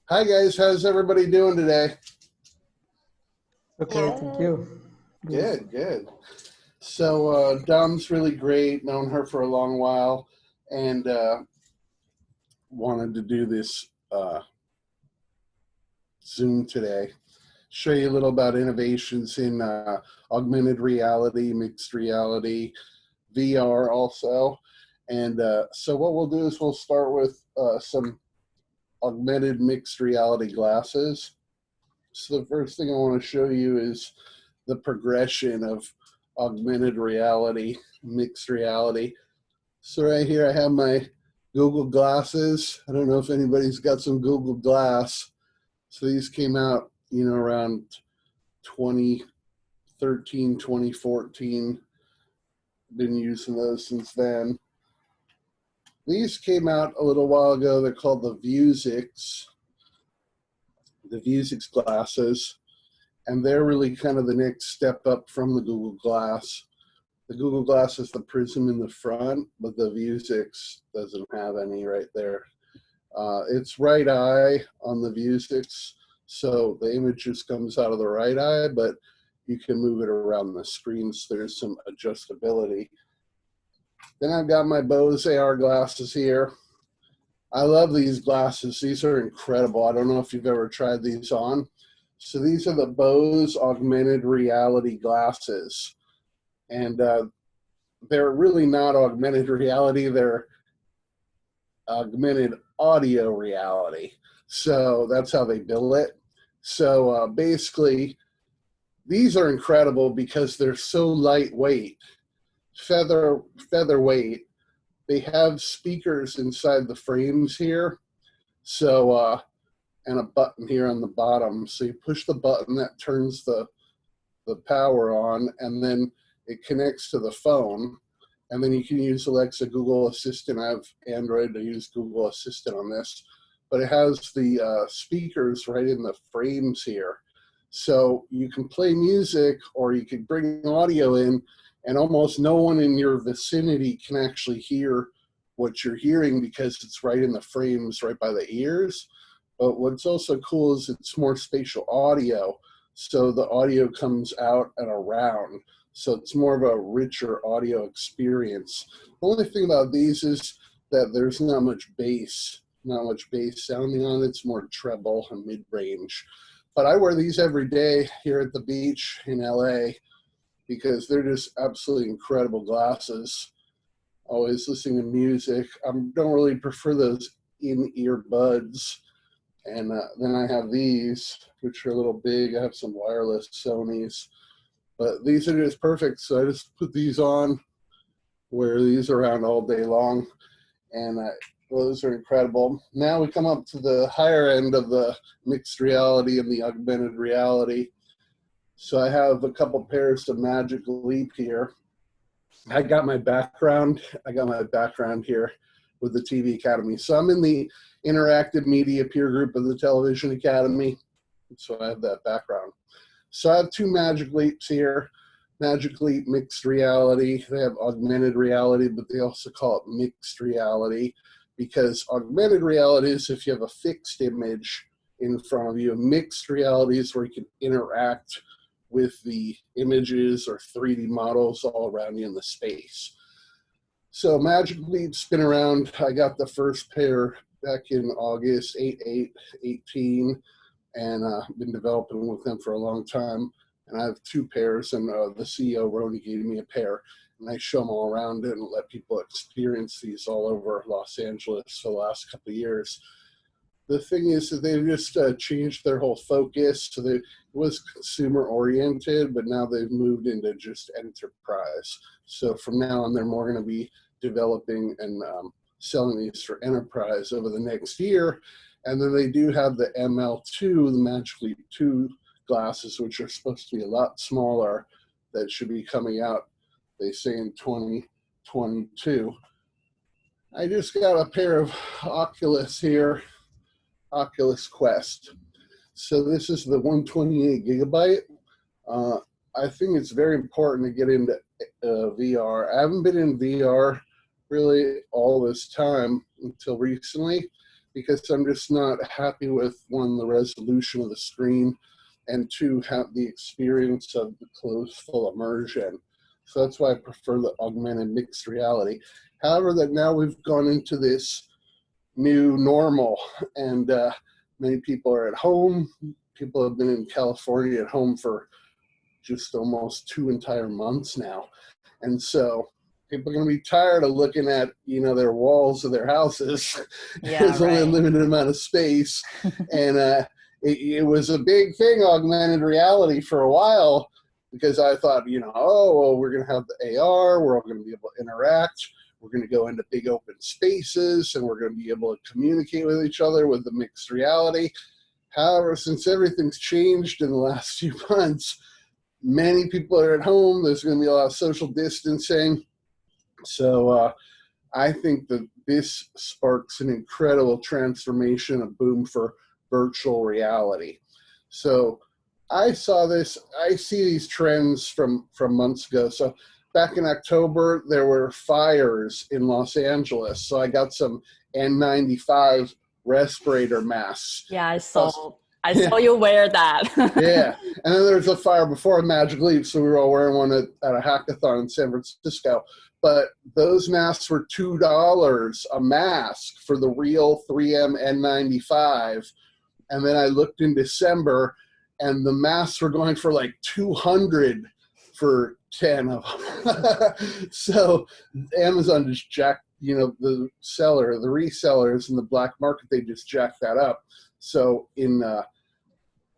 Hi guys, how's everybody doing today? Okay, thank you. Good. Good, good. So Dom's really great, known her for a long while, and wanted to do this Zoom today. Show you a little about innovations in augmented reality, mixed reality, VR also. And so what we'll do is we'll start with some augmented mixed reality glasses. So the first thing I want to show you is the progression of augmented reality, mixed reality. So right here I have my Google glasses. I don't know if anybody's got some Google Glass. So these came out, around 2013, 2014. Been using those since then. These came out a little while ago. They're called the Vuzix glasses. And they're really kind of the next step up from the Google Glass. The Google Glass is the prism in the front, but the Vuzix doesn't have any right there. It's right eye on the Vuzix, so the image just comes out of the right eye, but you can move it around the screen, so there's some adjustability. Then I've got my Bose AR glasses here. I love these glasses. These are incredible. I don't know if you've ever tried these on. So these are the Bose augmented reality glasses. And they're really not augmented reality. They're augmented audio reality. So that's how they bill it. So basically, these are incredible because they're so lightweight, featherweight. They have speakers inside the frames here. So, and a button here on the bottom. So you push the button that turns the power on, and then it connects to the phone. And then you can use Alexa, Google Assistant. I have Android, I use Google Assistant on this. But it has the speakers right in the frames here. So you can play music or you can bring audio in, and almost no one in your vicinity can actually hear what you're hearing because it's right in the frames, right by the ears. But what's also cool is it's more spatial audio. So the audio comes out and around. So it's more of a richer audio experience. The only thing about these is that there's not much bass sounding on it. It's more treble and mid-range. But I wear these every day here at the beach in LA because they're just absolutely incredible glasses. Always listening to music. I don't really prefer those in-ear buds. And then I have these, which are a little big. I have some wireless Sonys, but these are just perfect. So I just put these on, wear these around all day long, and those are incredible. Now we come up to the higher end of the mixed reality and the augmented reality. So I have a couple pairs of Magic Leap here. I got my background here with the TV Academy. So I'm in the interactive media peer group of the Television Academy. So I have that background. So I have two Magic Leaps here. Magic Leap mixed reality. They have augmented reality, but they also call it mixed reality because augmented reality is if you have a fixed image in front of you. A mixed reality is where you can interact with the images or 3D models all around you in the space. So Magic Leap's been around. I got the first pair back in August 8/8/18, and been developing with them for a long time. And I have two pairs, and the CEO, Roni, gave me a pair. And I show them all around and let people experience these all over Los Angeles for the last couple of years. The thing is that they've just changed their whole focus. So it was consumer oriented, but now they've moved into just enterprise. So from now on, they're more going to be developing and selling these for enterprise over the next year. And then they do have the ML2, the Magic Leap 2 glasses, which are supposed to be a lot smaller, that should be coming out, they say, in 2022. I just got a pair of Oculus here, Oculus Quest. So this is the 128 gigabyte. I think it's very important to get into VR. I haven't been in VR really all this time until recently, because I'm just not happy with, one, the resolution of the screen, and two, have the experience of the closed full immersion. So that's why I prefer the augmented mixed reality. However, that now we've gone into this new normal, and many people are at home. People have been in California at home for just almost 2 entire months now. And so people are going to be tired of looking at, their walls of their houses. Yeah, There's only a right. limited amount of space. And it was a big thing, augmented reality, for a while, because I thought, we're going to have the AR, we're all going to be able to interact, we're going to go into big open spaces, and we're going to be able to communicate with each other with the mixed reality. However, since everything's changed in the last few months, many people are at home. There's going to be a lot of social distancing. So I think that this sparks an incredible transformation, a boom for virtual reality. So I see these trends from months ago. So back in October, there were fires in Los Angeles. So I got some N95 respirator masks. Yeah, I saw you wear that. Yeah. And then there was a fire before Magic Leap, so we were all wearing one at a hackathon in San Francisco. But those masks were $2 a mask for the real 3M N95. And then I looked in December, and the masks were going for like $200 for 10 of them. So Amazon just jacked, the resellers in the black market, they just jacked that up. So in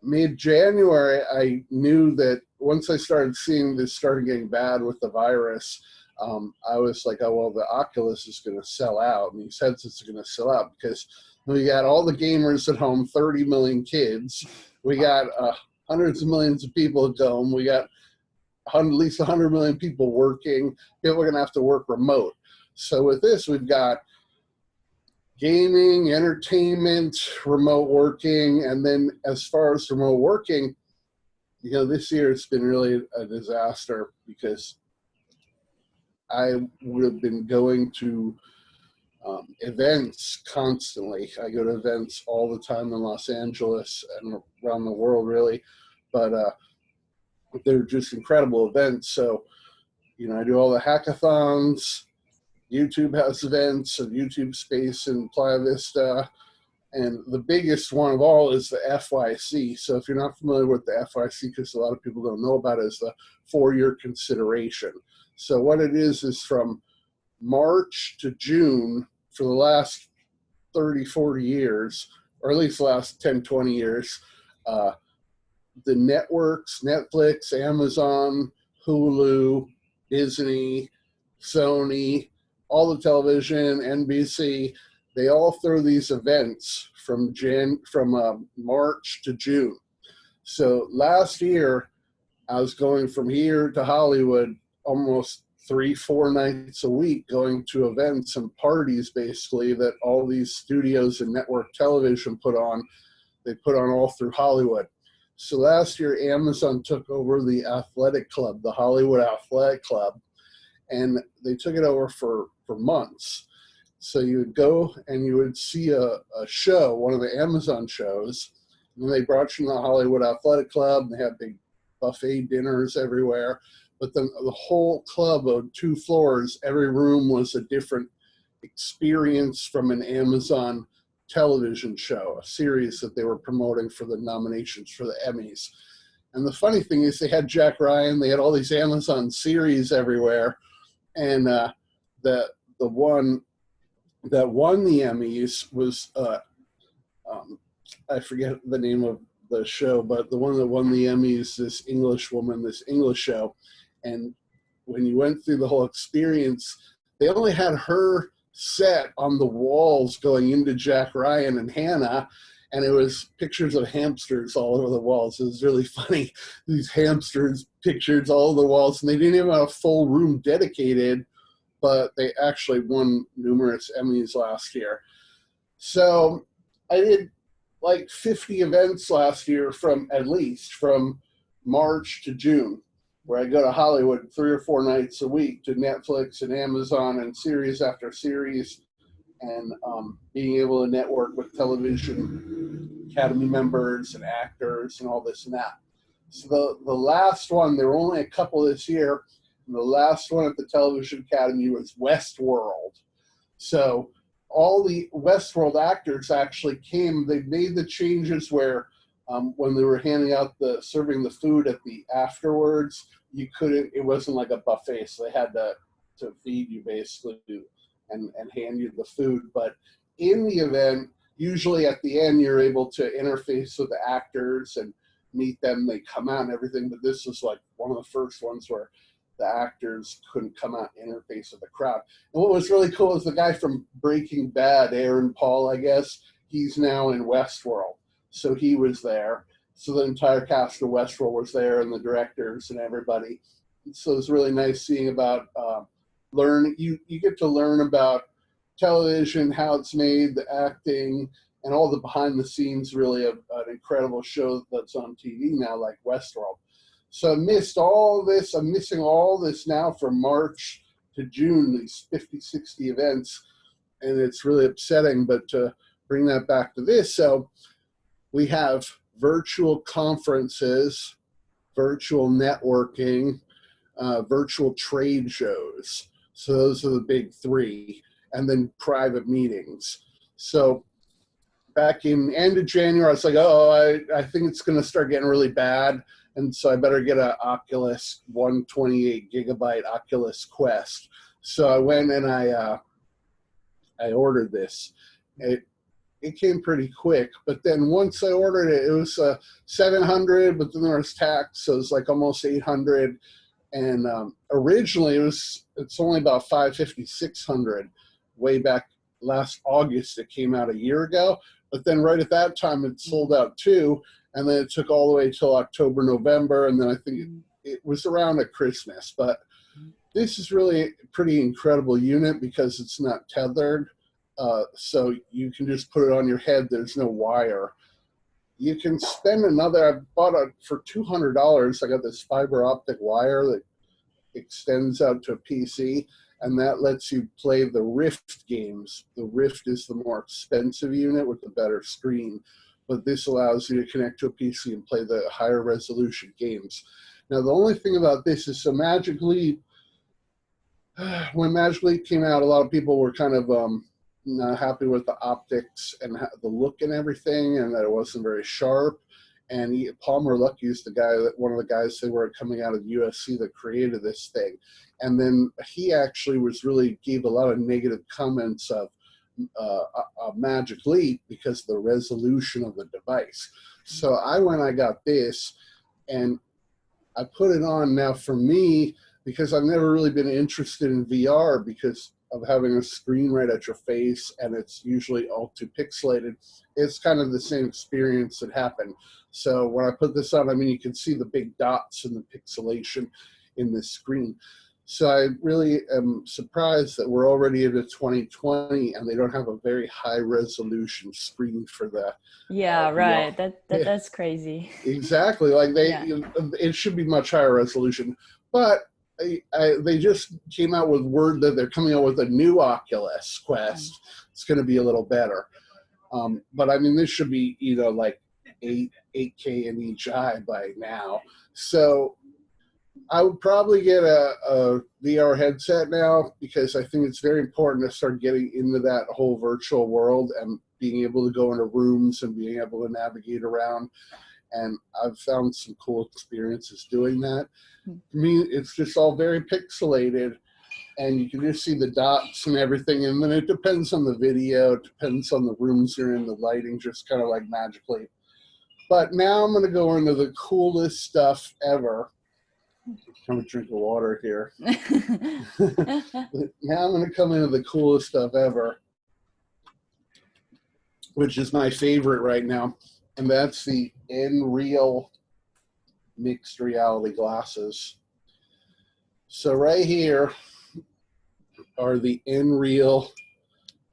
mid-January, I knew that once I started seeing this started getting bad with the virus, I was like, oh, well, the Oculus is going to sell out, and these headsets are going to sell out, because we got all the gamers at home, 30 million kids. We got hundreds of millions of people at home. We got at least 100 million people working. People are going to have to work remote. So with this, we've got gaming, entertainment, remote working. And then as far as remote working, this year it's been really a disaster, because I would have been going to events constantly. I go to events all the time in Los Angeles and around the world, really. But they're just incredible events. So, I do all the hackathons. YouTube has events of YouTube Space and Playa Vista. And the biggest one of all is the FYC. So if you're not familiar with the FYC, because a lot of people don't know about it, is the 4-year consideration. So what it is from March to June for the last 30, 40 years, or at least the last 10, 20 years, the networks, Netflix, Amazon, Hulu, Disney, Sony, all the television, NBC, they all throw these events from March to June. So last year, I was going from here to Hollywood almost 3-4 nights a week, going to events and parties, basically, that all these studios and network television put on. They put on all through Hollywood. So last year, Amazon took over the athletic club, the Hollywood Athletic Club, and they took it over for months. So you would go and you would see a show, one of the Amazon shows, and they brought you in the Hollywood Athletic Club, and they had big buffet dinners everywhere. But then the whole club of 2 floors, every room was a different experience from an Amazon television show, a series that they were promoting for the nominations for the Emmys. And the funny thing is, they had Jack Ryan, they had all these Amazon series everywhere, and the one that won the Emmys was I forget the name of the show, but the one that won the Emmys, this English woman, this English show. And when you went through the whole experience, they only had her set on the walls going into Jack Ryan and Hannah, and it was pictures of hamsters all over the walls. It was really funny. These hamsters pictures all over the walls, and they didn't even have a full room dedicated, but they actually won numerous Emmys last year. So I did like 50 events last year from March to June, where I go to Hollywood 3 or 4 nights a week to Netflix and Amazon and series after series. and being able to network with television academy members and actors and all this and that. So the last one, there were only a couple this year, and the last one at the Television Academy was Westworld. So all the Westworld actors actually came. They made the changes where when they were handing out serving the food at the afterwards, you couldn't, it wasn't like a buffet, so they had to feed you basically and hand you the food. But in the event, usually at the end, you're able to interface with the actors and meet them. They come out and everything, but this was like one of the first ones where the actors couldn't come out and interface with the crowd. And what was really cool is the guy from Breaking Bad, Aaron Paul, I guess, he's now in Westworld. So he was there. So the entire cast of Westworld was there, and the directors and everybody. So it's really nice seeing about you get to learn about television, how it's made, the acting, and all the behind the scenes really of an incredible show that's on TV now, like Westworld. So I missed all this. I'm missing all this now from March to June, these 50, 60 events, and it's really upsetting, but to bring that back to this. So we have virtual conferences, virtual networking, virtual trade shows. So those are the big three, and then private meetings. So back in end of January, I was like, oh, I think it's going to start getting really bad. And so I better get an Oculus 128 gigabyte Oculus Quest. So I went and I ordered this. It came pretty quick, but then once I ordered it, it was $700, but then there was tax, so it was like almost $800. And originally it's only about $550, $600. Way back last August, it came out a year ago. But then right at that time, it sold out too. And then it took all the way till October, November. And then I think it was around at Christmas. But this is really a pretty incredible unit because it's not tethered. So you can just put it on your head. There's no wire. You can spend I bought it for $200. I got this fiber optic wire that extends out to a PC. And that lets you play the Rift games. The Rift is the more expensive unit with the better screen, but this allows you to connect to a PC and play the higher resolution games. Now, the only thing about this is, so Magic Leap, when Magic Leap came out, a lot of people were kind of not happy with the optics and the look and everything, and that it wasn't very sharp. And Palmer Luckey is one of the guys that were coming out of USC that created this thing. And then he actually gave a lot of negative comments of Magic Leap because of the resolution of the device. So I got this, and I put it on. Now for me, because I've never really been interested in VR because of having a screen right at your face, and it's usually all too pixelated, it's kind of the same experience that happened. So when I put this on, I mean, you can see the big dots and the pixelation in this screen. So I really am surprised that we're already into 2020 and they don't have a very high resolution screen for the right. That's crazy. Exactly. Like it should be much higher resolution, but they just came out with word that they're coming out with a new Oculus Quest. It's going to be a little better. But I mean, this should be, like 8K in each eye by now. So I would probably get a VR headset now because I think it's very important to start getting into that whole virtual world and being able to go into rooms and being able to navigate around. And I've found some cool experiences doing that. For me, it's just all very pixelated, and you can just see the dots and everything. And then it depends on the video. It depends on the rooms you're in, the lighting, just kind of like Magic Leap. But now I'm going to go into the coolest stuff ever. I'm a drink of water here. Now I'm going to come into the coolest stuff ever, which is my favorite right now, and that's the XReality mixed reality glasses. So right here are the XReality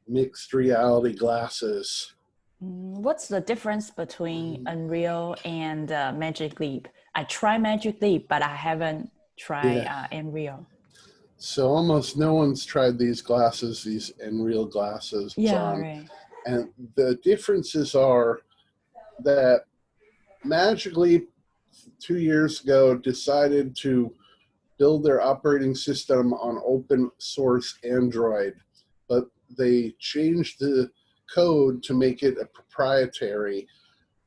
mixed reality glasses. What's the difference between Unreal and Magic Leap? I tried Magic Leap, but I haven't tried Unreal. So almost no one's tried these glasses, these Unreal glasses on. right. And the differences are that Magic Leap 2 years ago decided to build their operating system on open source Android, but they changed the code to make it a proprietary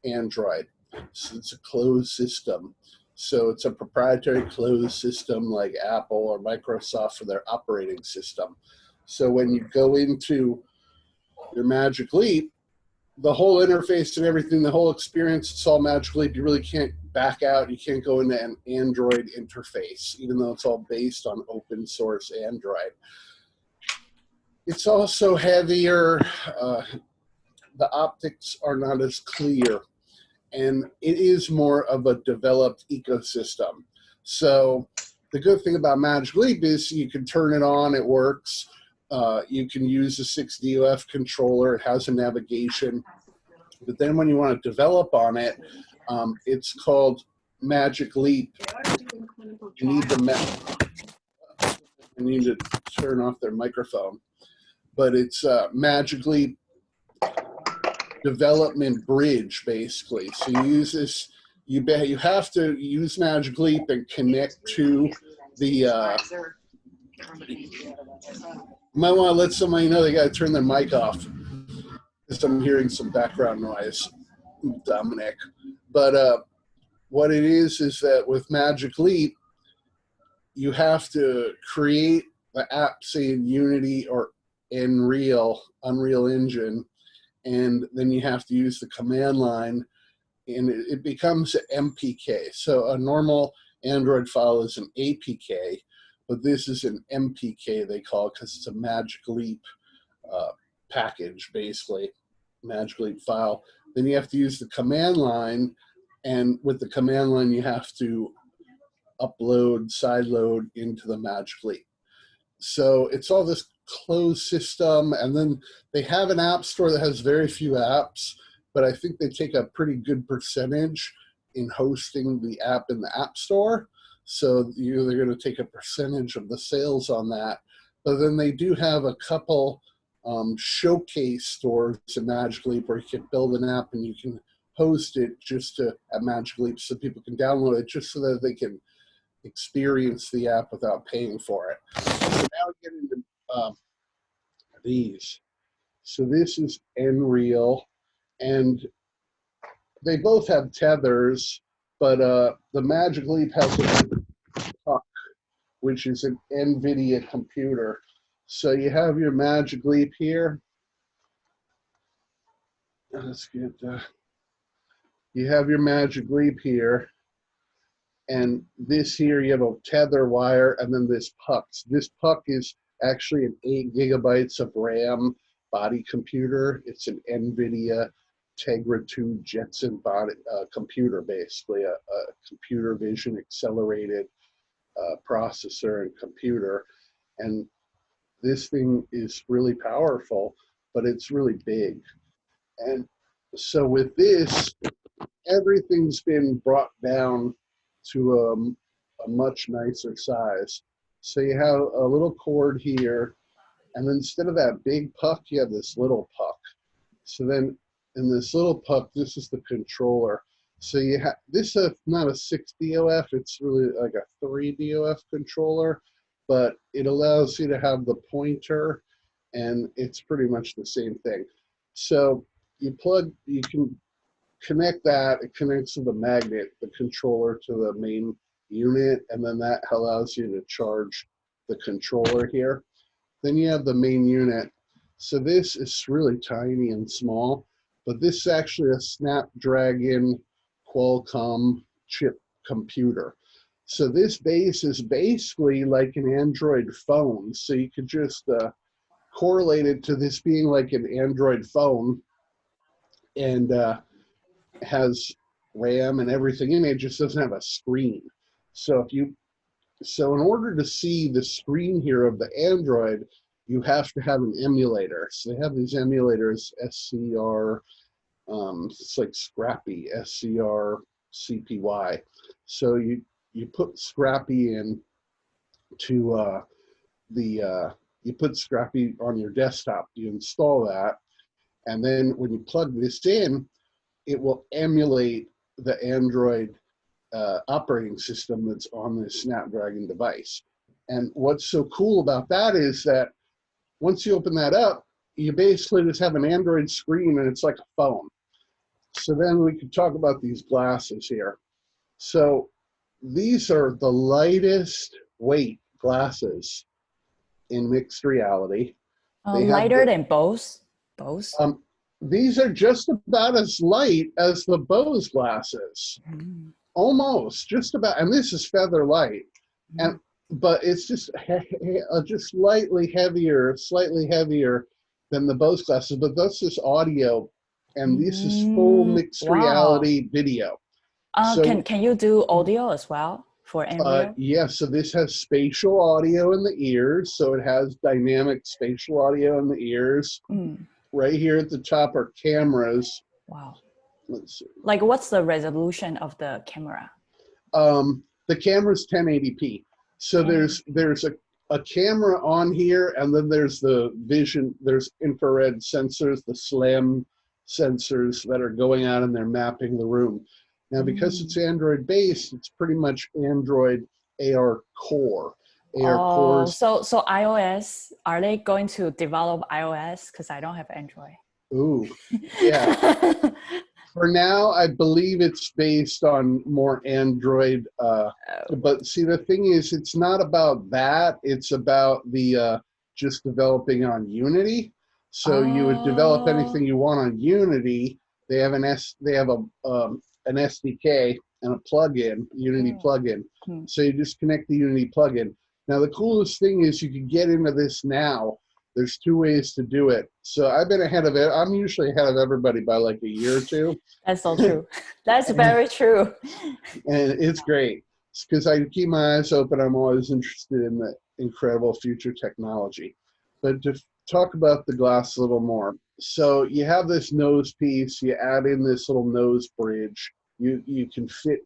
Android. So it's a closed system. So it's a proprietary closed system like Apple or Microsoft for their operating system. So when you go into your Magic Leap, the whole interface and everything, the whole experience, it's all Magic Leap. You really can't back out. You can't go into an Android interface, even though it's all based on open source Android. It's also heavier. The optics are not as clear. And it is more of a developed ecosystem. So the good thing about Magic Leap is you can turn it on, it works. You can use a 6DOF controller, it has a navigation. But then when you want to develop on it, it's called Magic Leap. You need I need to turn off their microphone. But it's Magic Leap Development Bridge, basically. So you use this, you have to use Magic Leap and connect to the, you might want to let somebody know they got to turn their mic off, because I'm hearing some background noise, Dominic. But what it is that with Magic Leap, you have to create the app, say in Unity or Unreal Engine, and then you have to use the command line, and it becomes an MPK. So a normal Android file is an APK, but this is an MPK, they call it, because it's a Magic Leap package, basically, Magic Leap file. Then you have to use the command line, and with the command line, you have to upload, sideload into the Magic Leap. So it's all this closed system, and then they have an app store that has very few apps, but I think they take a pretty good percentage in hosting the app in the app store. So they're going to take a percentage of the sales on that. But then they do have a couple showcase stores in Magic Leap where you can build an app and you can host it just at Magic Leap so people can download it just so that they can experience the app without paying for it. So now we get into these. So this is Unreal, and they both have tethers, but the Magic Leap has a puck, which is an NVIDIA computer. So you have your Magic Leap here. Let's get, you have your Magic Leap here, and this here you have a tether wire, and then this puck. This puck is actually an 8 gigabytes of RAM body computer. It's an NVIDIA Tegra 2 Jetson body computer, basically a computer vision accelerated processor and computer. And this thing is really powerful, but it's really big. And so with this, everything's been brought down to a much nicer size. So you have a little cord here, and then instead of that big puck, you have this little puck. So then in this little puck, this is the controller. So you have, this is not a 6 DOF, it's really like a 3 DOF controller, but it allows you to have the pointer, and it's pretty much the same thing. So you can connect that, it connects to the magnet, the controller to the main unit, and then that allows you to charge the controller here. Then you have the main unit. So this is really tiny and small, but this is actually a Snapdragon Qualcomm chip computer. So this base is basically like an Android phone. So you could just correlate it to this being like an Android phone, and has RAM and everything in it, just doesn't have a screen. So in order to see the screen here of the Android, you have to have an emulator. So they have these emulators, SCR, it's like Scrappy, SCR CPY. So you put Scrappy in to you put Scrappy on your desktop, you install that, and then when you plug this in, it will emulate the Android operating system that's on this Snapdragon device. And what's so cool about that is that once you open that up, you basically just have an Android screen and it's like a phone. So then we could talk about these glasses here. So these are the lightest weight glasses in mixed reality. Lighter than Bose? Bose? These are just about as light as the Bose glasses. Almost, just about. And this is feather light. But it's just slightly heavier than the Bose glasses. But this is audio, and this is full mixed reality video. So, can you do audio as well for Unreal? Yeah, so this has spatial audio in the ears. So it has dynamic spatial audio in the ears. Right here at the top are cameras. Wow. Let's see. Like, what's the resolution of the camera? The camera's 1080p. So there's a camera on here, and then there's the vision, there's infrared sensors, the SLAM sensors that are going out and they're mapping the room. Now, because it's Android based, it's pretty much Android AR Core. So iOS, are they going to develop iOS? Because I don't have Android. Ooh, yeah. For now, I believe it's based on more Android. But see, the thing is, it's not about that. It's about the just developing on Unity. So you would develop anything you want on Unity. They have an SDK and a plugin, Unity plugin. So you just connect the Unity plugin. Now, the coolest thing is you can get into this now. There's two ways to do it. So I've been ahead of it. I'm usually ahead of everybody by like a year or two. That's so true. That's very true. And it's great because I keep my eyes open. I'm always interested in the incredible future technology. But to talk about the glass a little more. So you have this nose piece. You add in this little nose bridge. You can fit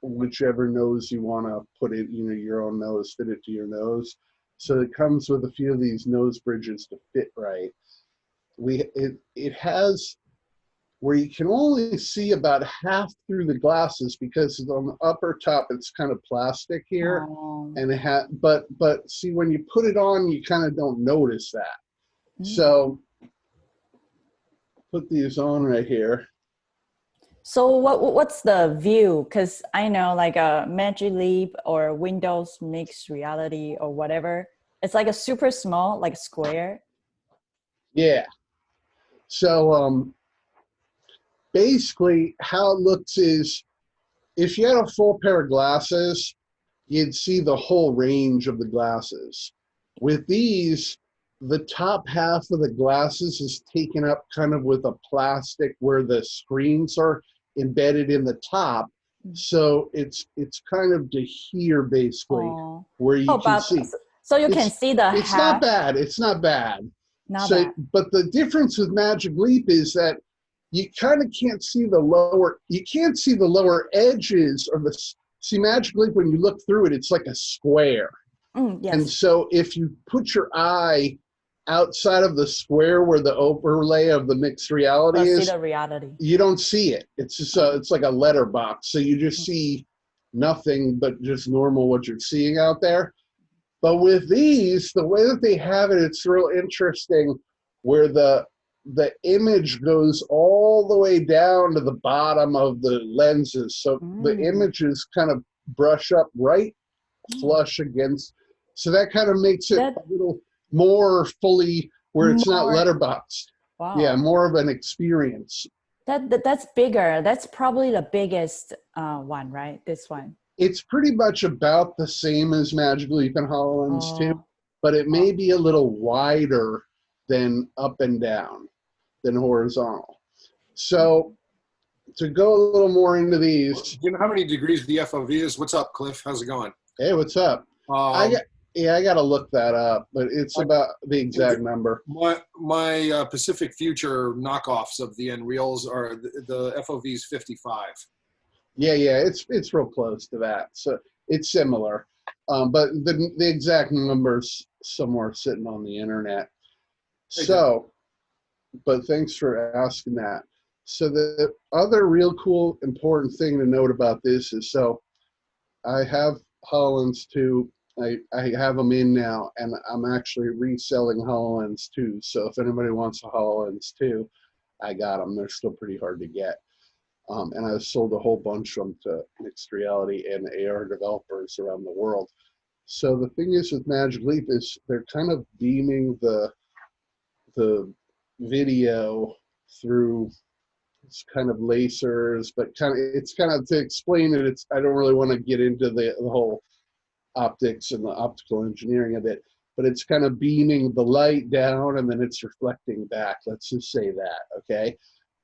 whichever nose you want to put it, your own nose, fit it to your nose. So it comes with a few of these nose bridges to fit right. It has where you can only see about half through the glasses because on the upper top it's kind of plastic here, and it but see when you put it on you kind of don't notice that. So put these on right here. So what's the view? Because I know like a Magic Leap or Windows Mixed Reality or whatever, it's like a super small, like square. Yeah. So basically how it looks is if you had a full pair of glasses, you'd see the whole range of the glasses. With these, the top half of the glasses is taken up kind of with a plastic where the screens are embedded in the top. So it's kind of to here basically where you can see. So you can see the It's half. not bad. It's not bad. Not bad. But the difference with Magic Leap is that you kind of can't see the lower, edges of see Magic Leap when you look through it, it's like a square. Yes. And so if you put your eye outside of the square where the overlay of the mixed reality is, see the reality. You don't see it. It's just it's like a letterbox. So you just see nothing but just normal what you're seeing out there. But with these, the way that they have it, it's real interesting where the image goes all the way down to the bottom of the lenses. So the images kind of brush up right flush against. So that kind of makes it a little more fully where it's not letterboxed. Wow. Yeah, more of an experience. That's bigger. That's probably the biggest one, right? This one. It's pretty much about the same as Magic Leap and HoloLens 2, but it may be a little wider than up and down, than horizontal. So to go a little more into these. Do you know how many degrees the FOV is? What's up, Cliff? How's it going? Hey, what's up? I got to look that up, but it's about the exact number. My Pacific Future knockoffs of the Unreals are the FOV is 55. Yeah, it's real close to that. So it's similar. But the exact numbers somewhere sitting on the internet. So, but thanks for asking that. So the other real cool, important thing to note about this is, so I have HoloLens 2. I have them in now, and I'm actually reselling HoloLens 2. So if anybody wants a HoloLens 2, I got them. They're still pretty hard to get. And I've sold a whole bunch of them to mixed reality and AR developers around the world. So the thing is with Magic Leap is they're kind of beaming the video through, it's kind of lasers, but it's kind of, to explain it, I don't really want to get into the whole optics and the optical engineering of it, but it's kind of beaming the light down and then it's reflecting back. Let's just say that, okay?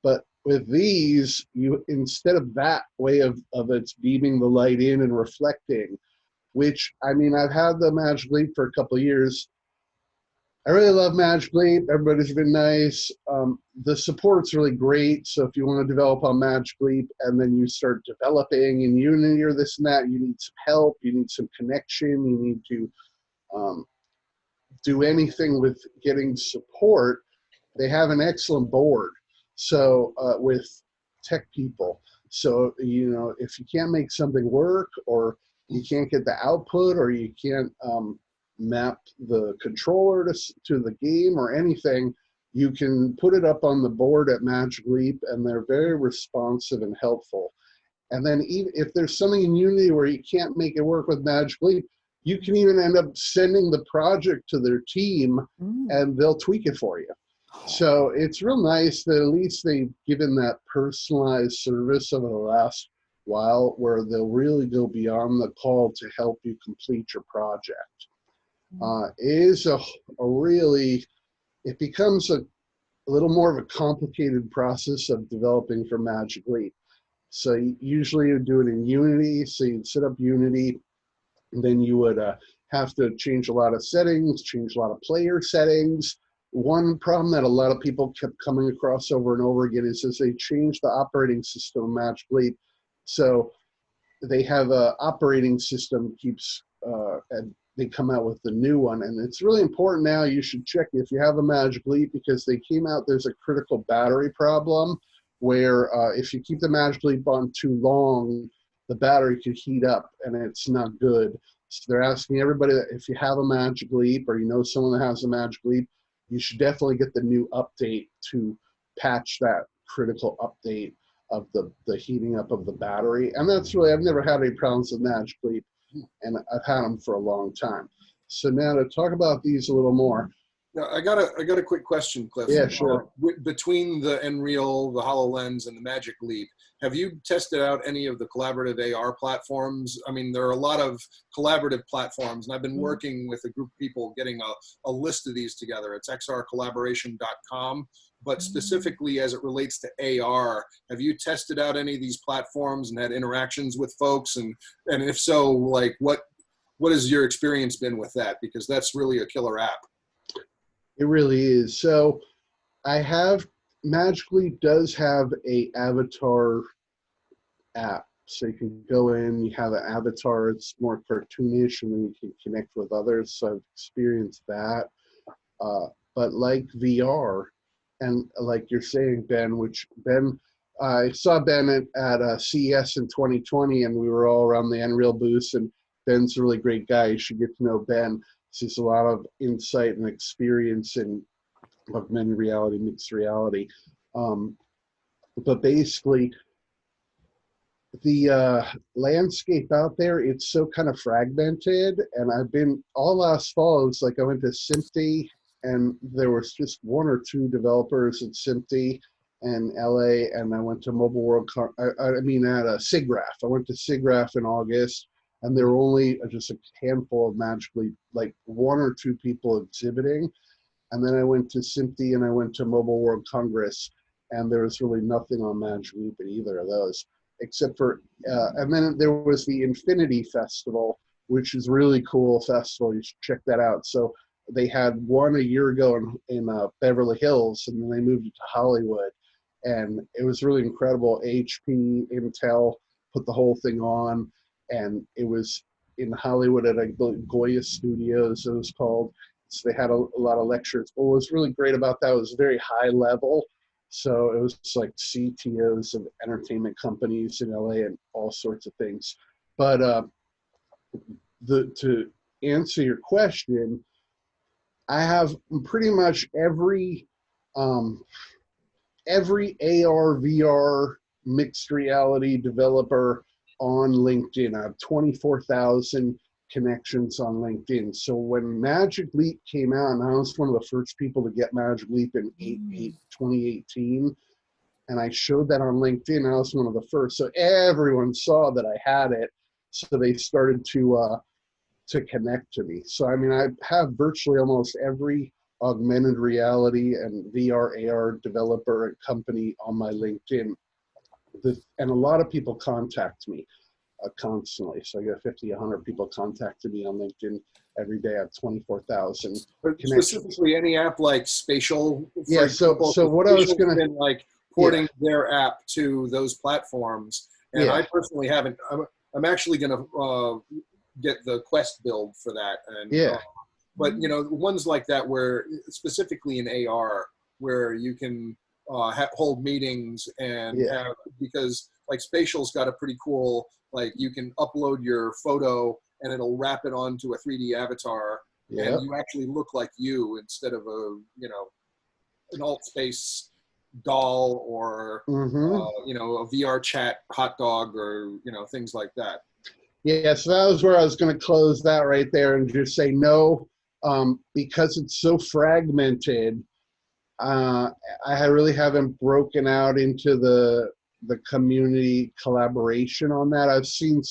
But with these, you, instead of that way of it's beaming the light in and reflecting, which, I mean, I've had the Magic Leap for a couple of years. I really love Magic Leap. Everybody's been nice. The support's really great. So if you want to develop on Magic Leap and then you start developing in Unity or this and that, you need some help, you need some connection, you need to do anything with getting support, they have an excellent board. So with tech people. So, you know, if you can't make something work, or you can't get the output, or you can't map the controller to the game or anything, you can put it up on the board at Magic Leap, and they're very responsive and helpful. And then even if there's something in Unity where you can't make it work with Magic Leap, you can even end up sending the project to their team and they'll tweak it for you. So it's real nice that at least they've given that personalized service over the last while, where they'll really go beyond the call to help you complete your project. It is a really, it becomes a little more of a complicated process of developing for Magic Leap. So usually you do it in Unity, so you'd set up Unity, and then you would have to change a lot of settings, change a lot of player settings. One problem that a lot of people kept coming across over and over again is as they changed the operating system of Magic Leap. So they have a operating system keeps, and they come out with the new one. And it's really important now, you should check if you have a Magic Leap, because they came out, there's a critical battery problem where if you keep the Magic Leap on too long, the battery could heat up and it's not good. So they're asking everybody that if you have a Magic Leap, or you know someone that has a Magic Leap, you should definitely get the new update to patch that critical update of the heating up of the battery. And that's really, I've never had any problems with Magic Leap, and I've had them for a long time. So now to talk about these a little more. Now, I got a quick question, Cliff. Yeah, sure. Between the Nreal, the HoloLens, and the Magic Leap, have you tested out any of the collaborative AR platforms? I mean, there are a lot of collaborative platforms, and I've been working with a group of people getting a list of these together. It's xrcollaboration.com. But specifically as it relates to AR, have you tested out any of these platforms and had interactions with folks? And if so, like what has your experience been with that? Because that's really a killer app. It really is. So I have, Magic Leap does have a avatar app. So you can go in, you have an avatar, it's more cartoonish, and then you can connect with others. So I've experienced that. But like VR, and like you're saying, Ben, I saw Ben at CES in 2020, and we were all around the Unreal booth, and Ben's a really great guy. You should get to know Ben. There's a lot of insight and experience in augmented reality, mixed reality. But basically, the landscape out there, it's so kind of fragmented. And I've been, all last fall, it was like I went to SIMPTE, and there was just one or two developers at SIMPTE in LA, and I went to Mobile World, at SIGGRAPH. I went to SIGGRAPH in August, and there were only just a handful of Magic Leap, like one or two people exhibiting. And then I went to SIMPTE and I went to Mobile World Congress, and there was really nothing on Magic Leap at either of those, except for, and then there was the Infinity Festival, which is a really cool festival. You should check that out. So they had one a year ago in Beverly Hills, and then they moved it to Hollywood. And it was really incredible. HP, Intel put the whole thing on. And it was in Hollywood at Goya Studios, it was called. So they had a lot of lectures. But what was really great about that was very high level. So it was like CTOs of entertainment companies in LA and all sorts of things. But to answer your question, I have pretty much every AR, VR, mixed reality developer on LinkedIn. I have 24,000 connections on LinkedIn. So when Magic Leap came out, and I was one of the first people to get Magic Leap in 2018, and I showed that on LinkedIn, I was one of the first. So everyone saw that I had it. So they started to connect to me. So, I mean, I have virtually almost every augmented reality and VR, AR developer and company on my LinkedIn. And a lot of people contact me constantly. So I get 50, 100 people contacting me on LinkedIn every day. I have 24,000 connections. Specifically, any app like Spatial? Yeah, so what I was going to... like porting their app to those platforms. And I personally haven't. I'm actually going to get the Quest build for that. And, but, you know, ones like that where, specifically in AR, where you can hold meetings and have, because like Spatial's got a pretty cool, like you can upload your photo and it'll wrap it onto a 3D avatar and you actually look like you instead of a, you know, an alt space doll or, you know, a VR chat hot dog or, you know, things like that. Yeah, so that was where I was going to close that right there and just say no, because it's so fragmented. I really haven't broken out into the community collaboration on that. I've seen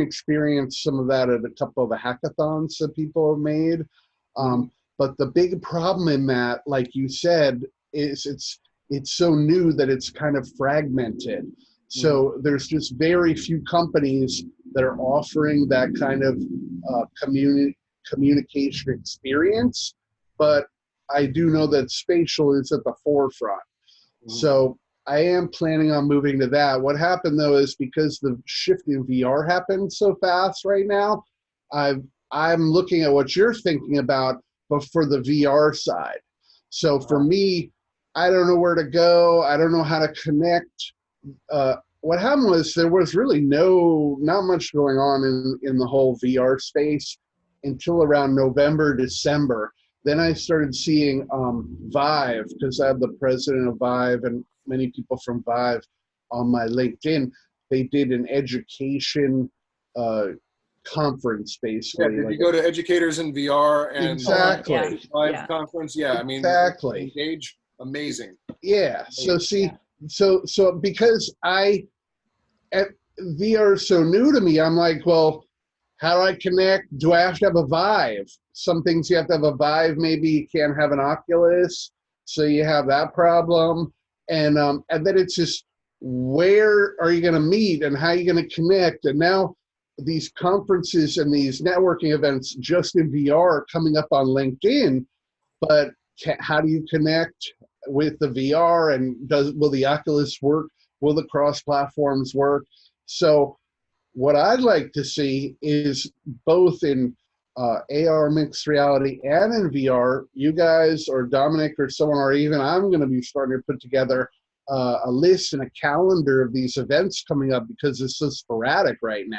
experience some of that at a couple of the hackathons that people have made. But the big problem in that, like you said, is it's so new that it's kind of fragmented. So there's just very few companies that are offering that kind of communication experience. But I do know that Spatial is at the forefront. So I am planning on moving to that. What happened though is because the shift in VR happened so fast right now, I'm looking at what you're thinking about, but for the VR side. So for me, I don't know where to go. I don't know how to connect. What happened was there was really not much going on in the whole VR space until around November, December. Then I started seeing Vive, because I have the president of Vive and many people from Vive on my LinkedIn. They did an education conference, basically. Yeah, did you go to Educators in VR and exactly Vive conference? Yeah, I mean, exactly. Engage, amazing. Yeah. So see, so because VR is so new to me, I'm like, well, how do I connect? Do I have to have a Vive? Some things you have to have a Vive. Maybe you can't have an Oculus, so you have that problem. And then it's just, where are you going to meet and how are you going to connect? And now these conferences and these networking events just in VR are coming up on LinkedIn. But how do you connect with the VR? And will the Oculus work? Will the cross platforms work? So what I'd like to see is both in AR mixed reality and in VR, you guys or Dominic or someone, or even I'm going to be starting to put together a list and a calendar of these events coming up, because it's so sporadic right now.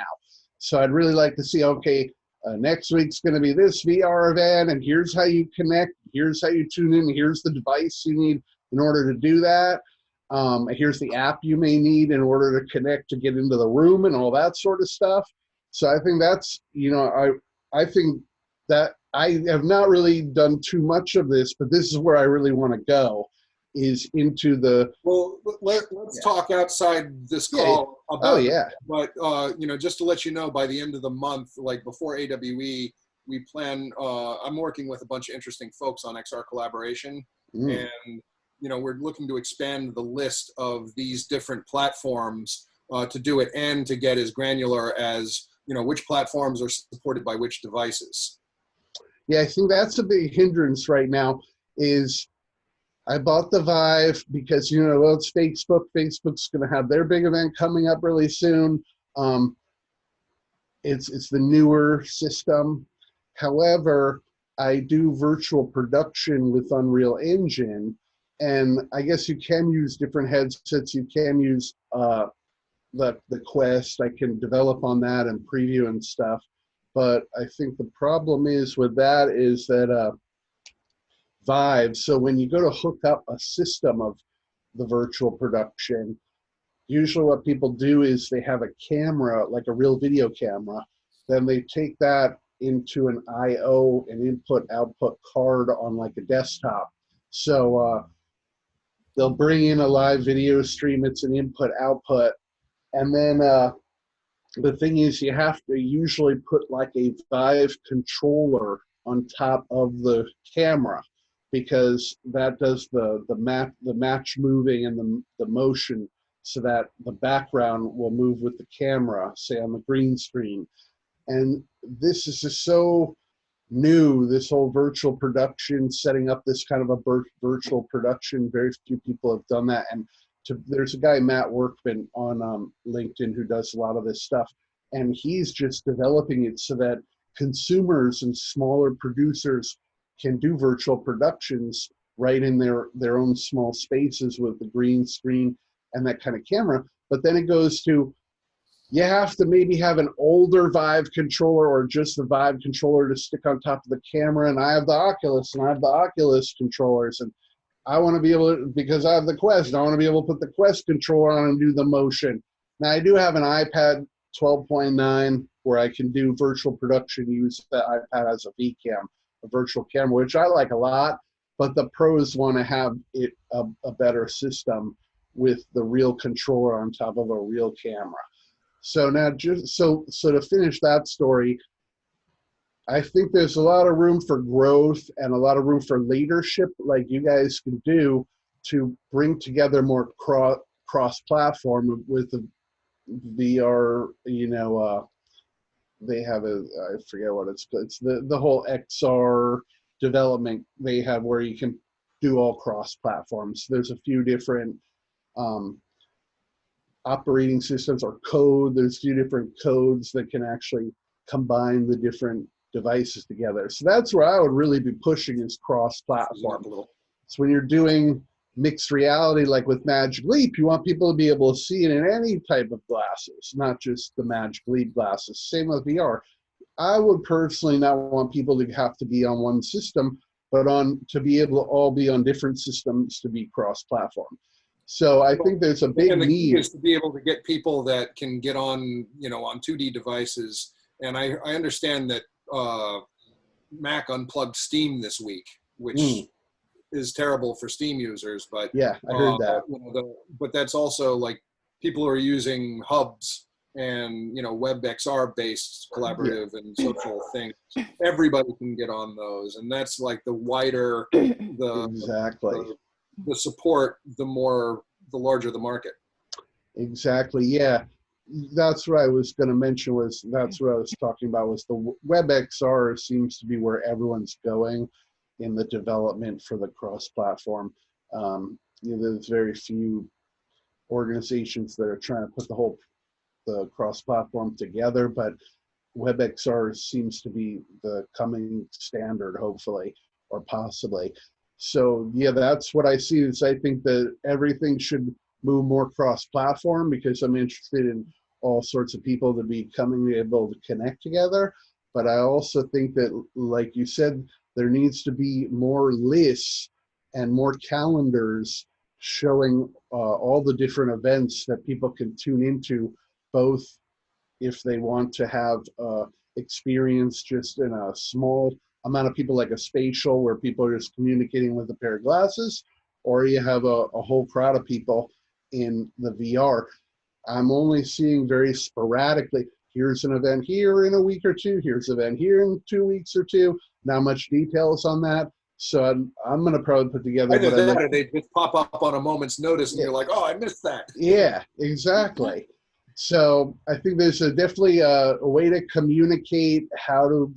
So I'd really like to see, okay, next week's going to be this VR event, and here's how you connect, here's how you tune in, here's the device you need in order to do that. Here's the app you may need in order to connect to get into the room and all that sort of stuff. So I think that's, you know, I think that I have not really done too much of this, but this is where I really want to go, is into the... Well, let's talk outside this call about But, you know, just to let you know, by the end of the month, like before AWE, we plan, I'm working with a bunch of interesting folks on XR collaboration. And you know, we're looking to expand the list of these different platforms to do it, and to get as granular as, you know, which platforms are supported by which devices. Yeah, I think that's a big hindrance right now. Is I bought the Vive because, you know, well, it's Facebook. Facebook's going to have their big event coming up really soon. it's the newer system. However, I do virtual production with Unreal Engine, and I guess you can use different headsets. You can use the Quest. I can develop on that and preview and stuff. But I think the problem is with that is that Vive. So when you go to hook up a system of the virtual production, usually what people do is they have a camera, like a real video camera, then they take that into an I/O, an input-output card on like a desktop. So they'll bring in a live video stream, it's an input-output, and then the thing is you have to usually put like a Vive controller on top of the camera, because that does the match moving and the motion, so that the background will move with the camera, say on the green screen. And this is just so new, this whole virtual production, setting up this kind of a virtual production. Very few people have done that. And there's a guy, Matt Workman, on LinkedIn who does a lot of this stuff. And he's just developing it so that consumers and smaller producers can do virtual productions right in their own small spaces with the green screen and that kind of camera. But then it goes to, you have to maybe have an older Vive controller or just the Vive controller to stick on top of the camera. And I have the Oculus and I have the Oculus controllers. And I want to be able to, because I have the Quest, I want to be able to put the Quest controller on and do the motion. Now I do have an iPad 12.9 where I can do virtual production, use the iPad as a VCam, a virtual camera, which I like a lot. But the pros want to have it a better system with the real controller on top of a real camera. So now, just so to finish that story, I think there's a lot of room for growth and a lot of room for leadership, like you guys can do, to bring together more cross-platform with the VR. You know, they have I forget what it's the whole XR development they have, where you can do all cross-platforms. There's a few different operating systems or code. There's a few different codes that can actually combine the different devices together. So that's where I would really be pushing, is cross-platform. So when you're doing mixed reality, like with Magic Leap, you want people to be able to see it in any type of glasses, not just the Magic Leap glasses. Same with VR. I would personally not want people to have to be on one system, but to be able to all be on different systems, to be cross-platform. So I think there's a big and the need. key is to be able to get people that can get on, on 2D devices. And I understand that Mac unplugged Steam this week, which is terrible for Steam users. But yeah, I heard that. But that's also like people are using hubs and WebXR based collaborative and social things. Everybody can get on those, and that's like the wider the support, the larger the market. Exactly. Yeah, that's what I was going to mention. That's what I was talking about, was the WebXR seems to be where everyone's going in the development for the cross-platform. There's very few organizations that are trying to put the cross-platform together, but WebXR seems to be the coming standard, hopefully, or possibly. So yeah, that's what I see. Is I think that everything should move more cross-platform, because I'm interested in all sorts of people to be able to connect together. But I also think that, like you said, there needs to be more lists and more calendars showing all the different events that people can tune into, both if they want to have experience just in a small amount of people, like a spatial where people are just communicating with a pair of glasses, or you have a whole crowd of people in the VR. I'm only seeing very sporadically, here's an event here in a week or two, here's an event here in 2 weeks or two, not much details on that. So I'm going to probably put together. Either that or they just pop up on a moment's notice and you're like, oh, I missed that. Yeah, exactly. So I think there's definitely a way to communicate, how to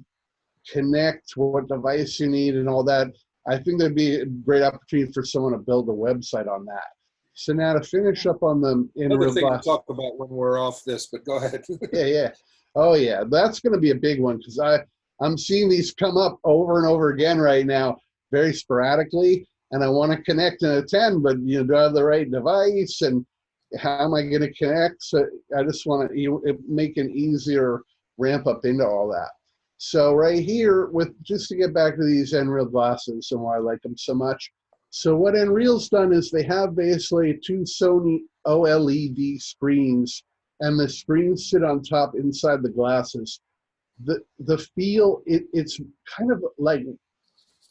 connect, what device you need and all that. I think there'd be a great opportunity for someone to build a website on that. So now to finish up on the another thing to talk about when we're off this, but go ahead. Yeah. Oh yeah, that's going to be a big one because I'm seeing these come up over and over again right now, very sporadically, and I want to connect and attend, but do I have the right device and how am I going to connect? So I just want to make an easier ramp up into all that. So right here, just to get back to these Nreal glasses and why I like them so much. So what Nreal's done is they have basically two Sony OLED screens, and the screens sit on top inside the glasses. The feel, it's kind of like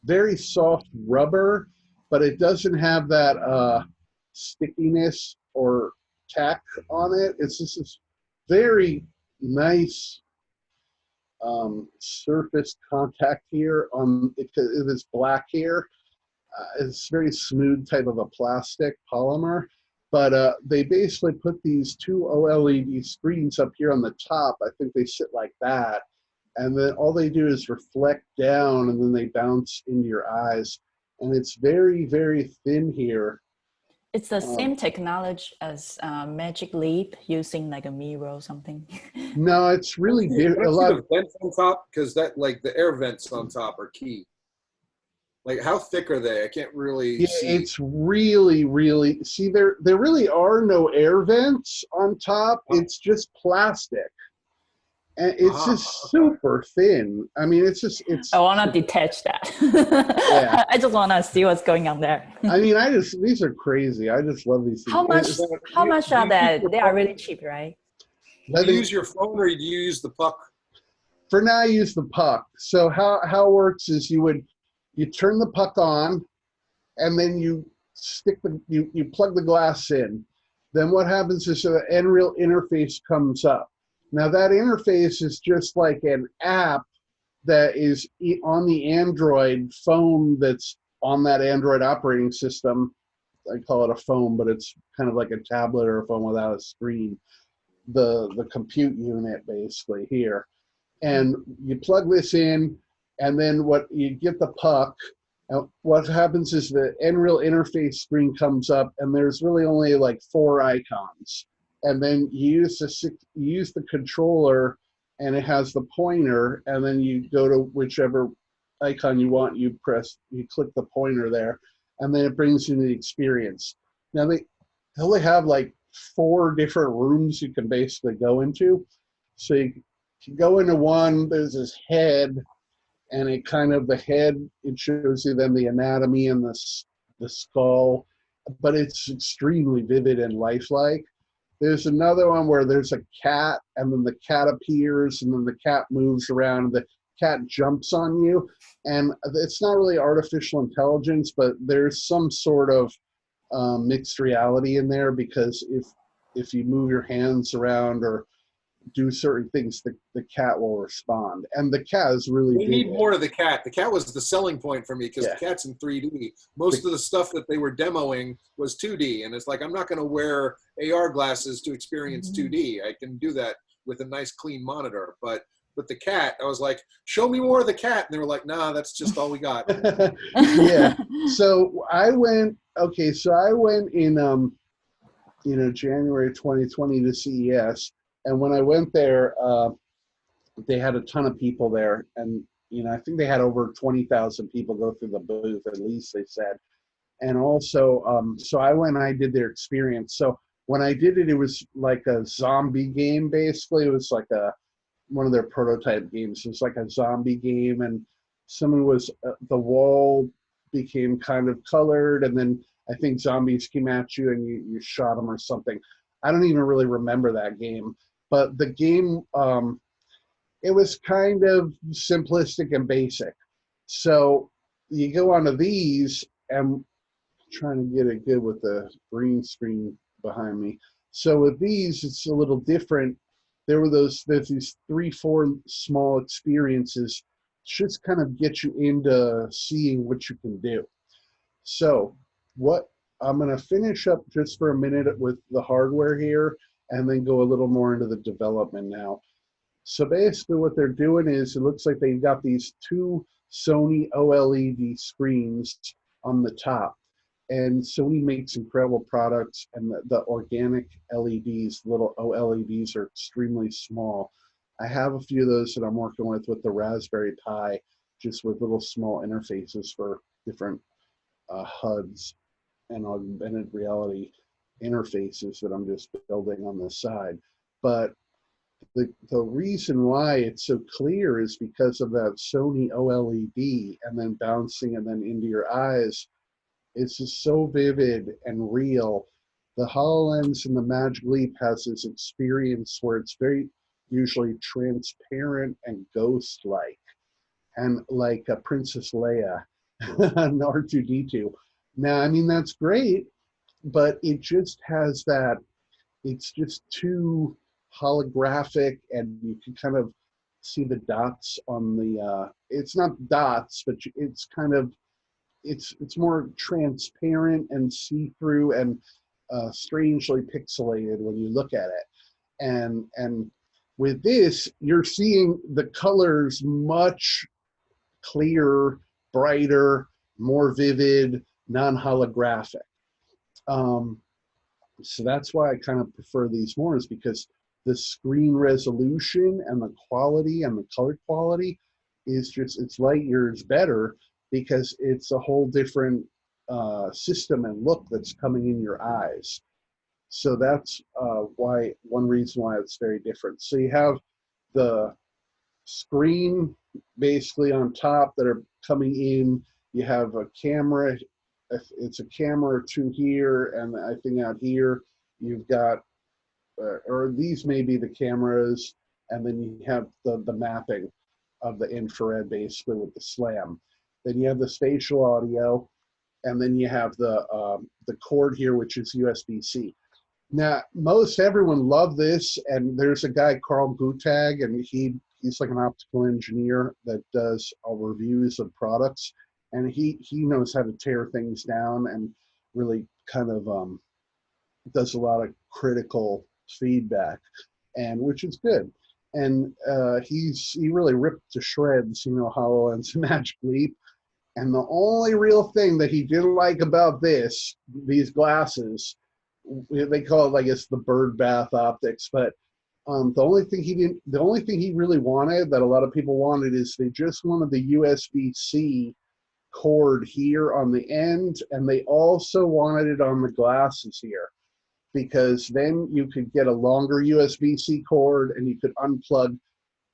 very soft rubber, but it doesn't have that stickiness or tack on it. It's just this very nice surface contact here on it is black here. It's very smooth type of a plastic polymer, but they basically put these two OLED screens up here on the top. I think they sit like that, and then all they do is reflect down, and then they bounce into your eyes, and it's very, very thin here. It's the same technology as Magic Leap using like a mirror or something. No, it's really a lot of vents on top, because that like the air vents on top are key. Like how thick are they? I can't really see. It's really, really, see there really are no air vents on top. It's just plastic. And it's just super thin. I mean, it's I want to detach that. Yeah. I just want to see what's going on there. I mean, these are crazy. I just love these things. How much are they? They are really cheap, right? Do you use your phone or do you use the puck? For now, I use the puck. So how it works is you turn the puck on, and then you you plug the glass in. Then what happens is the Nreal interface comes up. Now that interface is just like an app that is on the Android phone that's on that Android operating system. I call it a phone, but it's kind of like a tablet or a phone without a screen. The compute unit basically here. And you plug this in, and then you get the puck. What happens is the Nreal interface screen comes up, and there's really only like 4 icons. And then you use the controller, and it has the pointer, and then you go to whichever icon you want. You click the pointer there, and then it brings you the experience. Now they only have like 4 different rooms you can basically go into. So you can go into one. There's this head, and it shows you then the anatomy and the skull, but it's extremely vivid and lifelike. There's another one where there's a cat, and then the cat appears, and then the cat moves around, and the cat jumps on you. And it's not really artificial intelligence, but there's some sort of mixed reality in there, because if you move your hands around or do certain things, the cat will respond. And the cat is really We need more of the cat. The cat was the selling point for me, because the cat's in 3D. Most of the stuff that they were demoing was 2D, and it's like, I'm not going to wear AR glasses to experience 2D. I can do that with a nice clean monitor, but the cat, I was like, show me more of the cat, and they were like, nah, that's just all we got. Yeah. So I went in January 2020 to CES. And when I went there, they had a ton of people there, and I think they had over 20,000 people go through the booth, at least they said. And also, so I went and I did their experience. So when I did it, it was like a zombie game, basically. It was like one of their prototype games. It was like a zombie game, and the wall became kind of colored, and then I think zombies came at you and you shot them or something. I don't even really remember that game. But the game, it was kind of simplistic and basic. So you go onto these, and I'm trying to get it good with the green screen behind me. So with these, it's a little different. There's these 3-4 small experiences, just kind of get you into seeing what you can do. So I'm going to finish up just for a minute with the hardware here, and then go a little more into the development now. So basically what they're doing is, it looks like they've got these 2 Sony OLED screens on the top. And Sony makes incredible products, and the organic LEDs, little OLEDs, are extremely small. I have a few of those that I'm working with the Raspberry Pi, just with little small interfaces for different HUDs and augmented reality interfaces that I'm just building on the side. But the reason why it's so clear is because of that Sony OLED and then bouncing and then into your eyes. It's just so vivid and real. The HoloLens and the Magic Leap has this experience where it's very usually transparent and ghost-like, and like a Princess Leia and R2-D2. Now, I mean, that's great, but it just has that, it's just too holographic, and you can kind of see the dots on the, it's not dots, but it's kind of, it's more transparent and see-through and strangely pixelated when you look at it. And with this, you're seeing the colors much clearer, brighter, more vivid, non-holographic. So that's why I kind of prefer these more, is because the screen resolution and the quality and the color quality is just, it's light years better, because it's a whole different system and look that's coming in your eyes. So that's why, one reason why it's very different. So you have the screen basically on top that are coming in. You have a camera. It's a camera or two here, and I think out here you've got, or these may be the cameras, and then you have the mapping of the infrared basically with the SLAM. Then you have the spatial audio, and then you have the cord here, which is USB-C. Now, most everyone loved this, and there's a guy, Carl Gutag, and he's like an optical engineer that does all reviews of products, and he knows how to tear things down and really kind of does a lot of critical feedback, and which is good. And he really ripped to shreds, HoloLens and Magic Leap. And the only real thing that he didn't like about these glasses, they call it, I guess, the bird bath optics, but the only thing he really wanted, that a lot of people wanted, is they just wanted the USB-C cord here on the end, and they also wanted it on the glasses here, because then you could get a longer USB-C cord and you could unplug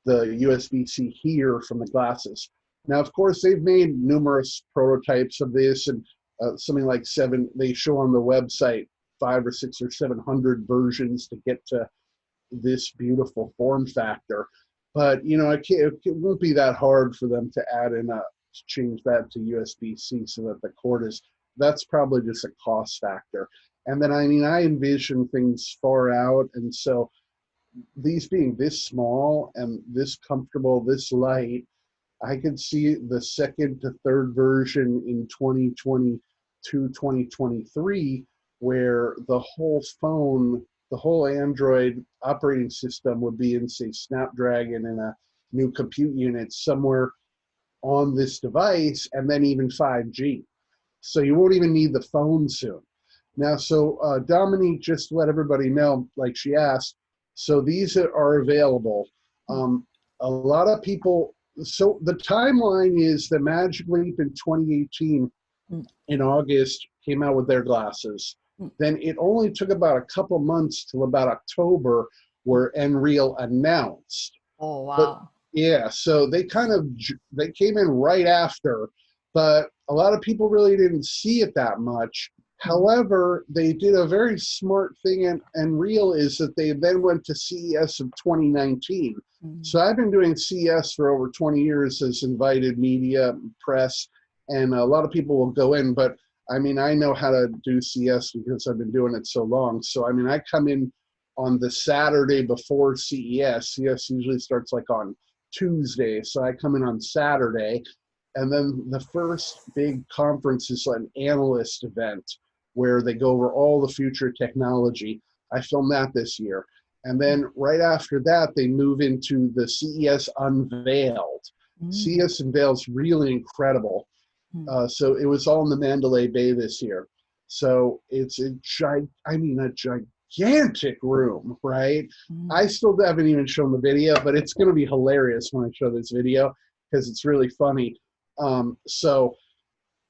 the USB-C here from the glasses. Now, of course, they've made numerous prototypes of this, and something like they show on the website 500 or 600 or 700 versions to get to this beautiful form factor. But, it won't be that hard for them to add in change that to USB-C so that the cord that's probably just a cost factor. And then, I envision things far out, and so these being this small and this comfortable, this light, I could see the second to third version in 2022, 2023, where the whole phone, the whole Android operating system would be in, say, Snapdragon in a new compute unit somewhere on this device, and then even 5G. So you won't even need the phone soon. Now, so Dominique, just to let everybody know, like she asked, so these are available. A lot of people, so the timeline is the Magic Leap in 2018 in August came out with their glasses. Then it only took about a couple months till about October where XReality announced. Oh, wow. But, yeah, so they came in right after, but a lot of people really didn't see it that much. However, they did a very smart thing, and XReality is that they then went to CES of 2019. So I've been doing CES for over 20 years as invited media, press, and a lot of people will go in, but I know how to do CES because I've been doing it so long. So, I come in on the Saturday before CES. CES usually starts like on Tuesday, so I come in on Saturday, and then the first big conference is an analyst event where they go over all the future technology. I filmed that this year. And then right after that, they move into the CES Unveiled. CES Unveiled's really incredible. So it was all in the Mandalay Bay this year. So it's a gigantic gigantic room, right? I still haven't even shown the video, but it's going to be hilarious when I show this video because it's really funny. So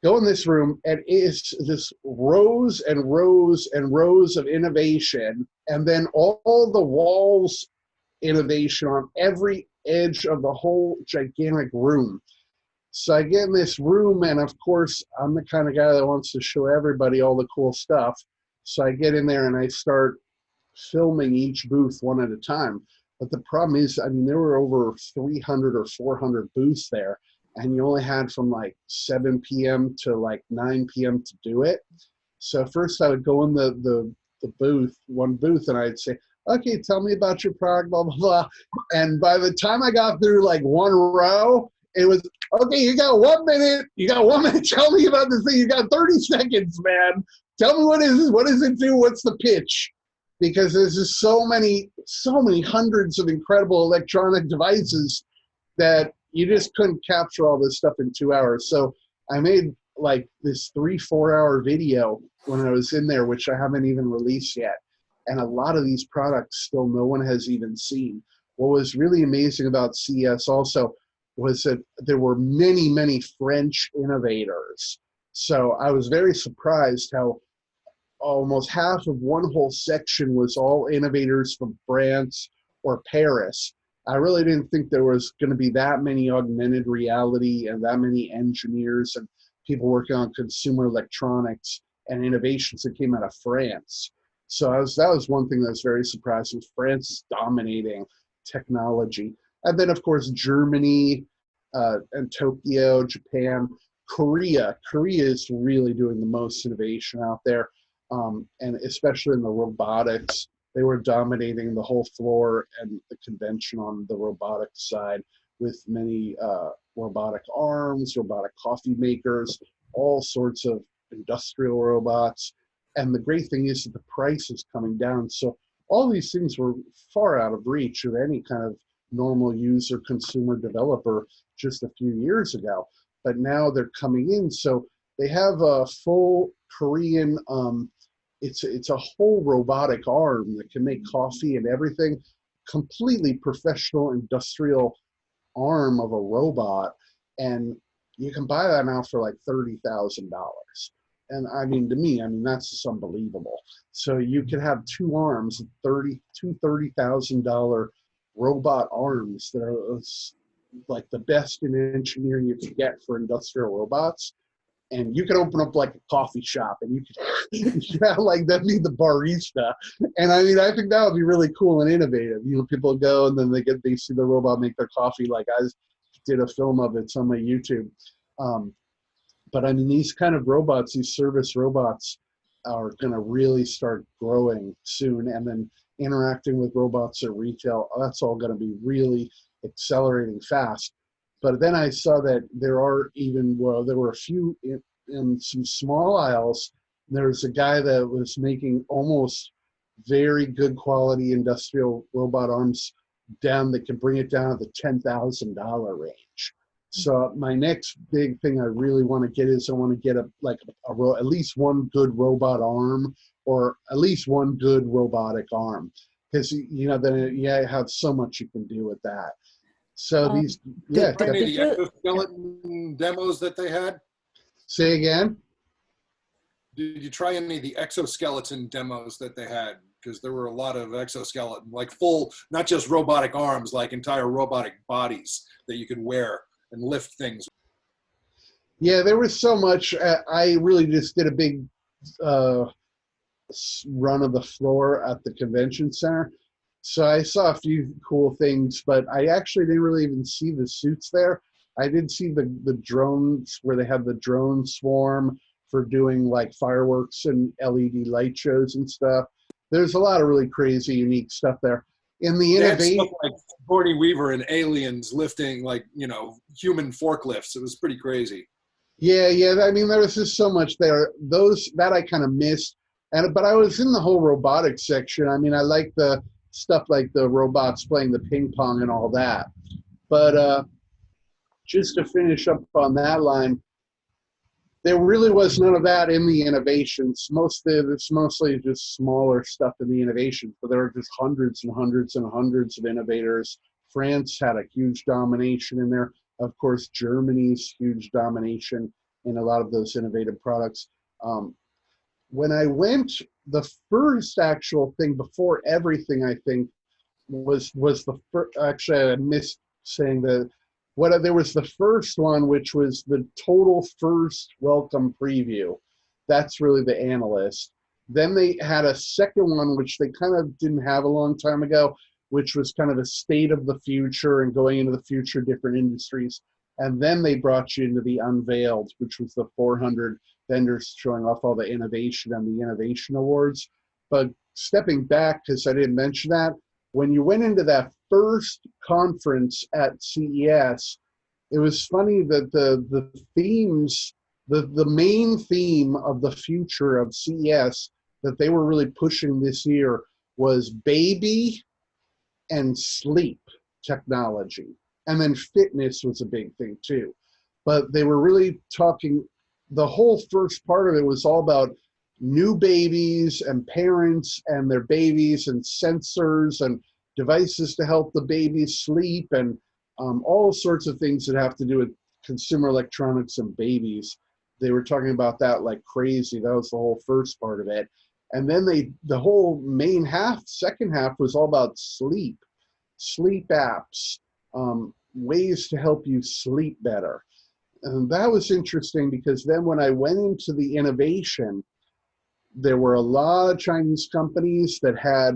go in this room, and it's just rows and rows and rows of innovation, and then all the walls innovation on every edge of the whole gigantic room. So I get in this room, and of course, I'm the kind of guy that wants to show everybody all the cool stuff. So I get in there and I start filming each booth one at a time. But the problem is, I mean, there were over 300 or 400 booths there, and you only had from like 7 p.m. to like 9 p.m. to do it. So first I would go in the booth, one booth, and I'd say, okay, tell me about your product, blah, blah, blah. And by the time I got through like one row, it was, okay, you got 1 minute. You got 1 minute. Tell me about this thing. You got 30 seconds, man. Tell me what is this? What does it do? What's the pitch? Because there's just so many hundreds of incredible electronic devices that you just couldn't capture all this stuff in 2 hours. So I made like this 3-4 hour video when I was in there, which I haven't even released yet. And a lot of these products still no one has even seen. What was really amazing about CES also was that there were many, many French innovators. So I was very surprised how almost half of one whole section was all innovators from France or Paris. I really didn't think there was going to be that many augmented reality and that many engineers and people working on consumer electronics and innovations that came out of France. So that was one thing that was very surprising. France is dominating technology. And then, of course, Germany and Tokyo, Japan, Korea. Korea is really doing the most innovation out there, and especially in the robotics. They were dominating the whole floor and the convention on the robotics side with many robotic arms, robotic coffee makers, all sorts of industrial robots. And the great thing is that the price is coming down. So all these things were far out of reach of any kind of normal user, consumer developer just a few years ago. But now they're coming in. So they have a full Korean, it's a whole robotic arm that can make coffee and everything, completely professional industrial arm of a robot. And you can buy that now for like $30,000. And I mean, to me, I mean, that's just unbelievable. So you could have two arms, $30,000 robot arms that are like the best in engineering you could get for industrial robots. And you could open up like a coffee shop and you could have like, that'd be the barista. And I mean, I think that would be really cool and innovative. You know, people go and then they see the robot make their coffee. Like I did a film of it, it's on my YouTube. But I mean, these kind of robots, these service robots are going to really start growing soon. And then interacting with robots at retail, that's all going to be really accelerating fast. But then I saw that there were a few in some small aisles. There's a guy that was making almost very good quality industrial robot arms down that can bring it down to the $10,000 range. So my next big thing I really want to get is I want to get at least one good robot arm or at least one good robotic arm, because you know then you have so much you can do with that. So these the exoskeleton demos that they had. Say again. Did you try any of the exoskeleton demos that they had? Because there were a lot of exoskeleton, like full, not just robotic arms, like entire robotic bodies that you could wear and lift things. Yeah, there was so much. I really just did a big run of the floor at the convention center. So I saw a few cool things, but I actually didn't really even see the suits there. I did see the drones where they have the drone swarm for doing like fireworks and LED light shows and stuff. There's a lot of really crazy, unique stuff there. In the innovation, like Sigourney Weaver and aliens lifting like, you know, human forklifts. It was pretty crazy. Yeah. I mean, there was just so much there. That I kind of missed. But I was in the whole robotics section. I mean, I like the stuff like the robots playing the ping pong and all that. But just to finish up on that line, there really was none of that in the innovations. It's mostly just smaller stuff in the innovations, but there were just hundreds and hundreds and hundreds of innovators. France had a huge domination in there. Of course, Germany's huge domination in a lot of those innovative products. When I went, the first actual thing before everything, I think, was the first. Actually, I missed saying that. There was the first one, which was the total first welcome preview. That's really the analyst. Then they had a second one, which they kind of didn't have a long time ago, which was kind of a state of the future and going into the future, different industries. And then they brought you into the unveiled, which was the 400 vendors showing off all the innovation and the innovation awards. But stepping back, because I didn't mention that, when you went into that first conference at CES, it was funny that the themes, the main theme of the future of CES that they were really pushing this year was baby and sleep technology. And then fitness was a big thing too. But they were really talking, the whole first part of it was all about new babies and parents and their babies and sensors and devices to help the babies sleep and all sorts of things that have to do with consumer electronics and babies. They were talking about that like crazy. That was the whole first part of it. And then the whole main half, second half was all about sleep apps, ways to help you sleep better. And that was interesting because then when I went into the innovation, there were a lot of Chinese companies that had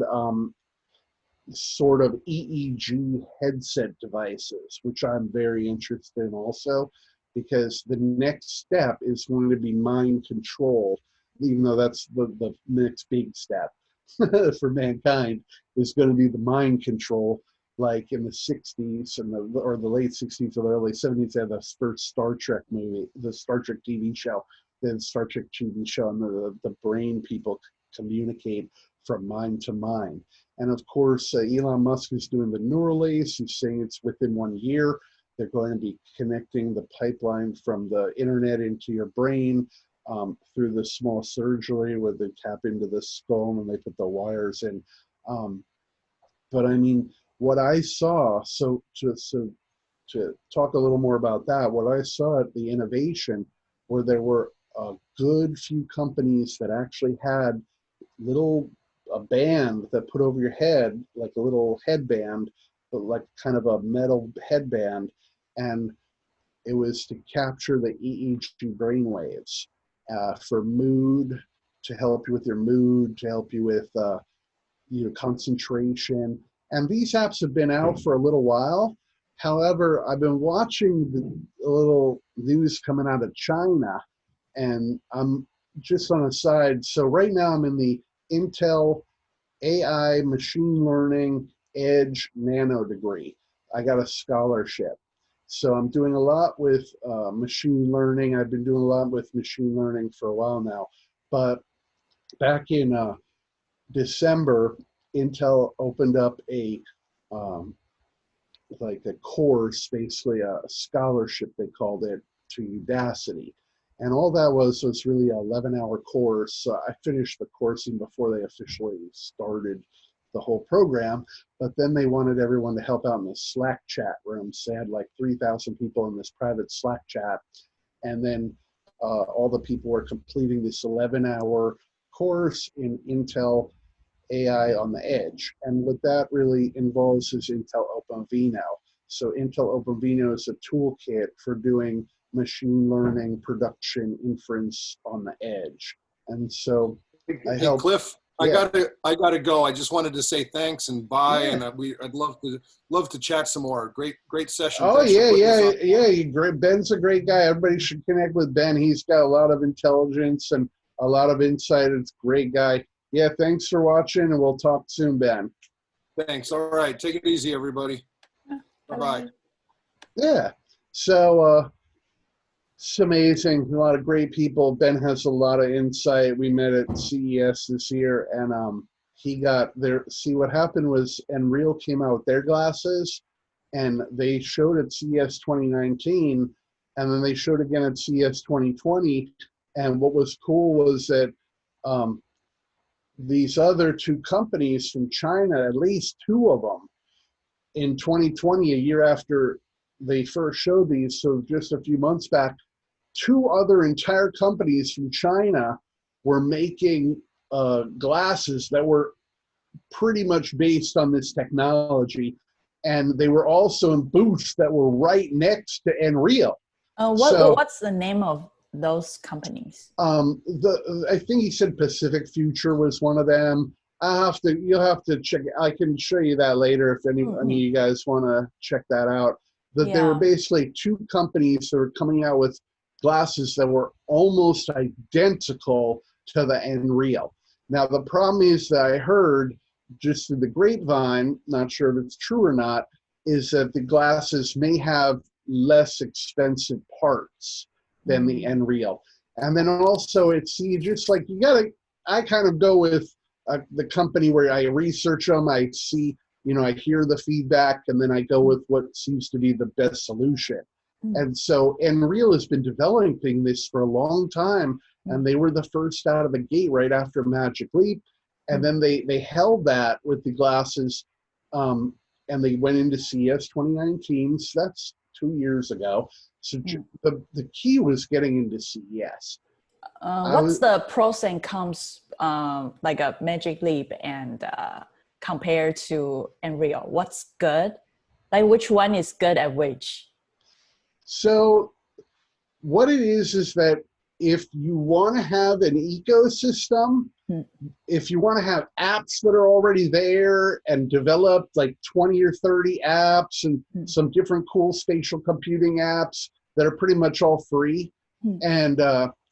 sort of EEG headset devices, which I'm very interested in also, because the next step is going to be mind control, even though that's the next big step for mankind, is going to be the mind control. Like in the 60s or the late 60s or the early 70s, they had the first Star Trek movie, the Star Trek TV show. Then Star Trek TV show, and the brain people communicate from mind to mind. And of course, Elon Musk is doing the Neuralase. He's saying it's within 1 year. They're going to be connecting the pipeline from the internet into your brain through the small surgery where they tap into the skull and they put the wires in. But I mean, what I saw, so to talk a little more about that, what I saw at the innovation, where there were a good few companies that actually had a band that put over your head, like a little headband, but like kind of a metal headband, and it was to capture the EEG brainwaves for mood, to help you with your mood, to help you with concentration. And these apps have been out for a little while. However, I've been watching a little news coming out of China, and I'm just on a side. So right now I'm in the Intel AI Machine Learning Edge Nano degree. I got a scholarship. So I'm doing a lot with machine learning. I've been doing a lot with machine learning for a while now. But back in December, Intel opened up a course, basically a scholarship, they called it, to Udacity. And all that was really an 11-hour course. I finished the coursing before they officially started the whole program, but then they wanted everyone to help out in the Slack chat rooms. They had like 3,000 people in this private Slack chat, and then all the people were completing this 11-hour course in Intel AI on the edge. And what that really involves is Intel OpenVINO. So Intel OpenVINO is a toolkit for doing machine learning production inference on the edge. And so Hey, Cliff, yeah. I gotta go. I just wanted to say thanks and bye, yeah. And I'd love to chat some more. Great session. Oh yeah. Ben's a great guy. Everybody should connect with Ben. He's got a lot of intelligence and a lot of insight. It's a great guy. Yeah, thanks for watching, and we'll talk soon, Ben. Thanks. All right, take it easy, everybody. Bye-bye. Yeah, so it's amazing. A lot of great people. Ben has a lot of insight. We met at CES this year, and he got there. See, what happened was Unreal came out with their glasses, and they showed at CES 2019, and then they showed again at CES 2020. And what was cool was that these other two companies from China, at least two of them, in 2020, a year after they first showed these, so just a few months back, two other entire companies from China were making glasses that were pretty much based on this technology. And they were also in booths that were right next to Unreal. What's the name of those companies? I think he said Pacific Future was one of them. You'll have to check. I can show you that later if any of you guys want to check that out. There were basically two companies that were coming out with glasses that were almost identical to the Unreal. Now the problem is that I heard just through the grapevine, not sure if it's true or not, is that the glasses may have less expensive parts than the Unreal. And then also I kind of go with the company where I research them, I see, I hear the feedback, and then I go with what seems to be the best solution. And so Unreal has been developing this for a long time, and they were the first out of the gate right after Magic Leap. And then they held that with the glasses, and they went into CES 2019, so that's 2 years ago. So the key was getting into CES. What's the pros and cons, like a Magic Leap and compared to Unreal? What's good? Like which one is good at which? So what it is that if you want to have an ecosystem, if you want to have apps that are already there and develop like 20 or 30 apps and some different cool spatial computing apps that are pretty much all free, and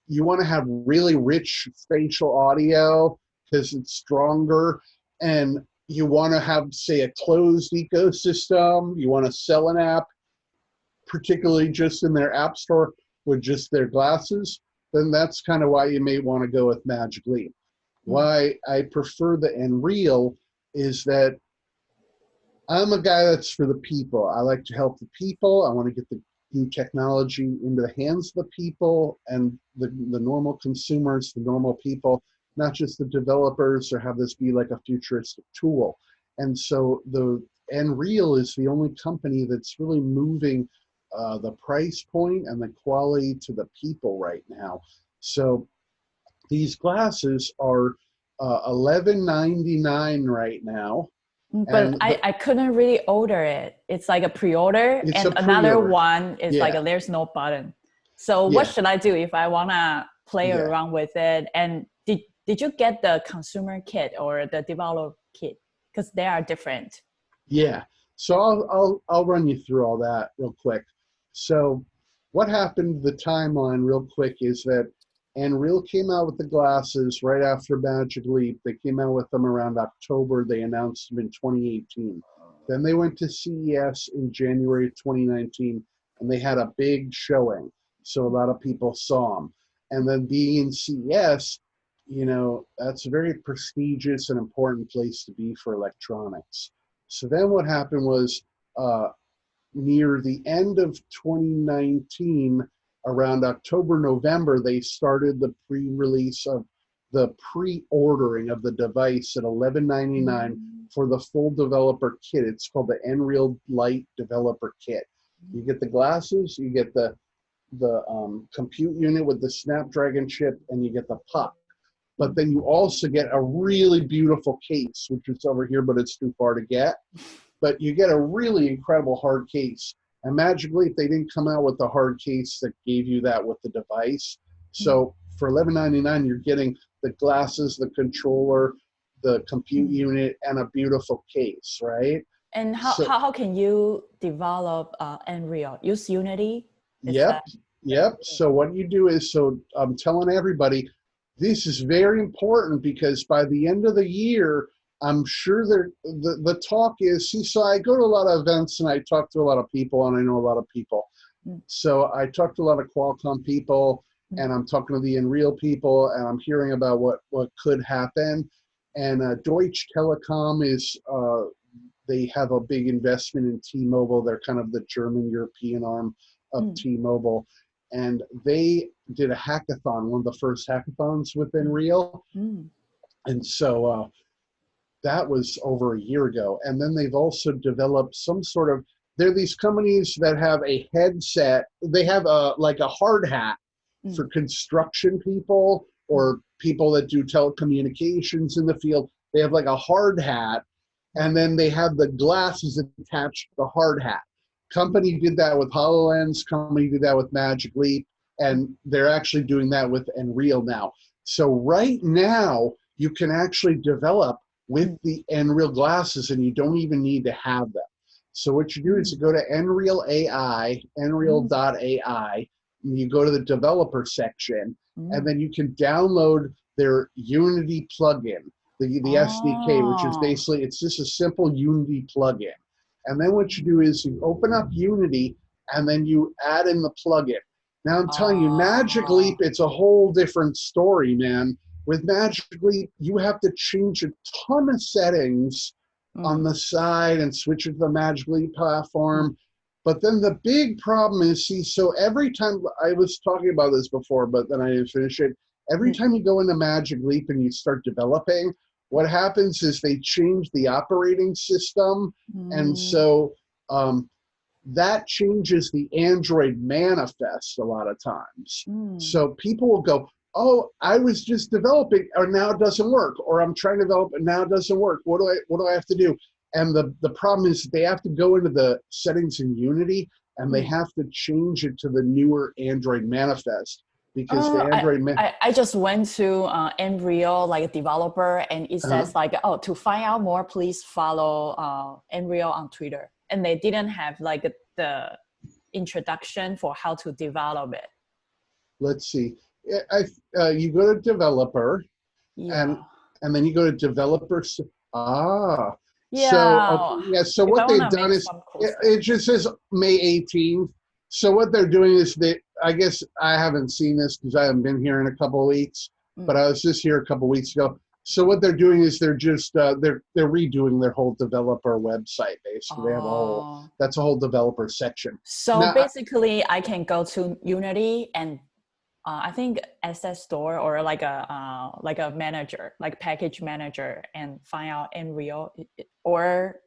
you want to have really rich spatial audio because it's stronger, and you want to have, say, a closed ecosystem, you want to sell an app, particularly just in their app store with just their glasses, then that's kind of why you may want to go with Magic Leap. Why I prefer the Unreal is that I'm a guy that's for the people. I like to help the people. I want to get the new technology into the hands of the people and the normal consumers, the normal people, not just the developers, or have this be like a futuristic tool. And so the Unreal is the only company that's really moving the price point and the quality to the people right now. So these glasses are $11.99 right now. But I couldn't really order it. It's like a pre-order, and another one is like there's no button. So what should I do if I want to play around with it? And did you get the consumer kit or the developer kit? Because they are different. Yeah. So I'll run you through all that real quick. So what happened, the timeline real quick, is that Unreal came out with the glasses right after Magic Leap. They came out with them around October. They announced them in 2018. Then they went to CES in January of 2019, and they had a big showing. So a lot of people saw them. And then being in CES, that's a very prestigious and important place to be for electronics. So then what happened was near the end of 2019, around October, November, they started the pre-release of the pre-ordering of the device at $11.99 for the full developer kit. It's called the Unreal Light Developer Kit. You get the glasses, you get the compute unit with the Snapdragon chip, and you get the puck. But then you also get a really beautiful case, which is over here, but it's too far to get. But you get a really incredible hard case. And Magic Leap, they didn't come out with the hard case that gave you that with the device. So for $11.99, you're getting the glasses, the controller, the compute unit, and a beautiful case, right? And how can you develop Unreal? Use Unity? Yep. So what you do is, I'm telling everybody, this is very important because by the end of the year, I'm sure the talk is, so I go to a lot of events and I talk to a lot of people, and I know a lot of people. So I talk to a lot of Qualcomm people, and I'm talking to the Unreal people, and I'm hearing about what could happen. And Deutsche Telekom is, they have a big investment in T-Mobile. They're kind of the German European arm of T-Mobile, and they did a hackathon, one of the first hackathons with Unreal. And so that was over a year ago. And then they've also developed some sort of, there are these companies that have a headset. They have like a hard hat for construction people or people that do telecommunications in the field. They have like a hard hat, and then they have the glasses attached to the hard hat. Company did that with HoloLens, company did that with Magic Leap, and they're actually doing that with Unreal now. So right now, you can actually develop with the Unreal glasses, and you don't even need to have them. So what you do is you go to Unreal AI, Unreal.ai, and you go to the developer section, and then you can download their Unity plugin, the SDK, which is basically, it's just a simple Unity plugin. And then what you do is you open up Unity, and then you add in the plugin. Now I'm telling you, Magic Leap, it's a whole different story, man. With Magic Leap, you have to change a ton of settings on the side and switch it to the Magic Leap platform. But then the big problem is, see, so every time, I was talking about this before, but then I didn't finish it. Every time you go into Magic Leap and you start developing, what happens is they change the operating system. And so that changes the Android manifest a lot of times. So people will go, oh, I was just developing, or now it doesn't work, or I'm trying to develop and now it doesn't work. What do I have to do? And the problem is they have to go into the settings in Unity, and they have to change it to the newer Android manifest, because the Android I just went to Unreal, like a developer, and it says like, oh, to find out more, please follow Unreal on Twitter. And they didn't have like the introduction for how to develop it. Let's see. You go to developer, and then you go to developers. So what they've done is it just says May 18th. So what they're doing is I guess I haven't seen this because I haven't been here in a couple of weeks, but I was just here a couple of weeks ago. So what they're doing is they're just they're redoing their whole developer website. Basically, they have that's a whole developer section. So now, basically, I can go to Unity and I think asset store or like a manager, like package manager, and find out Unreal or.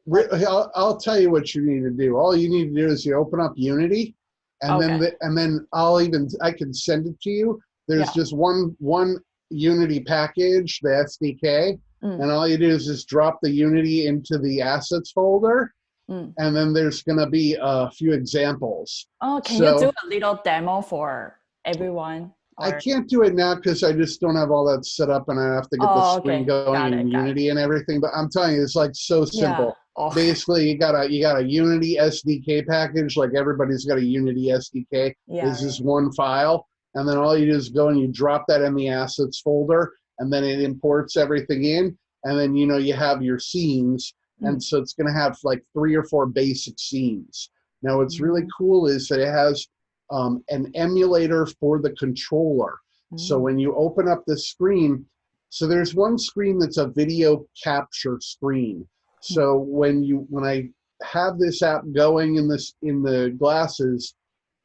I'll tell you what you need to do. All you need to do is you open up Unity, and then I can send it to you. There's just one Unity package, the SDK, and all you do is just drop the Unity into the assets folder, and then there's going to be a few examples. Oh, can you do a little demo for everyone? I can't do it now because I just don't have all that set up, and I have to get the screen going in Unity and everything. But I'm telling you, it's like so simple. Basically, you got a Unity SDK package, like everybody's got a Unity SDK. This is one file, and then all you do is go and you drop that in the assets folder, and then it imports everything in, and then you have your scenes, and so it's going to have like 3 or 4 basic scenes. Now, what's really cool is that it has an emulator for the controller. So when you open up the screen, so there's one screen that's a video capture screen. So when I have this app going in the glasses,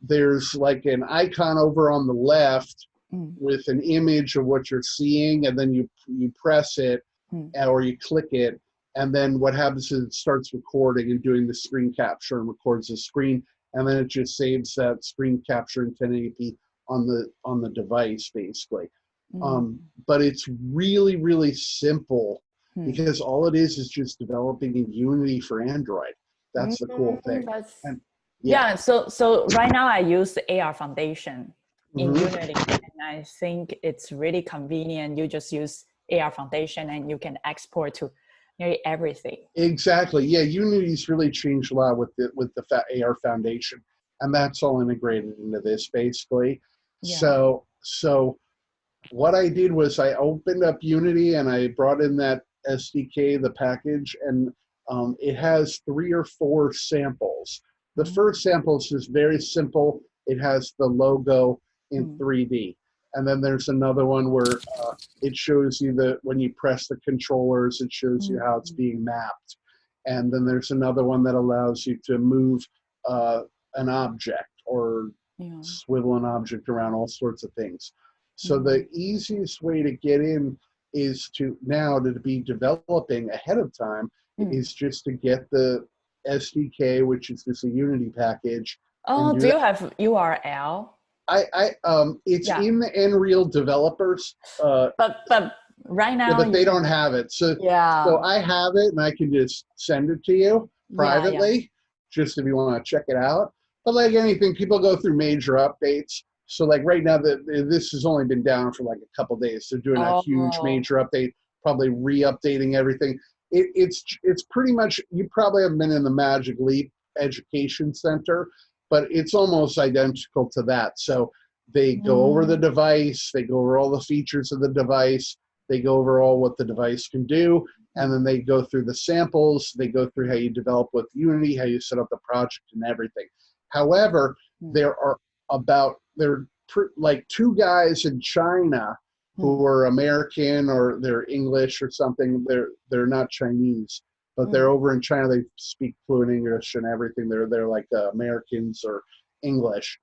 there's like an icon over on the left with an image of what you're seeing, and then you press it or you click it, and then what happens is it starts recording and doing the screen capture and records the screen, and then it just saves that screen capture in 1080p on the device, basically. But it's really, really simple because all it is just developing in Unity for Android. That's the cool thing. So right now I use the AR Foundation in Unity, and I think it's really convenient. You just use AR Foundation and you can export to nearly everything. Exactly. Yeah, Unity's really changed a lot with the AR Foundation, and that's all integrated into this basically. So what I did was I opened up Unity and I brought in that SDK, the package, and it has 3 or 4 samples. The first sample is just very simple. It has the logo in 3D. And then there's another one where it shows you when you press the controllers, it shows you how it's being mapped. And then there's another one that allows you to move an object or swivel an object around, all sorts of things. So the easiest way to get in is to be developing ahead of time is just to get the SDK, which is just a Unity package. Oh, do you have URL? It's in the XReality developers. But right now, but they don't have it. So I have it, and I can just send it to you privately, just if you want to check it out. But like anything, people go through major updates. So like right now, this has only been down for like a couple days. So doing a huge major update, probably re-updating everything. It's pretty much, you probably haven't been in the Magic Leap Education Center, but it's almost identical to that. So they go over the device, they go over all the features of the device, they go over all what the device can do, and then they go through the samples, they go through how you develop with Unity, how you set up the project and everything. However, there are like two guys in China who are American, or they're English or something. They're not Chinese, but they're over in China. They speak fluent English and everything. They're like Americans or English,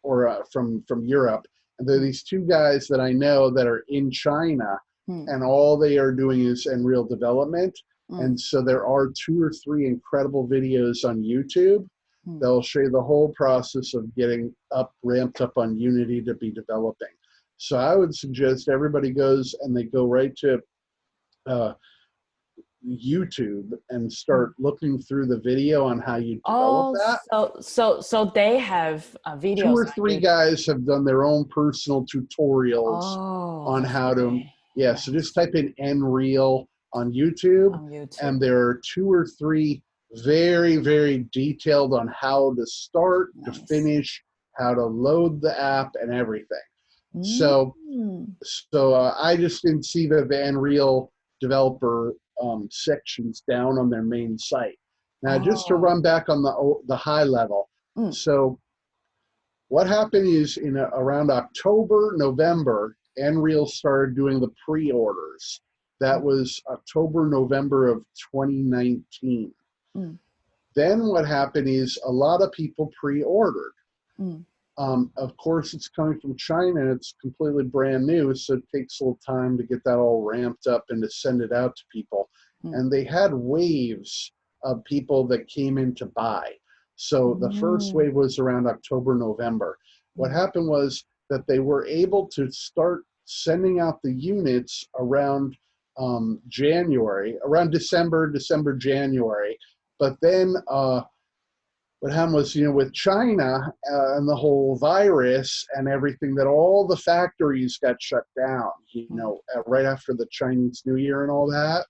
or from Europe. And there are these two guys that I know that are in China, and all they are doing is XReality development. And so there are 2 or 3 incredible videos on YouTube. They'll show you the whole process of getting ramped up on Unity to be developing. So I would suggest everybody goes and they go right to YouTube and start looking through the video on how you develop that. So they have videos. 2 or 3 guys have done their own personal tutorials on how to. So just type in XReality on YouTube, and there are 2 or 3 very, very detailed on how to start, to finish, how to load the app, and everything. So I just didn't see the XReality developer sections down on their main site. Now, just to run back on the high level. So what happened is around October, November, XReality started doing the pre-orders. That was October, November of 2019. Then what happened is a lot of people pre-ordered. Of course, it's coming from China, and it's completely brand new, so it takes a little time to get that all ramped up and to send it out to people. And they had waves of people that came in to buy. So the first wave was around October, November. What happened was that they were able to start sending out the units around January, around December, January. But then what happened was, with China and the whole virus and everything, that all the factories got shut down, right after the Chinese New Year and all that.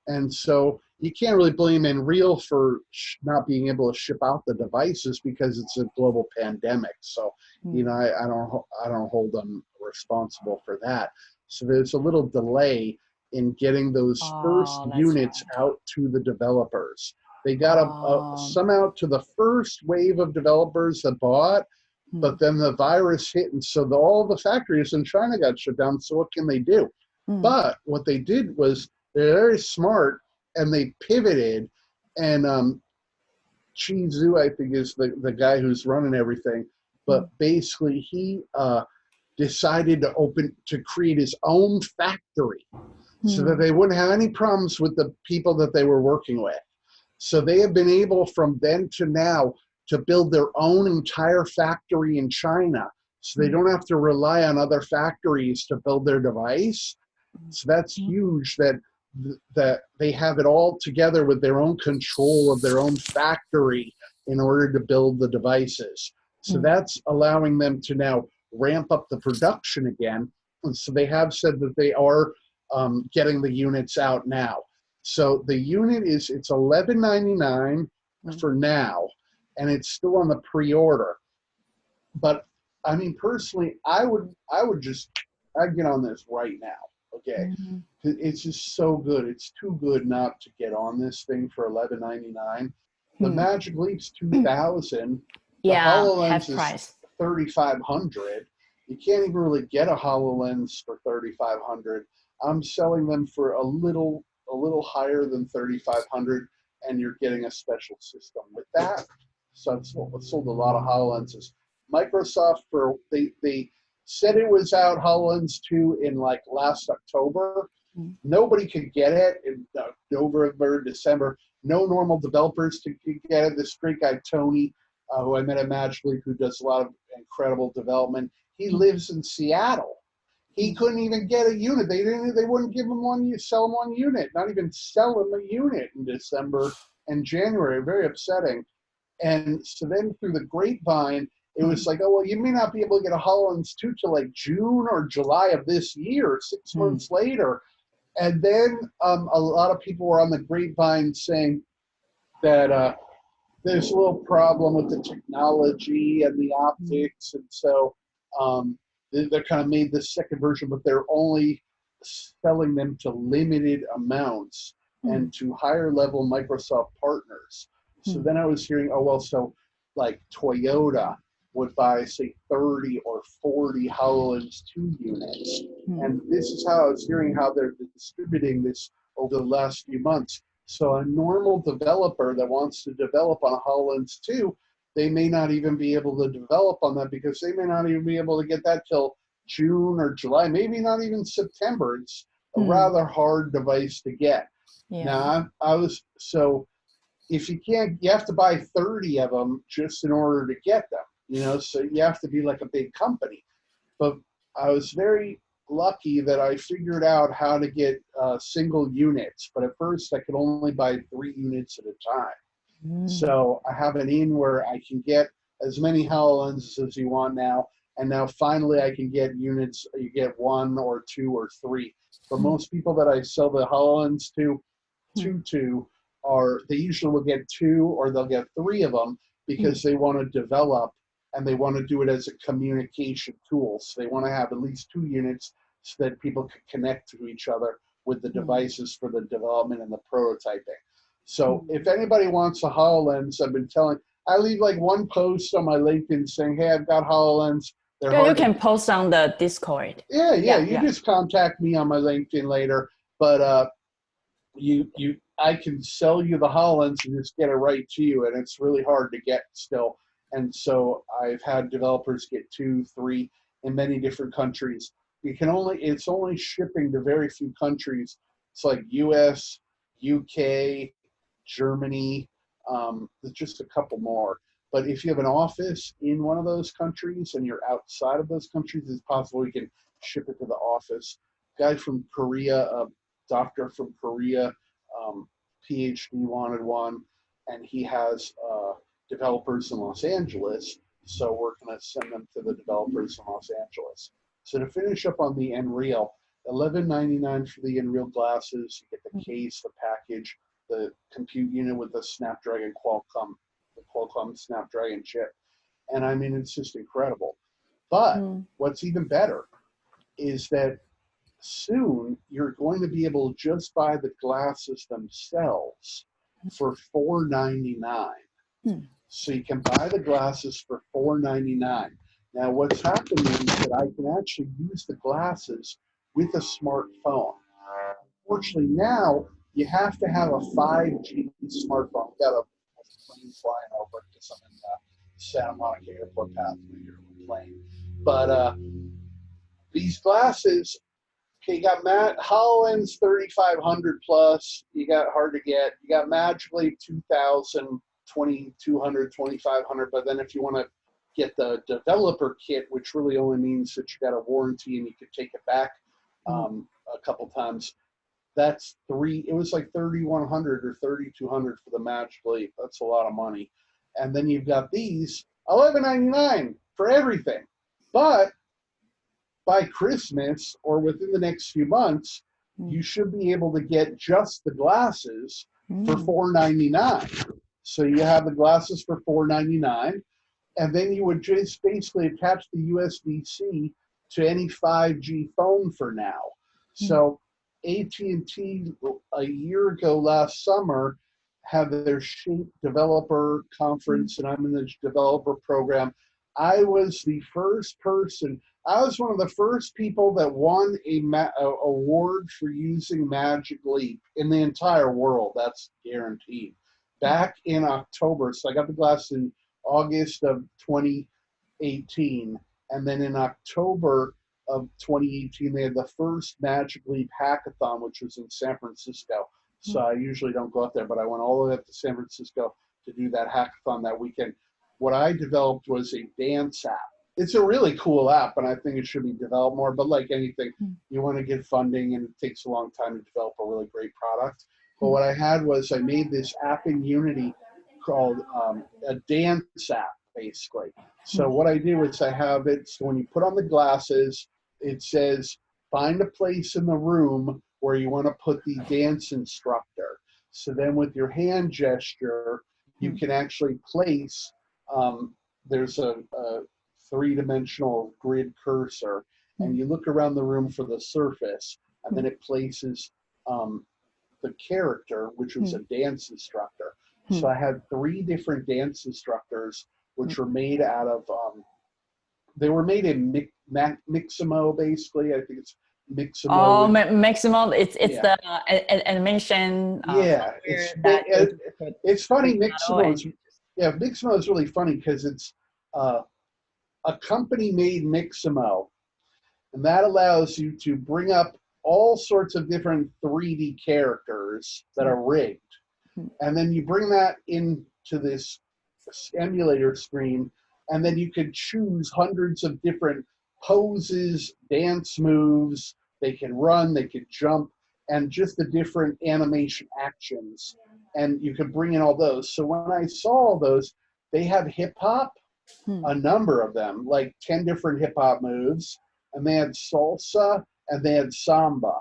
And so you can't really blame XReality for not being able to ship out the devices, because it's a global pandemic. So, I don't hold them responsible for that. So there's a little delay in getting those first units out to the developers. They got some out to the first wave of developers that bought, but then the virus hit, and so all the factories in China got shut down. So what can they do? But what they did was they're very smart, and they pivoted. And Chi Zhu, I think, is the guy who's running everything. But basically, he decided to create his own factory so that they wouldn't have any problems with the people that they were working with. So they have been able from then to now to build their own entire factory in China. So they don't have to rely on other factories to build their device. So that's huge that they have it all together with their own control of their own factory in order to build the devices. So that's allowing them to now ramp up the production again. And so they have said that they are getting the units out now. So the unit it's $11.99 for now, and it's still on the pre-order. But I mean, personally, I'd get on this right now. Okay, it's just so good. It's too good not to get on this thing for $11.99. The Magic Leap's $2,000. The HoloLens is $3,500. You can't even really get a HoloLens for $3,500. I'm selling them for a little higher than $3,500, and you're getting a special system with that. So I've sold a lot of HoloLenses. Microsoft, they said it was out, HoloLens 2, in like last October. Nobody could get it in November, December. No normal developers could get it. This great guy, Tony, who I met at Magic Leap, who does a lot of incredible development, he lives in Seattle. He couldn't even get a unit. They wouldn't give him sell him one unit, not even sell him a unit in December and January. Very upsetting. And so then through the grapevine, it was like, oh, well, you may not be able to get a HoloLens 2 till like June or July of this year, 6 months later. And then a lot of people were on the grapevine saying that there's a little problem with the technology and the optics. And so they kind of made this second version, but they're only selling them to limited amounts and to higher level Microsoft partners. So then I was hearing, oh, well, so like Toyota would buy, say, 30 or 40 HoloLens 2 units. And this is how I was hearing how they're distributing this over the last few months. So a normal developer that wants to develop on a HoloLens 2, they may not even be able to develop on that because they may not even be able to get that till June or July, maybe not even September. It's a rather hard device to get. Now, if you can't, you have to buy 30 of them just in order to get them, so you have to be like a big company. But I was very lucky that I figured out how to get single units, but at first I could only buy 3 units at a time. So I have an in where I can get as many HoloLenses as you want now, and now finally I can get units, you get 1 or 2 or 3. For most people that I sell the HoloLens to they usually will get 2 or they'll get 3 of them because they want to develop and they want to do it as a communication tool. So they want to have at least 2 units so that people can connect to each other with the devices for the development and the prototyping. So if anybody wants a HoloLens, I leave like one post on my LinkedIn saying, hey, I've got HoloLens. You can post on the Discord. You just contact me on my LinkedIn later. But I can sell you the HoloLens and just get it right to you, and it's really hard to get still. And so I've had developers get 2, 3 in many different countries. It's only shipping to very few countries. It's like US, UK, Germany, there's just a couple more. But if you have an office in one of those countries and you're outside of those countries, it's possible you can ship it to the office. Guy from Korea, a doctor from Korea, PhD wanted one, and he has developers in Los Angeles, so we're going to send them to the developers in Los Angeles. So to finish up on the Nreal, $11.99 for the Nreal glasses. You get the case, the package, the compute unit with the Snapdragon Qualcomm Snapdragon chip. And I mean, it's just incredible. But what's even better is that soon you're going to be able to just buy the glasses themselves for $4.99. So you can buy the glasses for $4.99. Now what's happening is that I can actually use the glasses with a smartphone. Fortunately now you have to have a 5G smartphone. I've got a plane flying over because I'm in Santa Monica Airport pathway here with a plane. But these glasses, okay, you got HoloLens 3500 plus, you got hard to get, you got Magic Leap 2000, 2200, 2500, but then if you want to get the developer kit, which really only means that you got a warranty and you could take it back a couple times, it was like 3100 or 3200 for the Magic Leap. That's a lot of money. And then you've got these $11.99 for everything. But by Christmas or within the next few months, you should be able to get just the glasses for $4.99. So you have the glasses for $4.99, and then you would just basically attach the USB-C to any 5G phone for now. So AT&T a year ago last summer had their Shape developer conference, and I'm in the developer program. I was the first person. I was one of the first people that won a award for using Magic Leap in the entire world. That's guaranteed. Back in October, so I got the glasses in August of 2018. And then in October of 2018, they had the first Magic Leap hackathon, which was in San Francisco. So I usually don't go up there, but I went all the way up to San Francisco to do that hackathon that weekend. What I developed was a dance app. It's a really cool app, and I think it should be developed more. But like anything, you want to get funding, and it takes a long time to develop a really great product. But what I had was I made this app in Unity called a dance app, basically. So what I do is I have it, so when you put on the glasses, it says, find a place in the room where you want to put the dance instructor. So then with your hand gesture, you can actually place, there's a three-dimensional grid cursor, and you look around the room for the surface, and then it places the character, which was a dance instructor. So I had 3 different dance instructors, which were made out of, they were made in Mixamo, basically. I think it's Mixamo. Oh, Mixamo, it's the animation. Yeah, it's funny. Mixamo is really funny because it's a company made Mixamo, and that allows you to bring up all sorts of different 3D characters that are rigged. And then you bring that into this emulator screen, and then you could choose hundreds of different poses, dance moves. They can run, they can jump, and just the different animation actions. And you can bring in all those. So when I saw those, they have hip hop, a number of them, like 10 different hip hop moves, and they had salsa, and they had samba.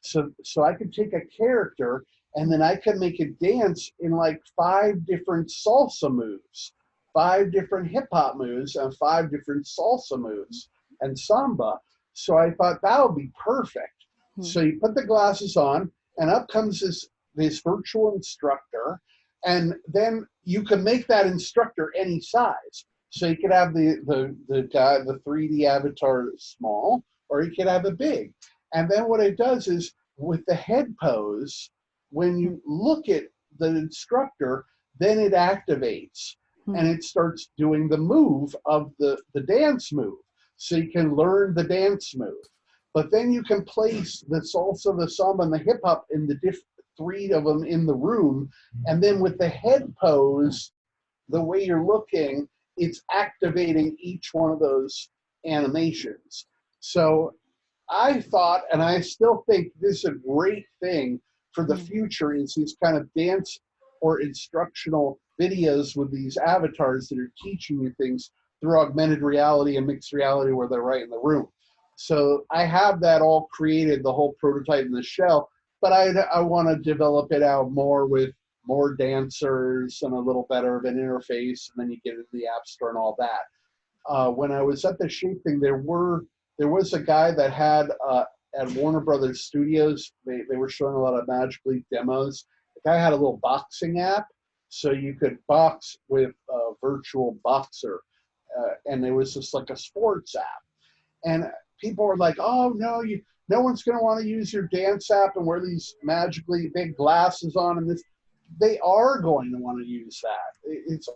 So I could take a character, and then I could make it dance in like 5 different salsa moves, 5 different hip hop moves, and 5 different salsa moves and samba. So I thought that would be perfect. So you put the glasses on, and up comes this virtual instructor, and then you can make that instructor any size. So you could have the guy, the 3D avatar small, or you could have it big. And then what it does is, with the head pose, when you look at the instructor, then it activates and it starts doing the move of the dance move. So you can learn the dance move. But then you can place the salsa, the samba, and the hip hop in the 3 of them in the room. And then with the head pose, the way you're looking, it's activating each one of those animations. So I thought, and I still think this is a great thing for the future, is these kind of dance or instructional videos with these avatars that are teaching you things through augmented reality and mixed reality where they're right in the room. So I have that all created, the whole prototype in the shell, but I want to develop it out more with more dancers and a little better of an interface, and then you get into the App Store and all that. When I was at the Shape thing, there was a guy that had at Warner Brothers Studios, they were showing a lot of Magic Leap demos. The guy had a little boxing app, so you could box with a virtual boxer, and it was just like a sports app. And people were like, "Oh no, no one's going to want to use your dance app and wear these magically big glasses on." And this, they are going to want to use that. It's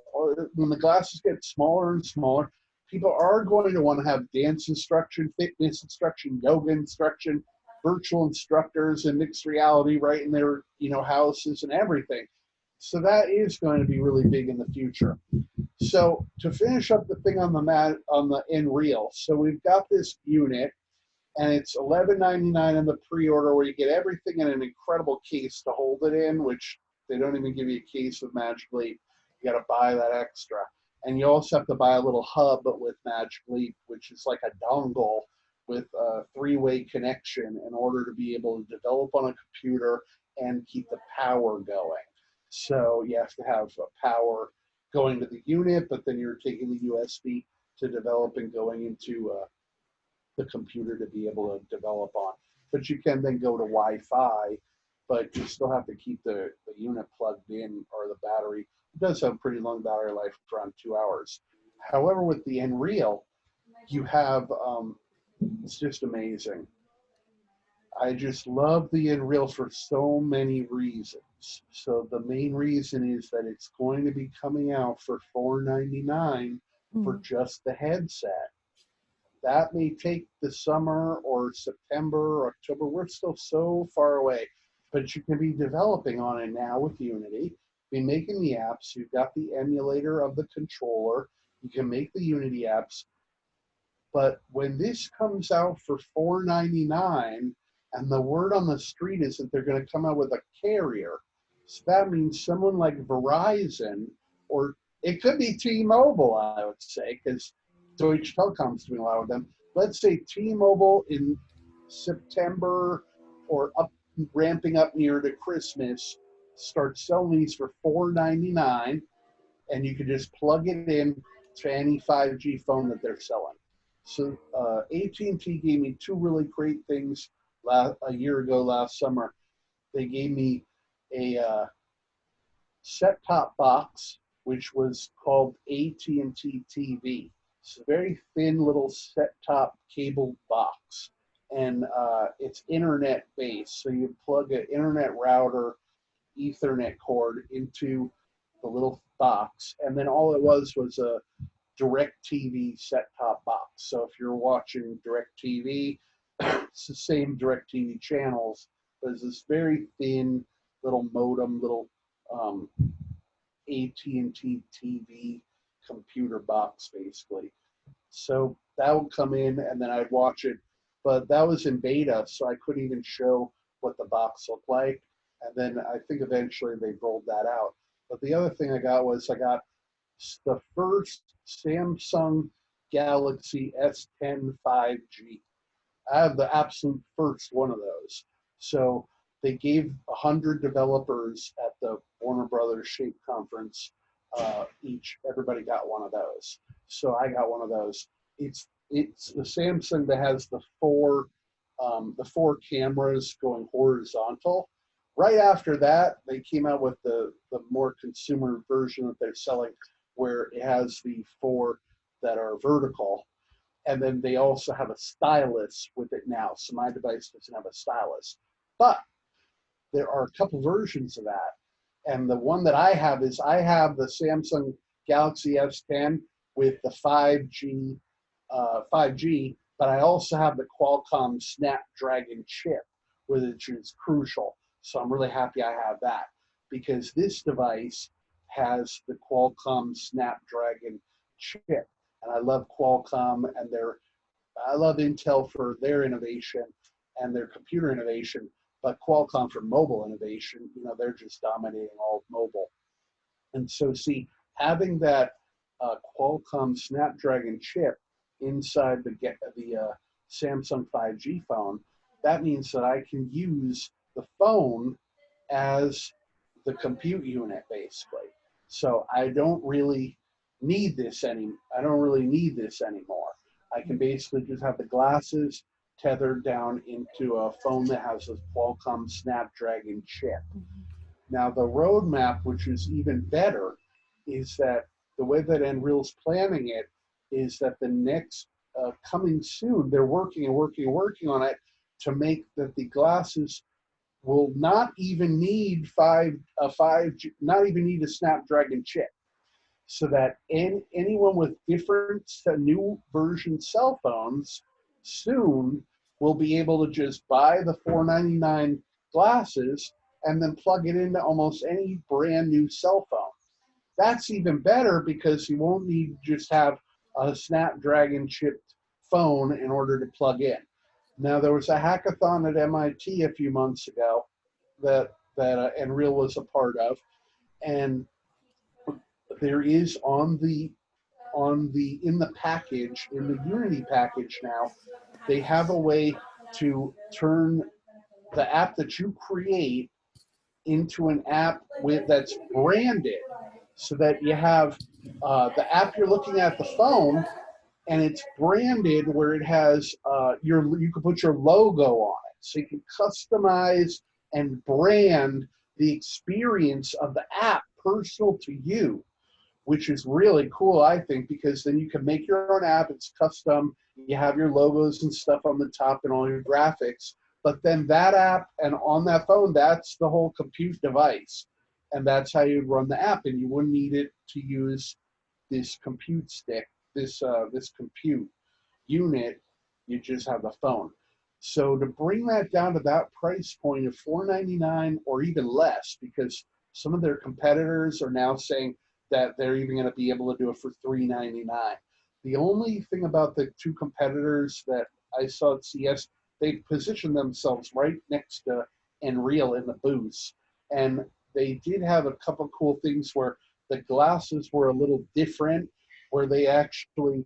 when the glasses get smaller and smaller, people are going to want to have dance instruction, fitness instruction, yoga instruction, virtual instructors, and mixed reality right in their houses and everything. So that is going to be really big in the future. So to finish up the thing on the Unreal, so we've got this unit, and it's $11.99 in the pre-order, where you get everything in an incredible case to hold it in, which they don't even give you a case with Magic Leap. You got to buy that extra. And you also have to buy a little hub with Magic Leap, which is like a dongle with a 3-way connection in order to be able to develop on a computer and keep the power going. So you have to have power going to the unit, but then you're taking the USB to develop and going into the computer to be able to develop on. But you can then go to Wi-Fi, but you still have to keep the unit plugged in, or the battery. It does have a pretty long battery life, around 2 hours. However, with the Unreal, you have, it's just amazing. I just love the Unreal for so many reasons. So the main reason is that it's going to be coming out for $499 for just the headset. That may take the summer or September or October. We're still so far away, but you can be developing on it now with Unity. Be making the apps. You've got the emulator of the controller. You can make the Unity apps. But when this comes out for $499, and the word on the street is that they're going to come out with a carrier, so that means someone like Verizon, or it could be T-Mobile, I would say, because Deutsche Telekom's doing a lot with them. Let's say T-Mobile in September or ramping up near to Christmas starts selling these for $499, and you can just plug it in to any 5G phone that they're selling. So AT&T gave me two really great things a year ago last summer. They gave me a set-top box, which was called AT&T TV. It's a very thin little set-top cable box, and it's internet-based. So you plug an internet router, Ethernet cord into the little box, and then all it was a DirecTV set-top box. So if you're watching DirecTV, it's the same DirecTV channels, but it's this very thin little modem, little AT&T TV computer box, basically. So that would come in, and then I'd watch it. But that was in beta, so I couldn't even show what the box looked like. And then I think eventually they rolled that out. But the other thing I got was I got the first Samsung Galaxy S10 5G. I have the absolute first one of those. So they gave 100 developers at the Warner Brothers Shape Conference everybody got one of those. So I got one of those. It's the Samsung that has the four cameras going horizontal. Right after that, they came out with the more consumer version that they're selling, where it has the four that are vertical. And then they also have a stylus with it now. So my device doesn't have a stylus. But there are a couple versions of that. And the one that I have is I have the Samsung Galaxy S10 with the 5G, but I also have the Qualcomm Snapdragon chip, which is crucial. So I'm really happy I have that, because this device has the Qualcomm Snapdragon chip. And I love Qualcomm, and I love Intel for their innovation and their computer innovation, but Qualcomm for mobile innovation, they're just dominating all mobile. And so see, having that Qualcomm Snapdragon chip inside the Samsung 5G phone, that means that I can use the phone as the compute unit, basically. So I don't really need this anymore. I can basically just have the glasses tethered down into a phone that has a Qualcomm Snapdragon chip. Now the roadmap, which is even better, is that the way that Unreal's planning it is that the next coming soon, they're working on it to make that the glasses will not even need not even need a Snapdragon chip, so that anyone with different new version cell phones soon will be able to just buy the $499 glasses and then plug it into almost any brand new cell phone. That's even better, because you won't need to just have a Snapdragon chipped phone in order to plug in. Now, there was a hackathon at MIT a few months ago that Unreal was a part of, and there is in the Unity package now, they have a way to turn the app that you create into an app that's branded, so that you have the app you're looking at the phone, and it's branded where it has you can put your logo on it, so you can customize and brand the experience of the app personal to you, which is really cool, I think, because then you can make your own app. It's custom. You have your logos and stuff on the top and all your graphics, But then that app, and on that phone, that's the whole compute device. And that's how you'd run the app. And you wouldn't need it to use this compute stick, this compute unit. You just have the phone. So to bring that down to that price point of $499 or even less, because some of their competitors are now saying that they're even going to be able to do it for $399. The only thing about the two competitors that I saw at CES, they positioned themselves right next to Unreal in the booth. And they did have a couple cool things where the glasses were a little different, where they actually,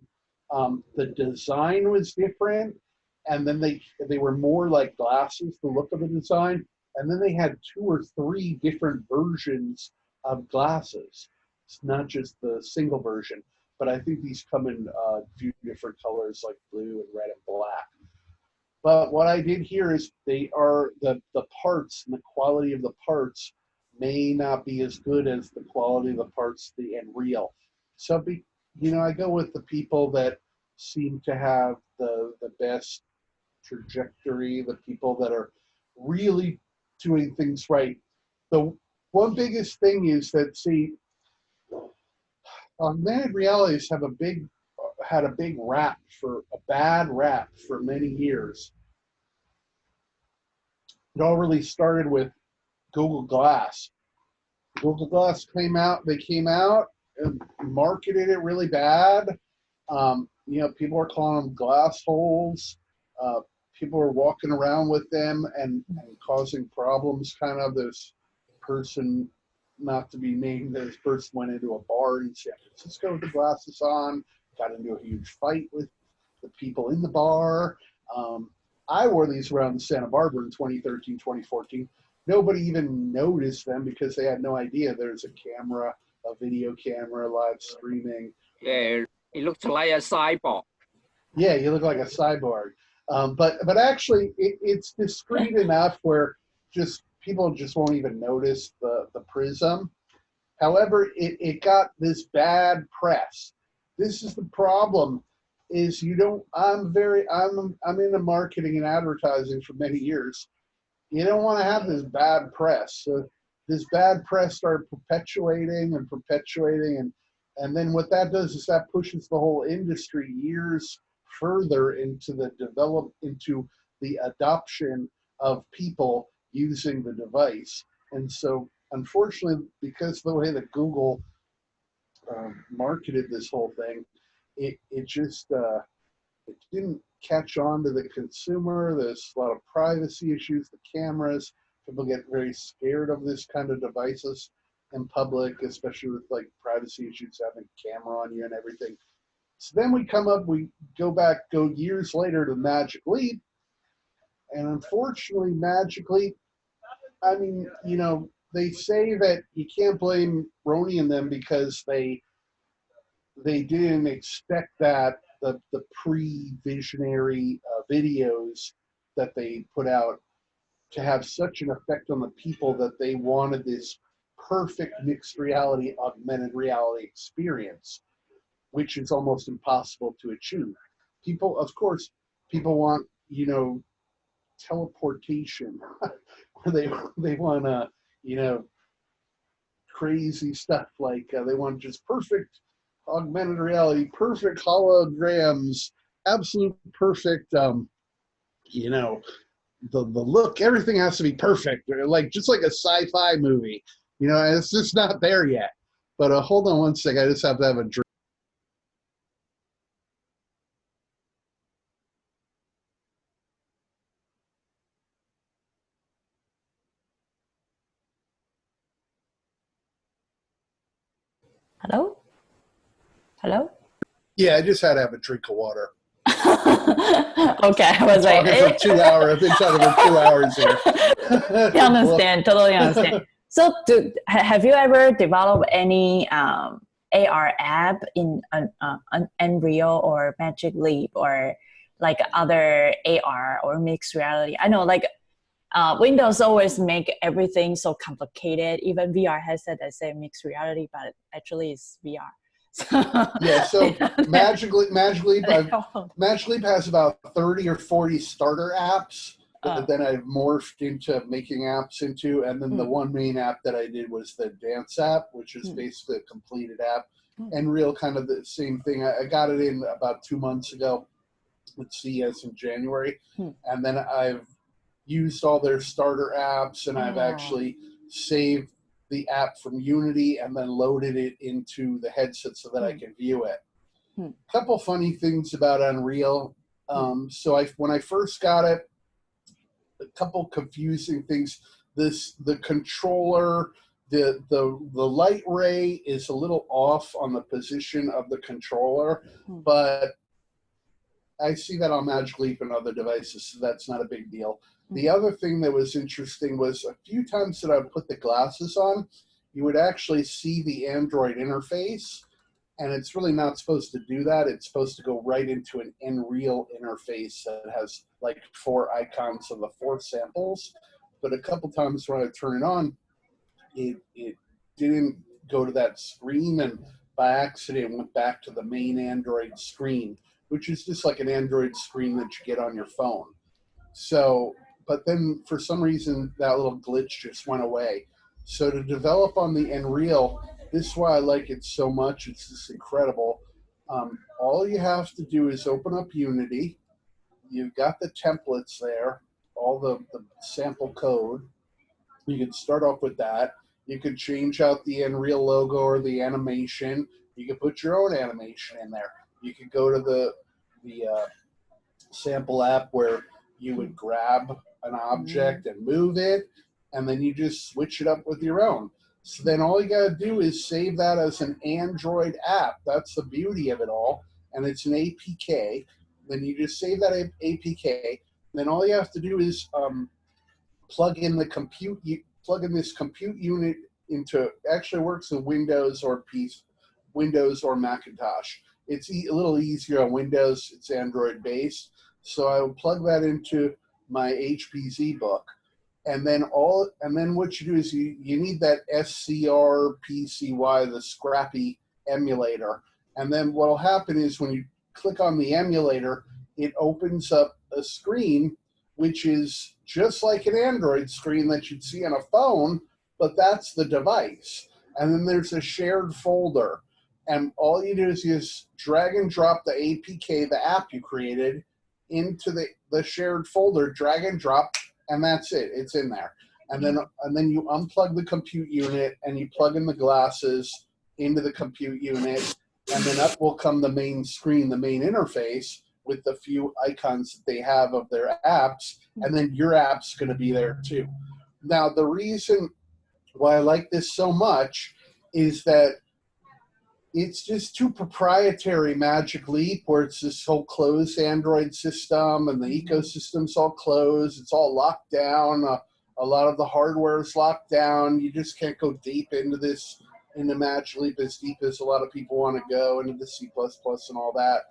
the design was different, and then they were more like glasses, the look of the design, and then they had 2 or 3 different versions of glasses. It's not just the single version, but I think these come in a few different colors like blue and red and black. But what I did hear is they are, the parts and the quality of the parts may not be as good as the quality of the parts the Unreal. So, I go with the people that seem to have the best trajectory, the people that are really doing things right. The one biggest thing is that, see, augmented realities had a bad rap for many years. It all really started with Google Glass. Google Glass came out and marketed it really bad. People were calling them glass holes. People were walking around with them and causing problems. Kind of this person, not to be named, this person went into a bar in San Francisco with the glasses on, got into a huge fight with the people in the bar. I wore these around Santa Barbara in 2013, 2014. Nobody even noticed them because they had no idea there's a camera, a video camera, live streaming. Yeah, it looks like a cyborg. Yeah, you look like a cyborg. But actually, it's discreet enough where people just won't even notice the prism. However, it got this bad press. This is the problem. Is I'm into marketing and advertising for many years. You don't want to have this bad press. So this bad press started perpetuating, and then what that does is that pushes the whole industry years further into the adoption of people using the device. And so, unfortunately, because of the way that Google marketed this whole thing, it didn't catch on to the consumer. There's a lot of privacy issues, the cameras. People get very scared of this kind of devices in public, especially with like privacy issues, having a camera on you and everything. So then we go years later to Magic Leap. And unfortunately, Magic Leap, they say that you can't blame Roni and them because they didn't expect that the pre-visionary videos that they put out to have such an effect on the people that they wanted this perfect mixed reality, augmented reality experience, which is almost impossible to achieve. People want, teleportation, where they want crazy stuff like they want just perfect augmented reality, perfect holograms, absolute perfect, the look, everything has to be perfect, just like a sci-fi movie, and it's just not there yet. But hold on one sec, I just have to have a drink. Hello? Yeah, I just had to have a drink of water. Okay, I was like, for 2 hours. I've been talking for 2 hours here. Totally understand. So, have you ever developed any AR app in Unreal or Magic Leap or like other AR or mixed reality? I know, Windows always make everything so complicated. Even VR headset that say mixed reality, but actually it's VR. So Magic Leap has about 30 or 40 starter apps that then I've morphed into making apps into. And then the one main app that I did was the dance app, which is basically a completed app. Unreal, kind of the same thing. I got it in about 2 months ago at CES in January. And then I've used all their starter apps, and I've actually saved the app from Unity and then loaded it into the headset so that I can view it. A couple funny things about Unreal. So when I first got it, a couple confusing things. The controller, the light ray is a little off on the position of the controller, but I see that on Magic Leap and other devices, so that's not a big deal. The other thing that was interesting was a few times that I would put the glasses on, you would actually see the Android interface, and it's really not supposed to do that. It's supposed to go right into an Unreal interface that has like 4 icons of the 4 samples. But a couple times when I turn it on, it didn't go to that screen, and by accident went back to the main Android screen, which is just like an Android screen that you get on your phone. So, but then for some reason that little glitch just went away. So to develop on the Unreal, this is why I like it so much. It's just incredible. All you have to do is open up Unity. You've got the templates there, all the sample code. You can start off with that. You could change out the Unreal logo or the animation. You could put your own animation in there. You could go to the sample app where you would grab an object and move it, and then you just switch it up with your own. So then all you got to do is save that as an Android app. That's the beauty of it all. And it's an APK. Then you just save that APK. Then all you have to do is plug in this compute unit into, actually works in Windows or Macintosh. It's a little easier on Windows. It's Android based. So I will plug that into my HPZ book. And then what you do is you need that SCRPCY, the Scrappy emulator. And then what will happen is when you click on the emulator, it opens up a screen which is just like an Android screen that you'd see on a phone, but that's the device. And then there's a shared folder. And all you do is you just drag and drop the APK, the app you created, into the shared folder, drag and drop, and that's it. It's in there. And then you unplug the compute unit and you plug in the glasses into the compute unit, and then up will come the main screen, the main interface with the few icons that they have of their apps, and then your app's going to be there too. Now, the reason why I like this so much is that it's just too proprietary Magic Leap, where it's this whole closed Android system and the ecosystem's all closed. It's all locked down. A lot of the hardware is locked down. You just can't go deep into Magic Leap as deep as a lot of people want to go into the C++ and all that.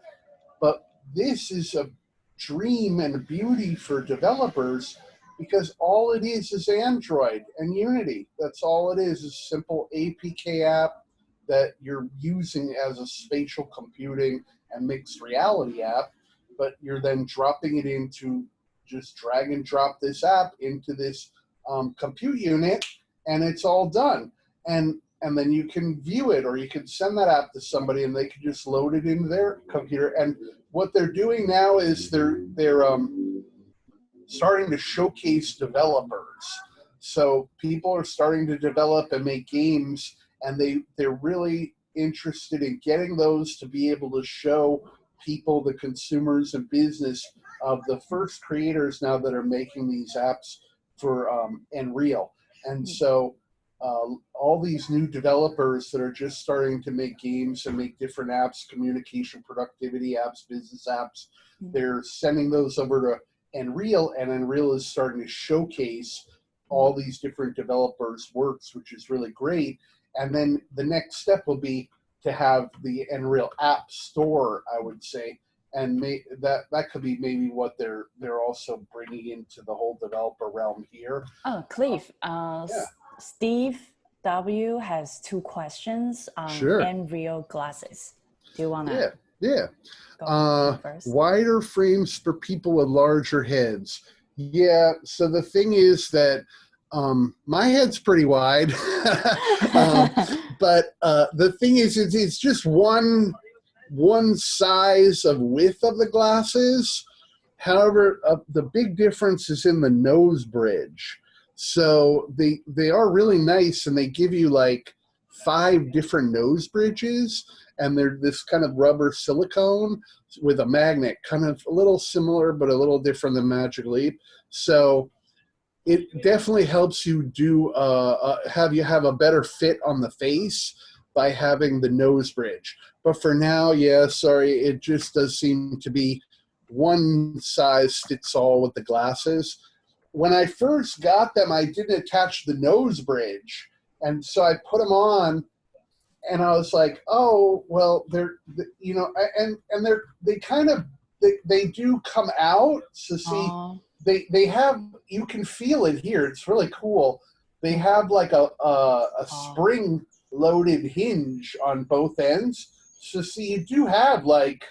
But this is a dream and a beauty for developers, because all it is Android and Unity. That's all it is a simple APK app that you're using as a spatial computing and mixed reality app, but you're then dropping it into, just drag and drop this app into this compute unit, and it's all done. And then you can view it, or you can send that app to somebody and they can just load it into their computer. And what they're doing now is they're starting to showcase developers. So people are starting to develop and make games, and they're really interested in getting those to be able to show people, the consumers and business, of the first creators now that are making these apps for Unreal. And so all these new developers that are just starting to make games and make different apps, communication, productivity apps, business apps, they're sending those over to Unreal, and Unreal is starting to showcase all these different developers' works, which is really great. And then the next step will be to have the Unreal App Store, I would say, and that could be maybe what they're also bringing into the whole developer realm here. Oh, Cliff, Steve W has 2 questions on Unreal glasses. Do you want to? Yeah. Wider frames for people with larger heads. Yeah, so the thing is that my head's pretty wide, but the thing is, it's just one size of width of the glasses. However, the big difference is in the nose bridge. So they are really nice, and they give you like 5 different nose bridges, and they're this kind of rubber silicone with a magnet, kind of a little similar but a little different than Magic Leap. So it definitely helps you do have a better fit on the face by having the nose bridge. But for now, yeah, sorry, it just does seem to be one size fits all with the glasses. When I first got them, I didn't attach the nose bridge, and so I put them on, and I was like, oh, well, they're, you know, and they do come out. So see, they have, you can feel it here. It's really cool. They have like a spring loaded hinge on both ends. So see, you do have like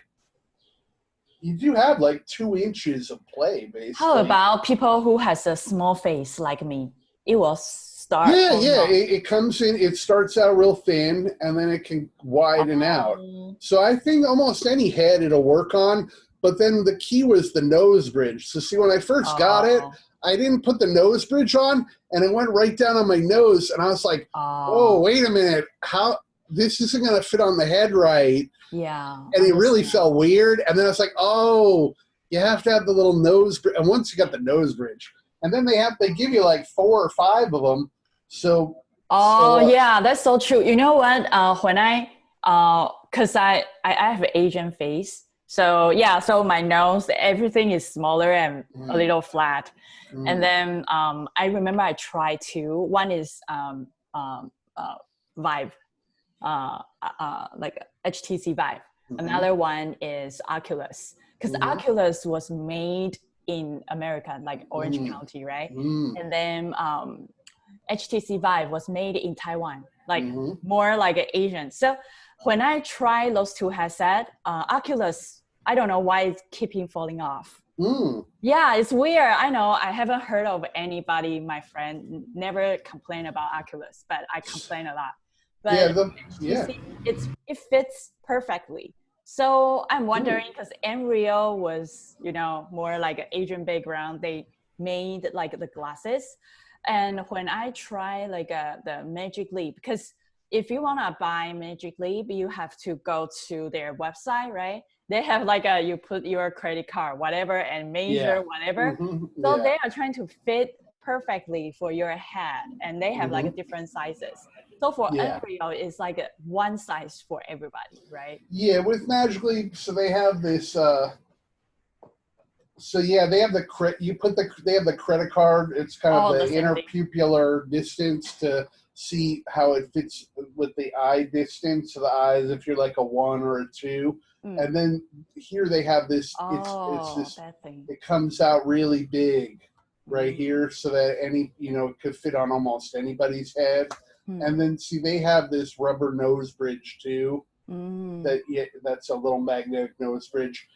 2 inches of play, basically. How about people who has a small face like me? It will start. Yeah. It comes in. It starts out real thin, and then it can widen out. So I think almost any head it'll work on. But then the key was the nose bridge. So see, when I first got it, I didn't put the nose bridge on, and it went right down on my nose, and I was like, "Oh, wait a minute! How this isn't going to fit on the head right?" Yeah. And it really felt weird. And then I was like, "Oh, you have to have the little nose bridge." And once you got the nose bridge, and then they give you like 4 or 5 of them. So. Yeah, that's so true. You know what? When because I have an Asian face. So yeah, so my nose, everything is smaller and a little flat. And then I remember I tried 2. One is Vive, like HTC Vive. Another one is Oculus, because Oculus was made in America, like Orange County, right? And then HTC Vive was made in Taiwan, like more like an Asian. So when I try those 2 headsets, Oculus, I don't know why it's keeping falling off. Yeah, it's weird. I know. I haven't heard of anybody, my friend, never complain about Oculus, but I complain a lot. But it fits perfectly. So I'm wondering, because Unreal was, you know, more like an Asian background. They made like the glasses. And when I try like the Magic Leap, because if you want to buy Magic Leap, you have to go to their website, right? They have like you put your credit card, whatever, and measure whatever. So they are trying to fit perfectly for your head, and they have like different sizes. So for Unreal, it's like one size for everybody, right? Yeah, with Magic Leap, so they have this. They have they have the credit card. It's kind of the interpupillar distance to see how it fits with the eye distance of the eyes. If you're like a 1 or a 2. And then here they have this. It's this. It comes out really big, right here, so that it could fit on almost anybody's head. And then see, they have this rubber nose bridge too. That's a little magnetic nose bridge.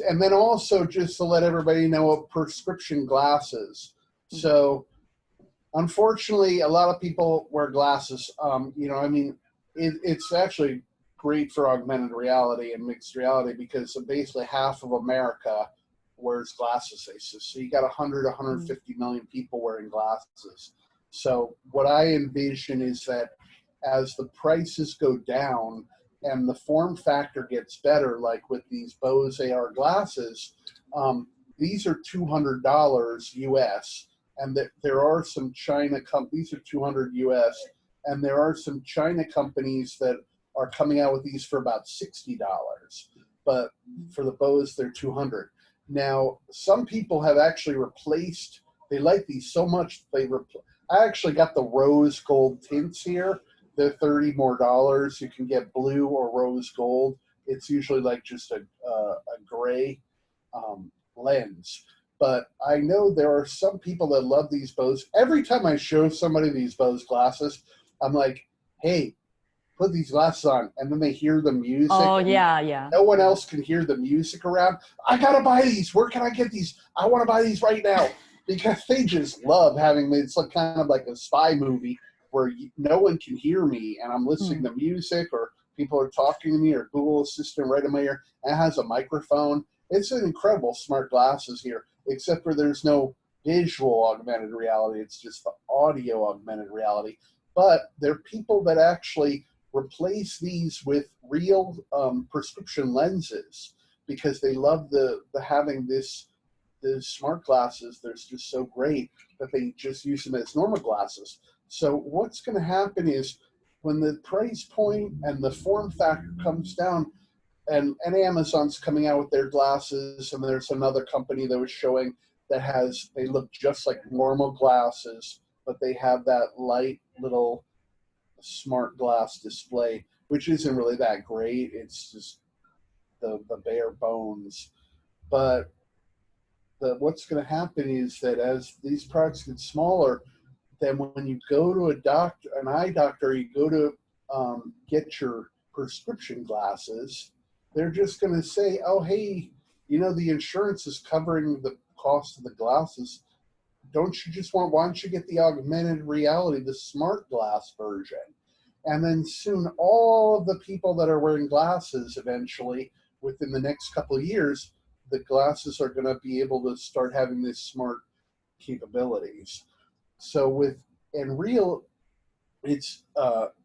And then also, just to let everybody know, prescription glasses. So, unfortunately, a lot of people wear glasses. It's actually great for augmented reality and mixed reality, because basically half of America wears glasses. So you got 150 million people wearing glasses. So what I envision is that as the prices go down and the form factor gets better, like with these Bose AR glasses, these are $200 US, and there are some China companies. These are $200 US, and there are some China companies that are coming out with these for about $60, but for the Bose, they're $200. Now, some people have actually replaced. They like these so much I actually got the rose gold tints here. They're $30 more. You can get blue or rose gold. It's usually like just a gray lens. But I know there are some people that love these Bose. Every time I show somebody these Bose glasses, I'm like, hey, put these glasses on. And then they hear the music. Oh, yeah. No one else can hear the music around. I got to buy these. Where can I get these? I want to buy these right now. because they just love having, it's like kind of like a spy movie where no one can hear me and I'm listening to music or people are talking to me or Google Assistant right in my ear. And it has a microphone. It's an incredible smart glasses here, except for there's no visual augmented reality. It's just the audio augmented reality. But there are people that actually replace these with real prescription lenses because they love the having this the smart glasses. They're just so great that they just use them as normal glasses. So what's going to happen is when the price point and the form factor comes down, and Amazon's coming out with their glasses, and there's another company that was showing that has, they look just like normal glasses, but they have that light little smart glass display, which isn't really that great. It's just the bare bones. But what's going to happen is that as these products get smaller, then when you go to a doctor, an eye doctor, you go to get your prescription glasses, they're just going to say, oh, hey, you know, the insurance is covering the cost of the glasses. Why don't you get the augmented reality, the smart glass version? And then soon all of the people that are wearing glasses eventually, within the next couple of years, the glasses are going to be able to start having these smart capabilities. So with XReality, it's,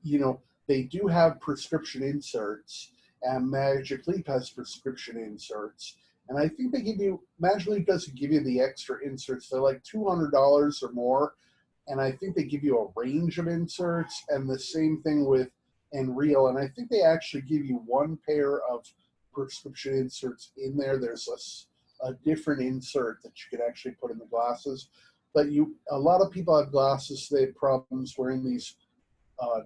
you know, they do have prescription inserts, and Magic Leap has prescription inserts. And I think they give you, Magic Leap doesn't give you the extra inserts. They're like $200 or more. And I think they give you a range of inserts, and the same thing with XReality. And I think they actually give you one pair of prescription inserts in there. There's a different insert that you can actually put in the glasses. But a lot of people have glasses, they have problems wearing these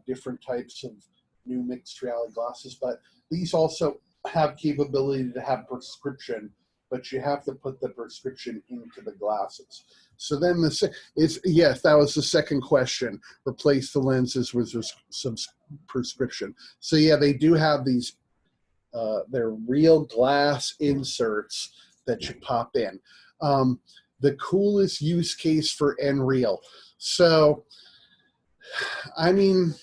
different types of new mixed reality glasses. But these also have capability to have prescription, but you have to put the prescription into the glasses. So then yes, that was the second question. Replace the lenses with some prescription. So yeah, they do have these, they're real glass inserts that you pop in. The coolest use case for XReality. So, I mean,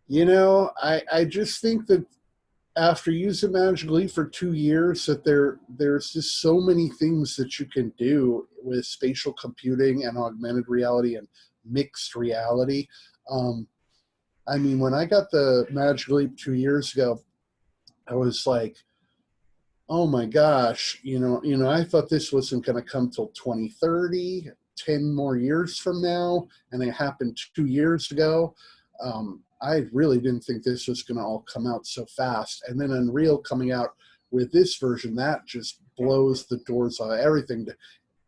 you know, I just think that after using Magic Leap for 2 years, that there's just so many things that you can do with spatial computing and augmented reality and mixed reality. I mean, when I got the Magic Leap 2 years ago, I was like, oh my gosh, you know, I thought this wasn't going to come till 2030, 10 more years from now, and it happened 2 years ago. I really didn't think this was going to all come out so fast. And then XReality coming out with this version, that just blows the doors off everything. To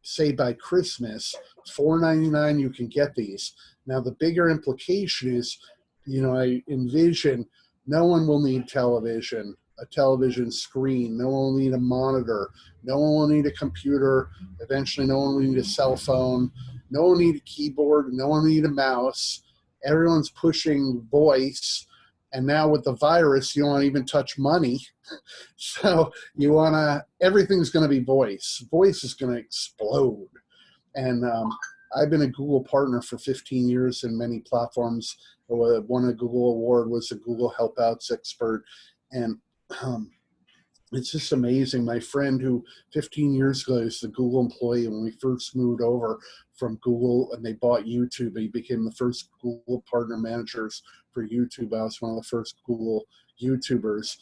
say by Christmas, $4.99, you can get these. Now, the bigger implication is, you know, I envision no one will need television, a television screen. No one will need a monitor. No one will need a computer. Eventually, no one will need a cell phone. No one will need a keyboard. No one will need a mouse. Everyone's pushing voice, and now with the virus, you don't want to even touch money. So you want to, everything's going to be voice. Voice is going to explode. And I've been a Google partner for 15 years in many platforms. Won a Google award, was a Google Help Outs expert. And it's just amazing. My friend who 15 years ago is the Google employee, when we first moved over from Google and they bought YouTube, he became the first Google partner managers for YouTube. I was one of the first Google YouTubers.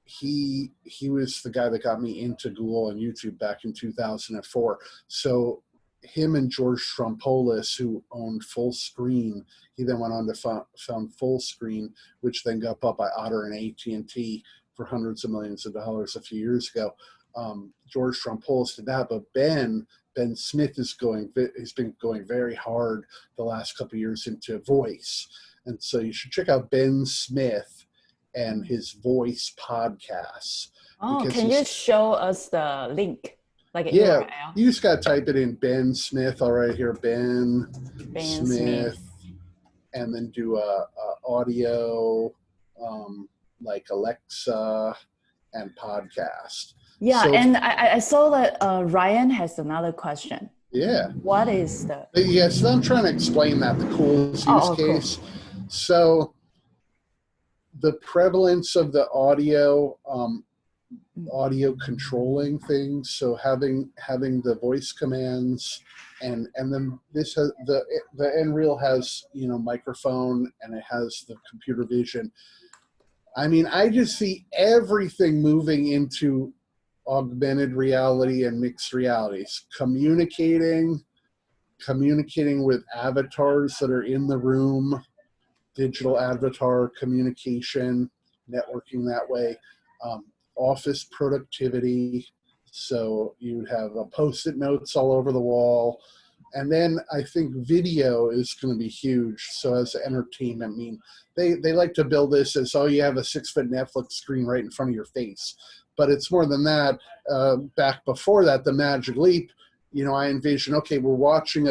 He was the guy that got me into Google and YouTube back in 2004. So him and George Stroumpolis, who owned Fullscreen, he then went on to found Fullscreen, which then got bought by Otter and AT&T for hundreds of millions of dollars a few years ago. George Stroumpolis did that, but Ben Smith has been going very hard the last couple of years into voice. And so you should check out Ben Smith and his voice podcasts. Oh, can you show us the link? Like an yeah, URL? You just got to type it in, Ben Smith. All right, here, Ben Smith. And then do a audio, like Alexa and podcast. Yeah, So, and I saw that Ryan has another question. yeah. What is the? Yeah, so I'm trying to explain that, the coolest use case. Cool. So the prevalence of the audio controlling things, so having the voice commands, and then this has the Unreal has, you know, microphone, and it has the computer vision. I mean, I just see everything moving into augmented reality and mixed realities, communicating with avatars that are in the room, digital avatar communication, networking that way, office productivity. So you'd have Post-it notes all over the wall. And then I think video is going to be huge. So as entertainment, I mean, they like to build this as, oh, you have a 6-foot Netflix screen right in front of your face. But it's more than that. Back before that, the Magic Leap, you know, I envision, okay, we're watching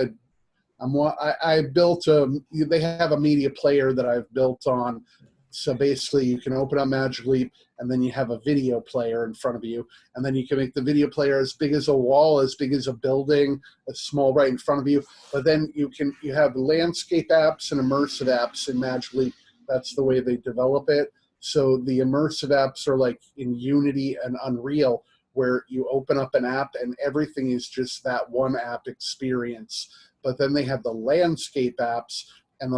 I built they have a media player that I've built on. So basically you can open up Magic Leap, and then you have a video player in front of you. And then you can make the video player as big as a wall, as big as a building, as small right in front of you. But then you have landscape apps and immersive apps in Magic Leap. That's the way they develop it. So the immersive apps are like in Unity and Unreal, where you open up an app and everything is just that one app experience. But then they have the landscape apps, and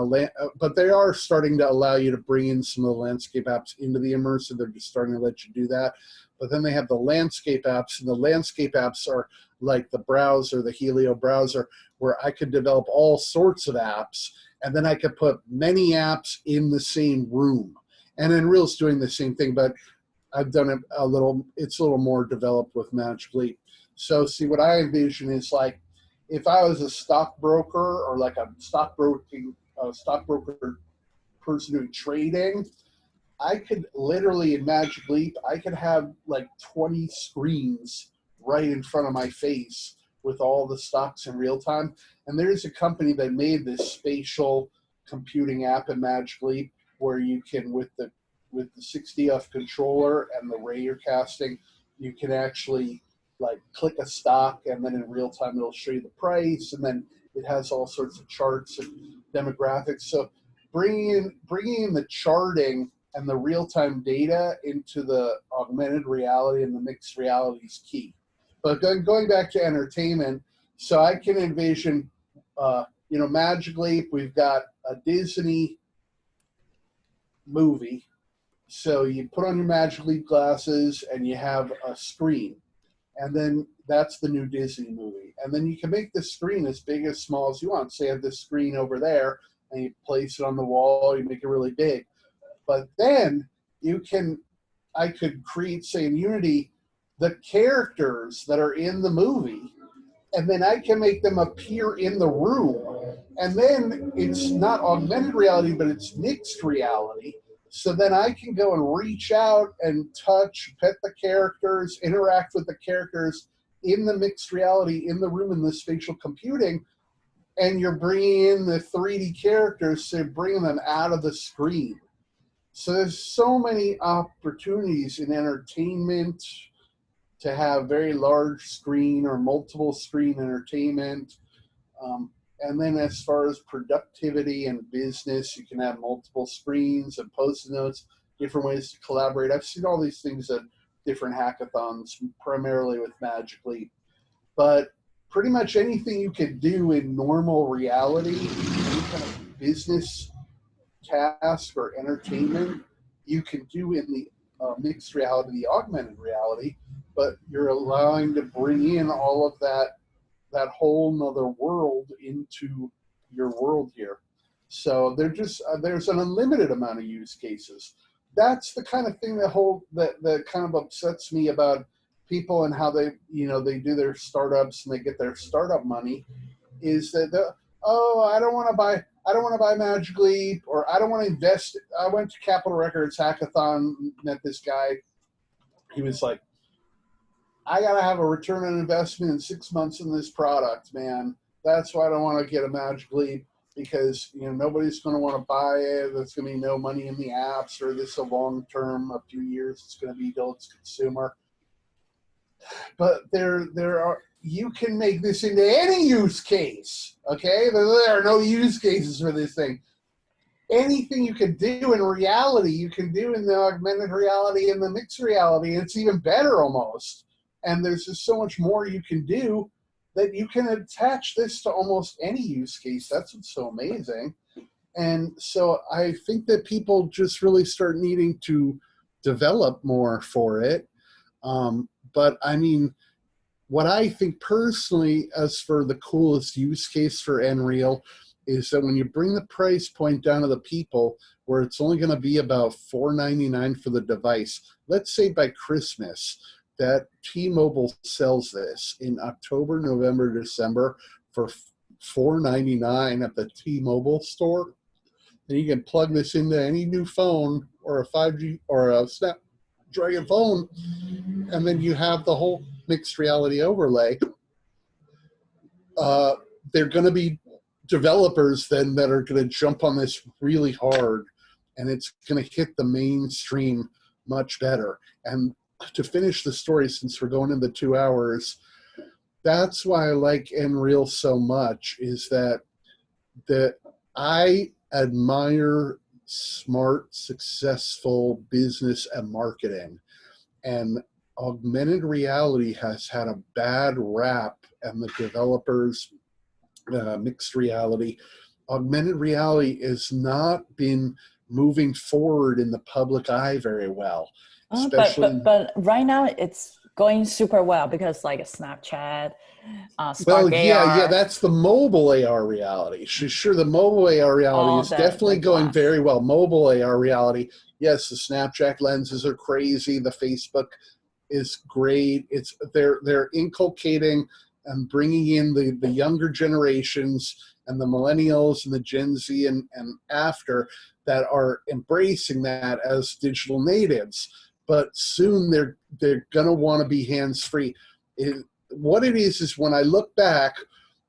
but they are starting to allow you to bring in some of the landscape apps into the immersive. They're just starting to let you do that. But then they have the landscape apps, and the landscape apps are like the browser, the Helio browser, where I could develop all sorts of apps, and then I could put many apps in the same room. And Unreal's doing the same thing, but I've done it it's a little more developed with Magic Leap. So see, what I envision is like, if I was a stockbroker, or like a stockbroker person doing trading, I could literally, in Magic Leap, I could have like 20 screens right in front of my face with all the stocks in real time. And there's a company that made this spatial computing app in Magic Leap, where you can, with the 6DF controller and the ray you're casting, you can actually like click a stock, and then in real time it'll show you the price, and then it has all sorts of charts and demographics. So bringing in the charting and the real-time data into the augmented reality and the mixed reality is key. But going back to entertainment, so I can envision, you know, Magic Leap, we've got a Disney movie. So you put on your Magic Leap glasses and you have a screen. And then that's the new Disney movie. And then you can make the screen as big as small as you want. Say you have this screen over there, and you place it on the wall, you make it really big. But then I could create, say in Unity, the characters that are in the movie, and then I can make them appear in the room. And then it's not augmented reality, but it's mixed reality. So then I can go and reach out and touch, pet the characters, interact with the characters in the mixed reality, in the room, in the spatial computing, and you're bringing in the 3D characters, so you're bringing them out of the screen. So there's so many opportunities in entertainment to have very large screen or multiple screen entertainment. And then as far as productivity and business, you can have multiple screens and Post-it notes, different ways to collaborate. I've seen all these things at different hackathons, primarily with Magic Leap. But pretty much anything you could do in normal reality, any kind of business task or entertainment, you can do in the mixed reality, the augmented reality, but you're allowing to bring in all of that whole nother world into your world here. So there's an unlimited amount of use cases. That's the kind of thing that kind of upsets me about people and how they do their startups and they get their startup money, is that I don't want to buy Magic Leap, or I don't want to invest. I went to Capitol Records hackathon, met this guy. He was like, I got to have a return on investment in 6 months in this product, man. That's why I don't want to get a Magic Leap, because nobody's going to want to buy it. There's going to be no money in the apps, or this is a long term, a few years it's going to be till it's consumer. But there are, you can make this into any use case, okay? There are no use cases for this thing. Anything you can do in reality, you can do in the augmented reality and the mixed reality. It's even better almost. And there's just so much more you can do that you can attach this to almost any use case. That's what's so amazing. And so I think that people just really start needing to develop more for it. But I mean, what I think personally as for the coolest use case for Unreal is that when you bring the price point down to the people where it's only going to be about $4.99 for the device, let's say by Christmas that T-Mobile sells this in October, November, December for $4.99 at the T-Mobile store, and you can plug this into any new phone or a 5G or a Snapdragon phone, and then you have the whole mixed reality overlay. They're going to be developers then that are going to jump on this really hard, and it's going to hit the mainstream much better. And to finish the story, since we're going into 2 hours, that's why I like Unreal so much, is that I admire smart, successful business and marketing. And augmented reality has had a bad rap, and the developers, mixed reality, augmented reality has not been moving forward in the public eye very well. But right now it's going super well because like a Snapchat, Spark AR. Yeah, that's the mobile AR reality. Sure, the mobile AR reality is definitely going very well. Mobile AR reality, yes, the Snapchat lenses are crazy. The Facebook is great. They're inculcating and bringing in the younger generations and the millennials and the Gen Z and after that are embracing that as digital natives. But soon they're going to want to be hands-free. What it is when I look back,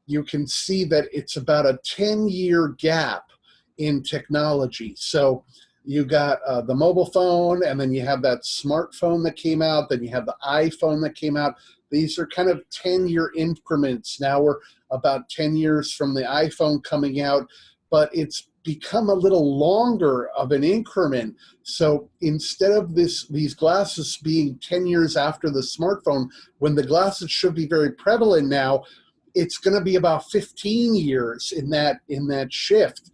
you can see that it's about a 10-year gap in technology. So you got the mobile phone, and then you have that smartphone that came out, then you have the iPhone that came out. These are kind of 10-year increments. Now we're about 10 years from the iPhone coming out, but it's become a little longer of an increment. So instead of these glasses being 10 years after the smartphone, when the glasses should be very prevalent now, it's going to be about 15 years in that shift.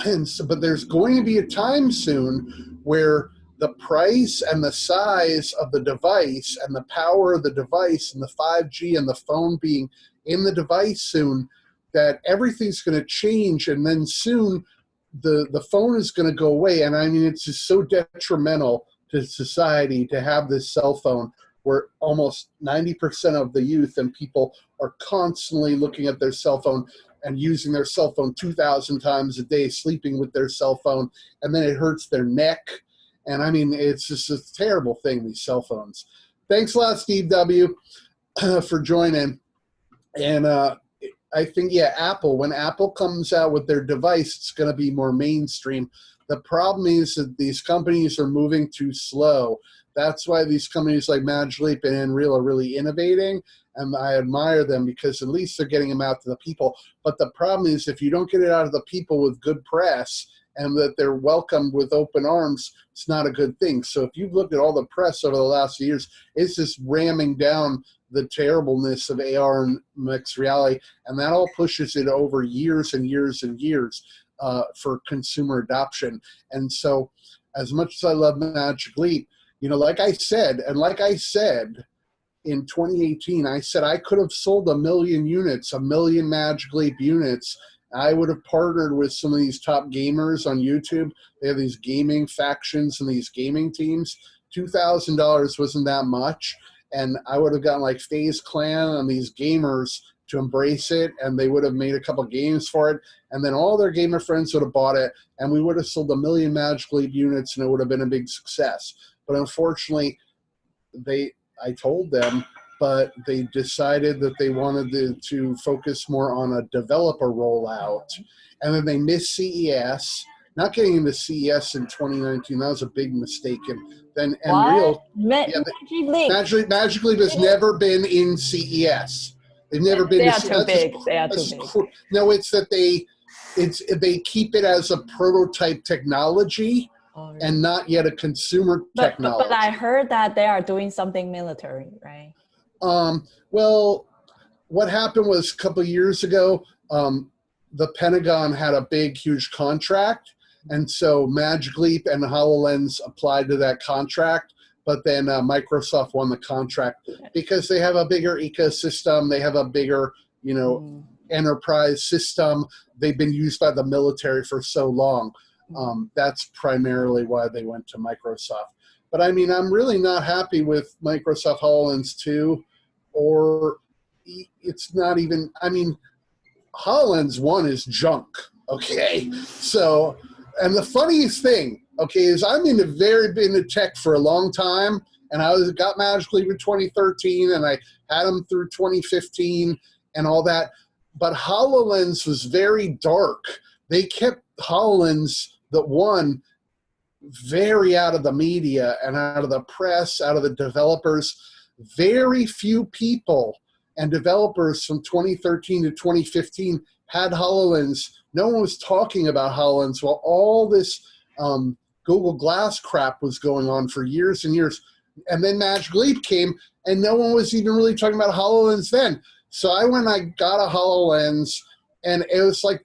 And so, but there's going to be a time soon where the price and the size of the device and the power of the device and the 5G and the phone being in the device soon, that everything's going to change, and then soon the phone is going to go away. And I mean, it's just so detrimental to society to have this cell phone where almost 90% of the youth and people are constantly looking at their cell phone and using their cell phone 2,000 times a day, sleeping with their cell phone, and then it hurts their neck. And I mean, it's just a terrible thing, these cell phones. Thanks a lot, Steve W., for joining. And I think, yeah, Apple, when Apple comes out with their device, it's going to be more mainstream. The problem is that these companies are moving too slow. That's why these companies like Magic Leap and Unreal are really innovating, and I admire them because at least they're getting them out to the people. But the problem is if you don't get it out of the people with good press and that they're welcomed with open arms, it's not a good thing. So if you've looked at all the press over the last few years, it's just ramming down the terribleness of AR and mixed reality, and that all pushes it over years and years and years for consumer adoption. And so as much as I love Magic Leap, you know, like I said in 2018, I said I could have sold 1 million units, 1 million Magic Leap units. I would have partnered with some of these top gamers on YouTube. They have these gaming factions and these gaming teams. $2,000 wasn't that much. And I would have gotten like FaZe Clan and these gamers to embrace it, and they would have made a couple games for it, and then all their gamer friends would have bought it, and we would have sold 1 million Magic Leap units, and it would have been a big success. But unfortunately, I told them, but they decided that they wanted to focus more on a developer rollout, and then they missed CES, not getting into CES in 2019. That was a big mistake. And then What? Magic Leap has never been in CES. They've never been. They are too big. They are too big. No, it's that they keep it as a prototype technology and not yet a consumer technology. But I heard that they are doing something military, right? Well, what happened was a couple of years ago, the Pentagon had a big, huge contract, and so Magic Leap and HoloLens applied to that contract. But then Microsoft won the contract because they have a bigger ecosystem. They have a bigger, enterprise system. They've been used by the military for so long. That's primarily why they went to Microsoft. But I mean, I'm really not happy with Microsoft HoloLens 2, or it's not even, I mean, HoloLens 1 is junk, okay? So, and the funniest thing, okay, is I'm been into tech for a long time, and I got Magic Leap in 2013, and I had them through 2015 and all that. But HoloLens was very dark. They kept HoloLens, the one, very out of the media and out of the press, out of the developers. Very few people and developers from 2013 to 2015 had HoloLens. No one was talking about HoloLens while all this Google Glass crap was going on for years and years. And then Magic Leap came, and no one was even really talking about HoloLens then. So I went and I got a HoloLens, and it was like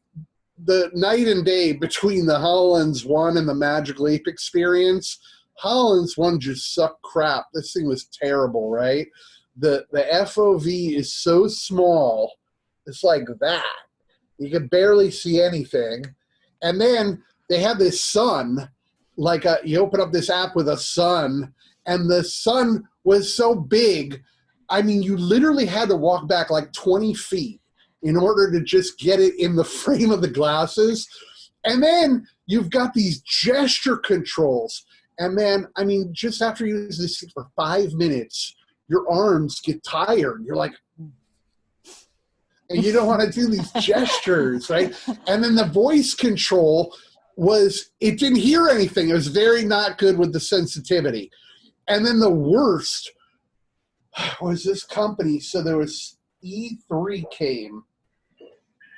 the night and day between the HoloLens 1 and the Magic Leap experience. HoloLens 1 just sucked crap. This thing was terrible, right? The FOV is so small. It's like that. You can barely see anything. And then they have this sun, like you open up this app with a sun, and the sun was so big, I mean, you literally had to walk back like 20 feet in order to just get it in the frame of the glasses. And then you've got these gesture controls. And then, I mean, just after you use this for 5 minutes, your arms get tired. You're like, and you don't want to do these gestures, right? And then the voice control it didn't hear anything. It was very not good with the sensitivity. And then the worst was this company. So there was E3 came.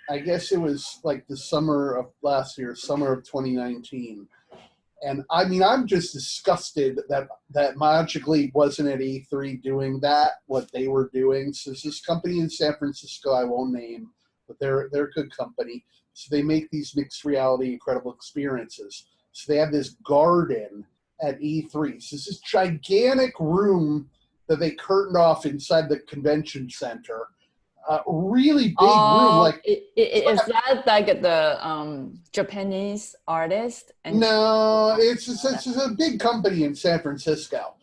I guess it was like the summer of last year, summer of 2019. And I mean, I'm just disgusted that Magic Leap wasn't at E3 doing what they were doing. So there's this company in San Francisco I won't name, but they're a good company. So they make these mixed reality incredible experiences. So they have this garden at E3. So it's this gigantic room that they curtained off inside the convention center. Really big room. Like, is that like the Japanese artist? No, it's a big company in San Francisco.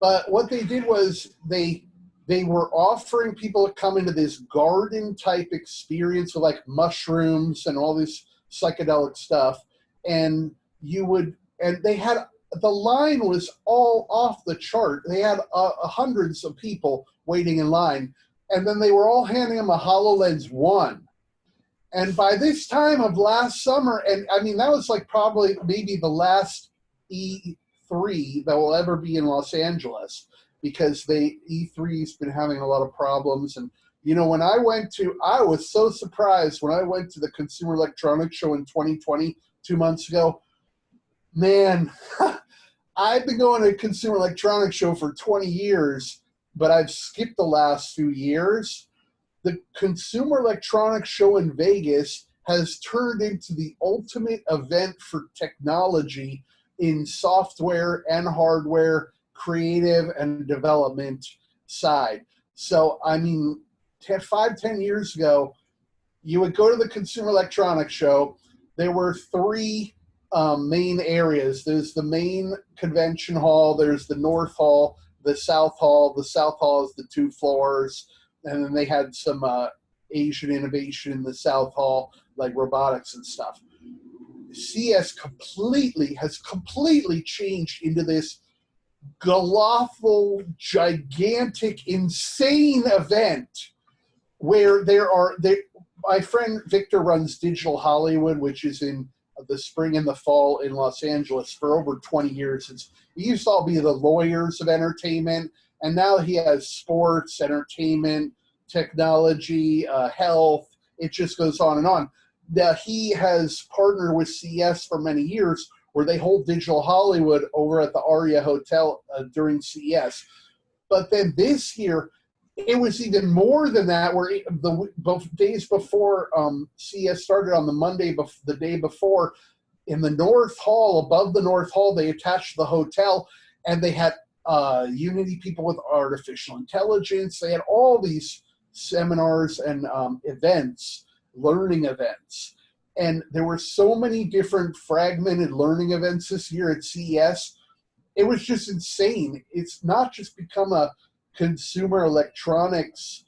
But what they did was they were offering people to come into this garden type experience with like mushrooms and all this psychedelic stuff. And they had, the line was all off the chart. They had hundreds of people waiting in line. And then they were all handing them a HoloLens 1. And by this time of last summer, and I mean, that was like probably maybe the last E3 that will ever be in Los Angeles, because E3's been having a lot of problems. And, you know, I was so surprised when I went to the Consumer Electronics Show in 2020, 2 months ago. Man, I've been going to a Consumer Electronics Show for 20 years, but I've skipped the last few years. The Consumer Electronics Show in Vegas has turned into the ultimate event for technology in software and hardware, creative and development side. So, I mean, 10 years ago, you would go to the Consumer Electronics Show. There were three main areas. There's the main convention hall, there's the North Hall, the South Hall. The South Hall is the 2 floors, and then they had some Asian innovation in the South Hall, like robotics and stuff. CS has completely changed into this colossal, gigantic, insane event where my friend Victor runs Digital Hollywood, which is in the spring and the fall in Los Angeles for over 20 years. It used to all be the lawyers of entertainment, and now he has sports, entertainment, technology, health. It just goes on and on. Now, he has partnered with CES for many years, where they hold Digital Hollywood over at the Aria Hotel during CES. But then this year, it was even more than that, where the days before CES started on the Monday, the day before, in the North Hall, above the North Hall, they attached the hotel, and they had Unity people with artificial intelligence. They had all these seminars and events, learning events. And there were so many different fragmented learning events this year at CES. It was just insane. It's not just become a consumer electronics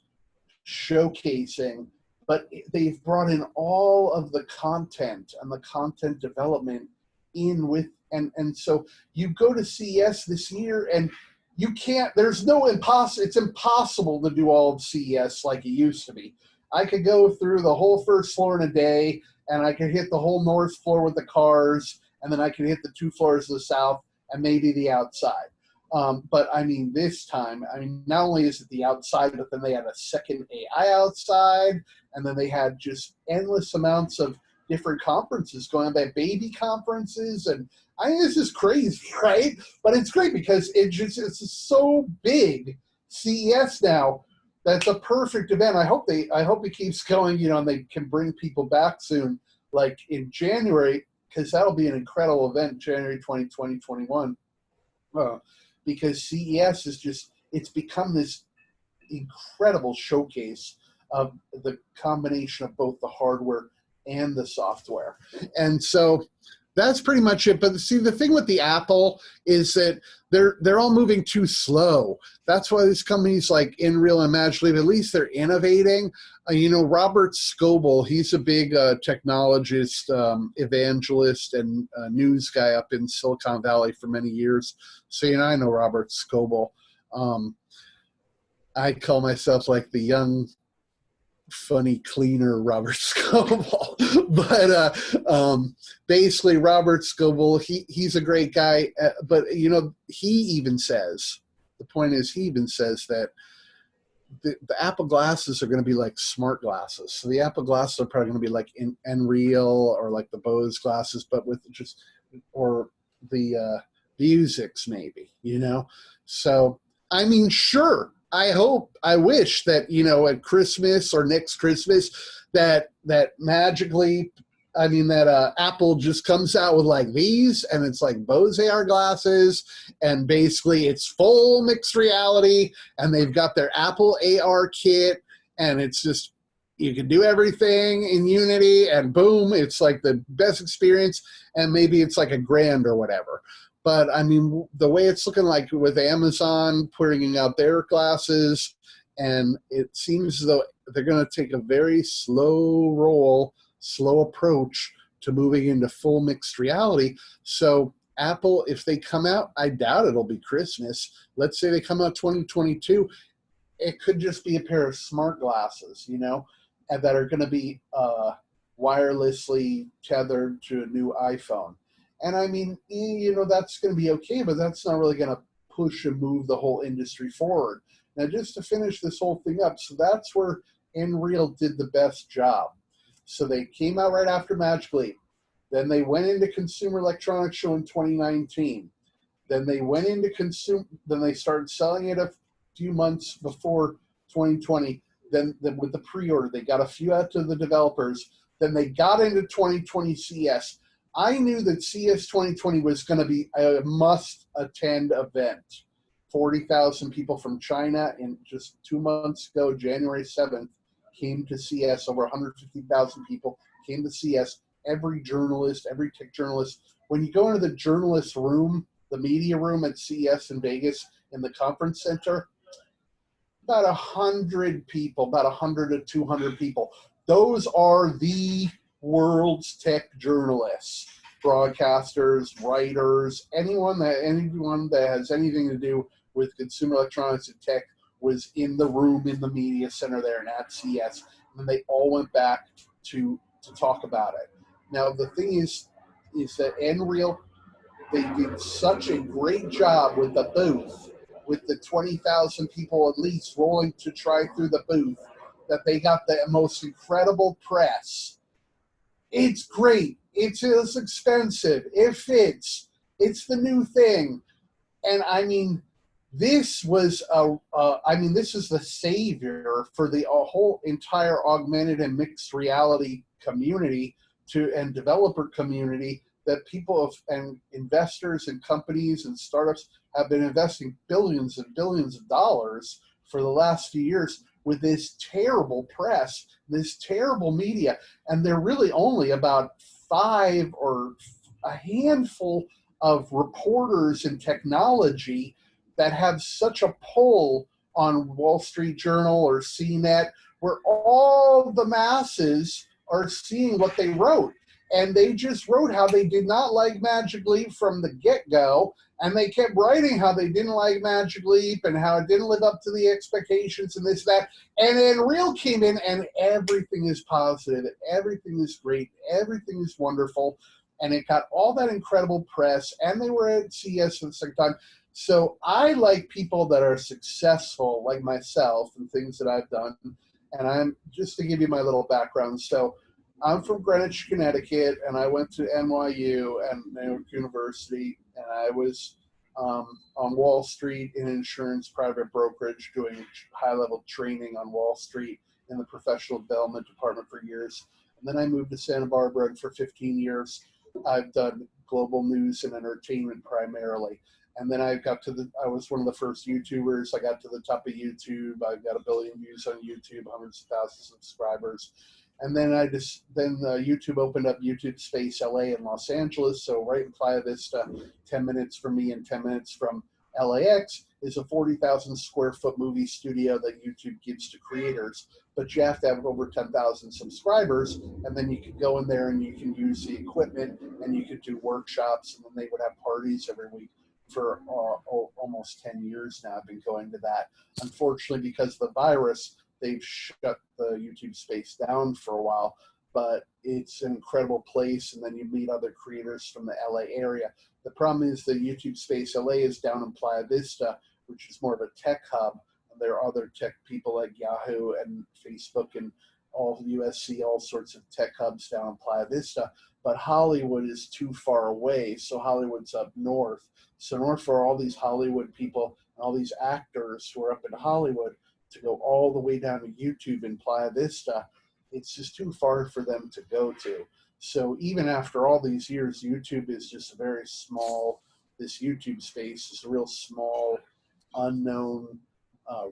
showcasing, but they've brought in all of the content and the content development in with, and so you go to CES this year and you can't, there's no it's impossible to do all of CES like it used to be. I could go through the whole first floor in a day, and I could hit the whole north floor with the cars, and then I could hit the 2 floors of the south and maybe the outside. But I mean, this time, I mean, not only is it the outside, but then they had a second AI outside, and then they had just endless amounts of different conferences going on. They had baby conferences, and I mean, this is crazy, right? But it's great because it's so big, CES now. That's a perfect event. I hope it keeps going, you know, and they can bring people back soon, like in January, because that'll be an incredible event, January 2021. Because CES is just, it's become this incredible showcase of the combination of both the hardware and the software. And so that's pretty much it. But see, the thing with the Apple is that they're all moving too slow. That's why these companies like Unreal and Magic Leap, at least they're innovating. You know, Robert Scoble, he's a big technologist, evangelist, and news guy up in Silicon Valley for many years. So, you know, I know Robert Scoble. I call myself like the young, funny, cleaner Robert Scoble. But basically, Robert Scoble, he's a great guy. But, you know, he even says, the point is, he even says that the Apple glasses are going to be like smart glasses. So the Apple glasses are probably going to be like Unreal or like the Bose glasses, but with just, or the Vuzix maybe, you know? So, I mean, sure. I wish that, you know, at Christmas or next Christmas that Magic Leap, I mean, that Apple just comes out with like these, and it's like Bose AR glasses, and basically it's full mixed reality, and they've got their Apple AR kit, and it's just, you can do everything in Unity, and boom, it's like the best experience, and maybe it's like $1,000 or whatever. But I mean, the way it's looking like with Amazon putting out their glasses, and it seems as though they're going to take a very slow approach to moving into full mixed reality. So Apple, if they come out, I doubt it'll be Christmas. Let's say they come out 2022, it could just be a pair of smart glasses, you know, and that are going to be wirelessly tethered to a new iPhone. And I mean, you know, that's going to be okay, but that's not really going to push and move the whole industry forward. Now, just to finish this whole thing up, so that's where Unreal did the best job. So they came out right after Magic Leap. Then they went into Consumer Electronics Show in 2019. Then they went into then they started selling it a few months before 2020. Then with the pre-order, they got a few out to the developers. Then they got into 2020 CES. I knew that CES 2020 was going to be a must-attend event. 40,000 people from China in just 2 months ago, January 7th, came to CES. Over 150,000 people came to CES. Every journalist, every tech journalist. When you go into the journalist room, the media room at CES in Vegas, in the conference center, about 100 people, about 100 to 200 people. Those are the world's tech journalists, broadcasters, writers, anyone that has anything to do with consumer electronics and tech was in the room in the media center there and at CES. And then they all went back to talk about it. Now, the thing is, is that Unreal, they did such a great job with the booth, with the 20,000 people at least rolling to try through the booth, that they got the most incredible press. It's great. It is expensive. It fits. It's the new thing. And I mean, this was this is the savior for the whole entire augmented and mixed reality community and developer community, that people and investors and companies and startups have been investing billions and billions of dollars for the last few years with this terrible press, this terrible media. And they're really only about 5 or a handful of reporters in technology that have such a pull on Wall Street Journal or CNET, where all the masses are seeing what they wrote. And they just wrote how they did not like Magic Leap from the get-go, and they kept writing how they didn't like Magic Leap and how it didn't live up to the expectations and this, that. And then Unreal came in, and everything is positive, everything is great, everything is wonderful, and it got all that incredible press, and they were at CES for the second time. So I like people that are successful, like myself, and things that I've done. And I'm just to give you my little background. So I'm from Greenwich, Connecticut, and I went to NYU and New York University, and I was on Wall Street in insurance private brokerage, doing high-level training on Wall Street in the professional development department for years. And then I moved to Santa Barbara, and for 15 years, I've done global news and entertainment primarily. And then I was one of the first YouTubers. I got to the top of YouTube. I got 1 billion views on YouTube, hundreds of thousands of subscribers. And then YouTube opened up YouTube Space LA in Los Angeles. So right in Playa Vista, 10 minutes from me and 10 minutes from LAX, is a 40,000 square foot movie studio that YouTube gives to creators. But you have to have over 10,000 subscribers, and then you can go in there and you can use the equipment, and you could do workshops, and then they would have parties every week. For almost 10 years now, I've been going to that. Unfortunately, because of the virus, they've shut the YouTube space down for a while, but it's an incredible place, and then you meet other creators from the LA area. The problem is the YouTube space LA is down in Playa Vista, which is more of a tech hub. There are other tech people like Yahoo and Facebook and all USC, all sorts of tech hubs down in Playa Vista, but Hollywood is too far away, so Hollywood's up north. So in order for all these Hollywood people and all these actors who are up in Hollywood to go all the way down to YouTube in Playa Vista, it's just too far for them to go to. So even after all these years, YouTube is just a very small, this YouTube space is a real small, unknown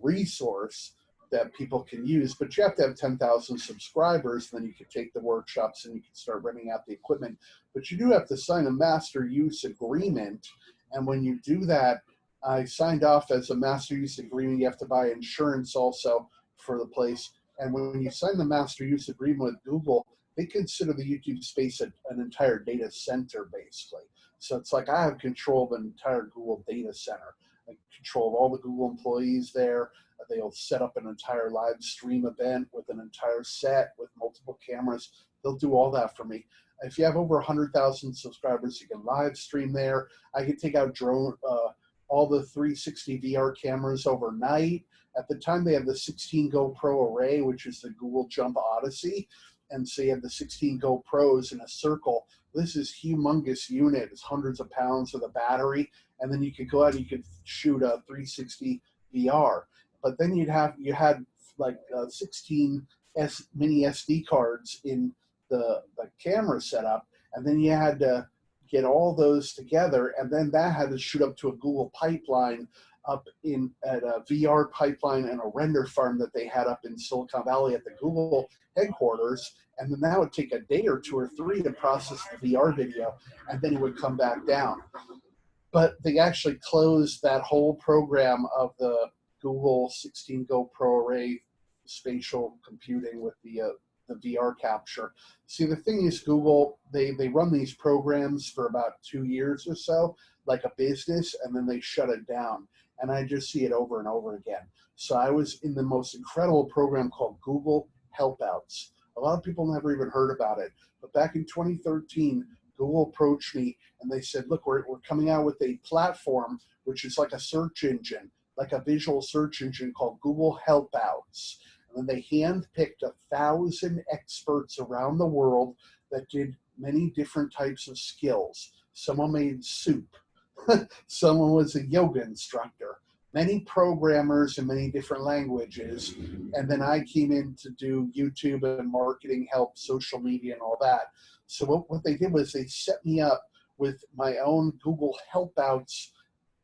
resource that people can use, but you have to have 10,000 subscribers, and then you can take the workshops and you can start renting out the equipment. But you do have to sign a master use agreement, and when you do that, I signed off as a master use agreement. You have to buy insurance also for the place, and when you sign the master use agreement with Google, they consider the YouTube space an entire data center, basically. So it's like I have control of an entire Google data center. I control of all the Google employees there. They'll set up an entire live stream event with an entire set with multiple cameras. They'll do all that for me. If you have over 100,000 subscribers, you can live stream there. I can take out all the 360 VR cameras overnight. At the time, they have the 16 GoPro array, which is the Google Jump Odyssey. And so you have the 16 GoPros in a circle. This is humongous unit. It's hundreds of pounds with a battery. And then you could go out and you could shoot a 360 VR. But then you had like 16 mini SD cards in the camera setup, and then you had to get all those together, and then that had to shoot up to a Google pipeline up at a VR pipeline and a render farm that they had up in Silicon Valley at the Google headquarters, and then that would take a day or 2 or 3 to process the VR video, and then it would come back down. But they actually closed that whole program of the Google 16 GoPro array spatial computing with the VR capture. See, the thing is, Google, they run these programs for about 2 years or so, like a business, and then they shut it down. And I just see it over and over again. So I was in the most incredible program called Google Helpouts. A lot of people never even heard about it. But back in 2013, Google approached me and they said, look, we're coming out with a platform which is like a search engine, like a visual search engine called Google Helpouts. And then they handpicked 1,000 experts around the world that did many different types of skills. Someone made soup. Someone was a yoga instructor. Many programmers in many different languages. And then I came in to do YouTube and marketing help, social media and all that. So what they did was they set me up with my own Google Helpouts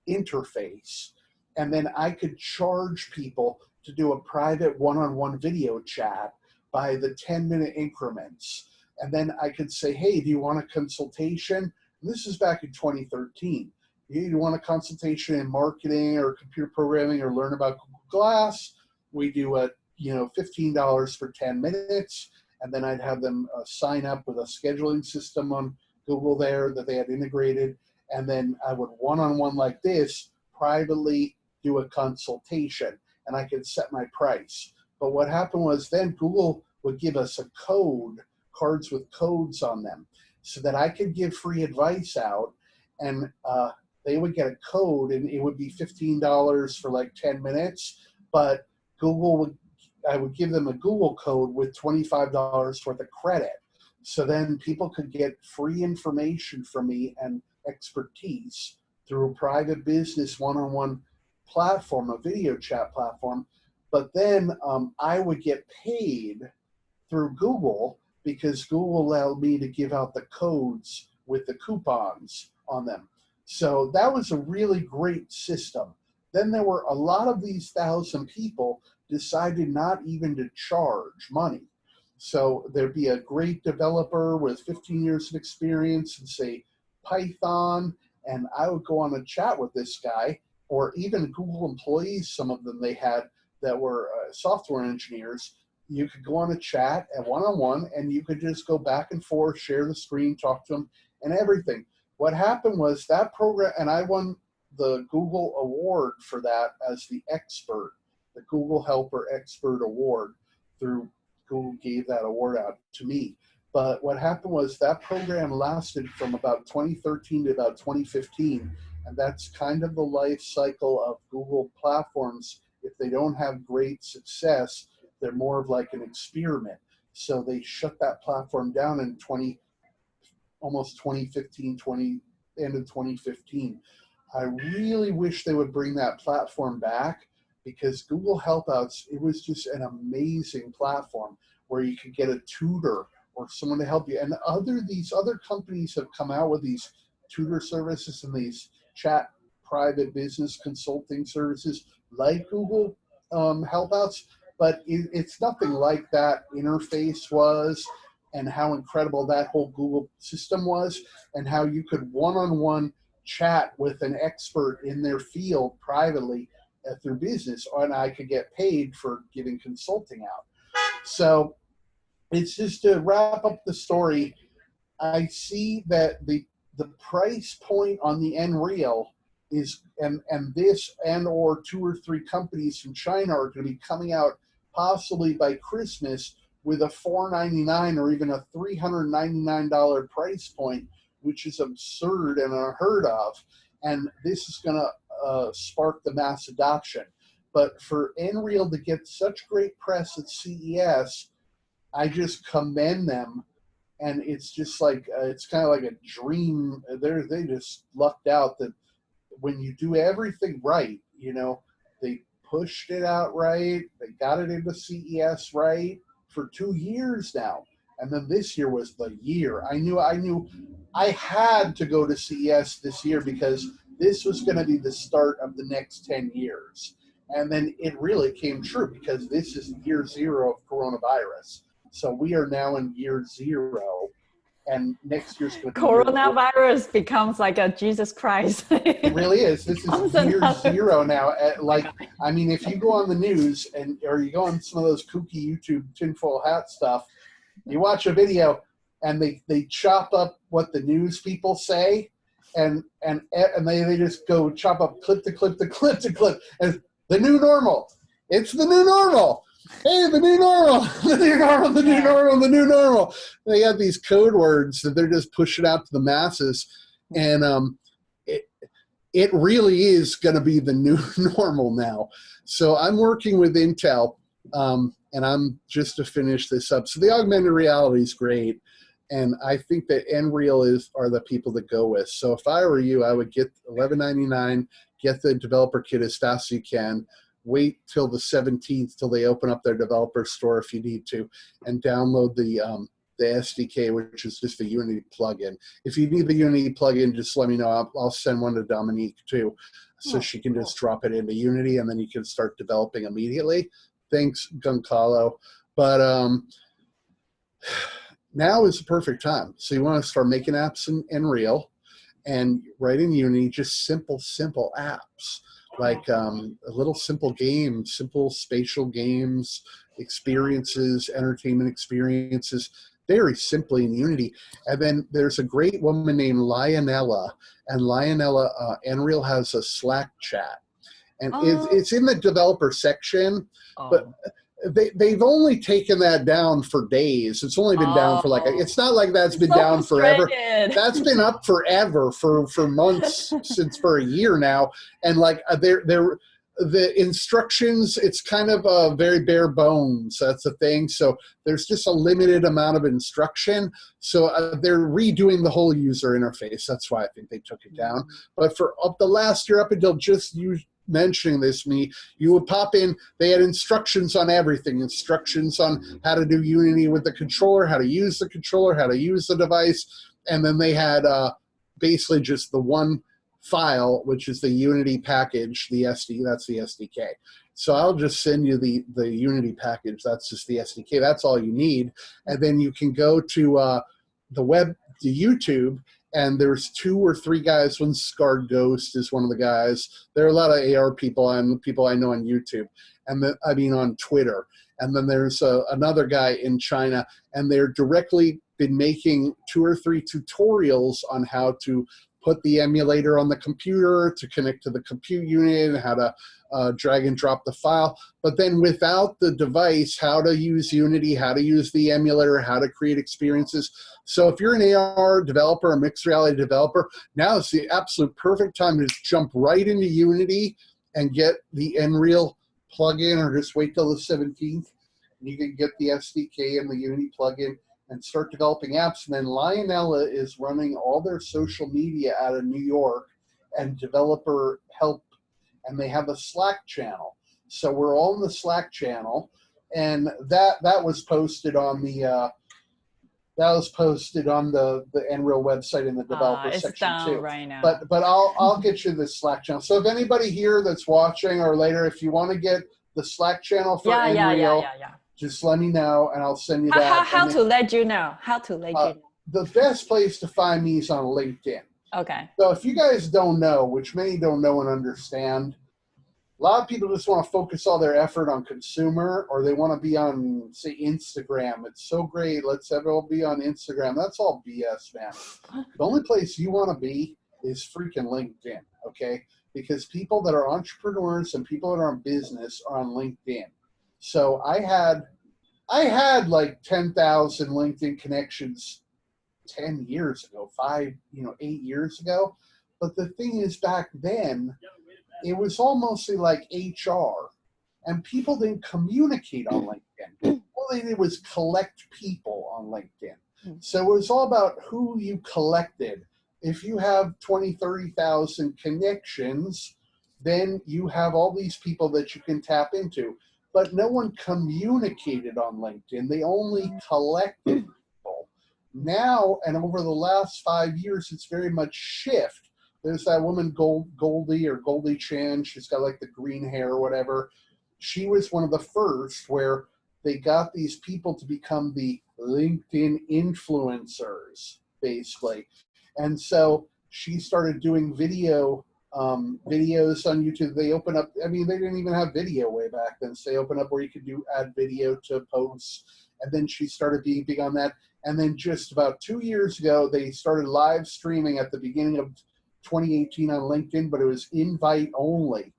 interface. And then I could charge people to do a private one-on-one video chat by the 10-minute increments. And then I could say, hey, do you want a consultation? And this is back in 2013. You want a consultation in marketing or computer programming or learn about Google Glass? We do a $15 for 10 minutes. And then I'd have them sign up with a scheduling system on Google there that they had integrated. And then I would one-on-one like this privately do a consultation, and I could set my price. But what happened was then Google would give us a code, cards with codes on them, so that I could give free advice out, and they would get a code, and it would be $15 for like 10 minutes, but I would give them a Google code with $25 worth of credit. So then people could get free information from me and expertise through a private business one-on-one platform, a video chat platform. But then I would get paid through Google because Google allowed me to give out the codes with the coupons on them. So that was a really great system. Then there were a lot of these 1,000 people decided not even to charge money. So there'd be a great developer with 15 years of experience and say Python, and I would go on a chat with this guy, or even Google employees, some of them they had that were software engineers. You could go on a chat at one-on-one, and you could just go back and forth, share the screen, talk to them, and everything. What happened was that program, and I won the Google Award for that as the expert, the Google Helper Expert Award. Through Google gave that award out to me. But what happened was that program lasted from about 2013 to about 2015, and that's kind of the life cycle of Google platforms. If they don't have great success, they're more of like an experiment. So they shut that platform down in almost 2015, end of 2015. I really wish they would bring that platform back, because Google Helpouts, it was just an amazing platform where you could get a tutor or someone to help you. And these other companies have come out with these tutor services and these chat private business consulting services like Google Helpouts, but it's nothing like that interface was, and how incredible that whole Google system was, and how you could one-on-one chat with an expert in their field privately through business, and I could get paid for giving consulting out. So it's just to wrap up the story, I see that the price point on the Unreal is, and this and or 2 or 3 companies from China are going to be coming out possibly by Christmas with a $499 or even a $399 price point, which is absurd and unheard of. And this is going to spark the mass adoption. But for Unreal to get such great press at CES, I just commend them. And it's just like, it's kind of like a dream. They just lucked out that when you do everything right, they pushed it out right, they got it into CES right for 2 years now. And then this year was the year. I knew I had to go to CES this year because this was going to be the start of the next 10 years. And then it really came true, because this is year 0 of coronavirus. So we are now in year 0, and next year's going to be coronavirus becomes like a Jesus Christ. It really is. This is year 0 now. I mean, if you go on the news or you go on some of those kooky YouTube tinfoil hat stuff, you watch a video and they chop up what the news people say, and they just go chop up clip to clip to clip to clip, and the new normal. It's the new normal. Hey, the new normal, the new normal, the new normal, the new normal. They have these code words that they're just pushing out to the masses, and it really is going to be the new normal now. So I'm working with Intel, and I'm just to finish this up. So the augmented reality is great, and I think that XReal are the people to go with. So if I were you, I would get $11.99, get the developer kit as fast as you can. Wait till the 17th till they open up their developer store if you need to, and download the SDK, which is just a Unity plugin. If you need the Unity plugin, just let me know. I'll send one to Dominique too, so she can just drop it into Unity, and then you can start developing immediately. Thanks, Goncalo. But now is the perfect time. So you want to start making apps in XReal and write in Unity, just simple apps. Like a little simple game, simple spatial games, experiences, entertainment experiences, very simply in Unity. And then there's a great woman named Lionella, and Lionella, XReal has a Slack chat. And it's in the developer section, but they've only taken that down for days. It's only been down for like it's not like that's been down forever. That's been up forever for months, since for a year now. And like the instructions, it's kind of very bare bones. That's the thing. So there's just a limited amount of instruction. So they're redoing the whole user interface. That's why I think they took it down. But for up the last year, up until just mentioning this, you would pop in, they had instructions on everything, instructions on how to do Unity with the controller, how to use the controller, how to use the device, and then they had basically just the one file, which is the Unity package, that's the SDK. So I'll just send you the Unity package. That's just the SDK. That's all you need. And then you can go to the YouTube, and there's 2 or 3 guys. One Scarred Ghost is one of the guys. There are a lot of AR people and people I know on YouTube, and on Twitter. And then there's another guy in China, and they're directly been making 2 or 3 tutorials on how to put the emulator on the computer, to connect to the compute unit, and how to drag and drop the file. But then without the device, how to use Unity, how to use the emulator, how to create experiences. So if you're an AR developer, a mixed reality developer, now is the absolute perfect time to just jump right into Unity and get the XReal plugin, or just wait till the 17th. And you can get the SDK and the Unity plugin and start developing apps. And then Lionella is running all their social media out of New York and developer help, and they have a Slack channel. So we're all in the Slack channel, and that was posted on the XReal website in the developer section too. Right now. But I'll get you the Slack channel. So if anybody here that's watching, or later, if you want to get the Slack channel for XReal, just let me know, and I'll send you that. How to let you know? The best place to find me is on LinkedIn. Okay. So if you guys don't know, which many don't know and understand, a lot of people just want to focus all their effort on consumer, or they want to be on, say, Instagram. It's so great. Let's have it all be on Instagram. That's all BS, man. The only place you want to be is freaking LinkedIn, okay? Because people that are entrepreneurs and people that are in business are on LinkedIn. So I had like 10,000 LinkedIn connections 10 years ago, 8 years ago. But the thing is, back then, it was almost like HR, and people didn't communicate on LinkedIn. All they did was collect people on LinkedIn. So it was all about who you collected. If you have 20, 30,000 connections, then you have all these people that you can tap into. But no one communicated on LinkedIn. They only collected people. Now, and over the last 5 years, it's very much shift. There's that woman, Goldie Chan. She's got like the green hair or whatever. She was one of the first where they got these people to become the LinkedIn influencers, basically. And so she started doing videos on YouTube. They open up, they didn't even have video way back then. So they open up where you could add video to posts. And then she started being big on that. And then just about 2 years ago, they started live streaming at the beginning of 2018 on LinkedIn, but it was invite only.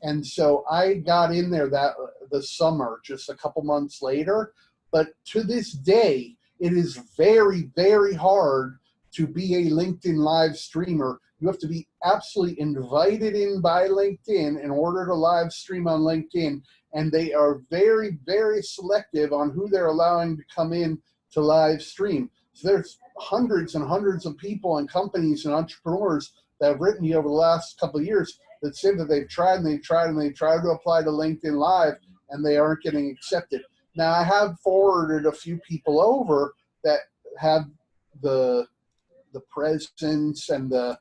And so I got in there the summer, just a couple months later. But to this day, it is very, very hard to be a LinkedIn live streamer. You have to be absolutely invited in by LinkedIn in order to live stream on LinkedIn. And they are very, very selective on who they're allowing to come in to live stream. So there's hundreds and hundreds of people and companies and entrepreneurs that have written me over the last couple of years that say that they've tried and they've tried and they've tried to apply to LinkedIn Live and they aren't getting accepted. Now, I have forwarded a few people over that have the presence and the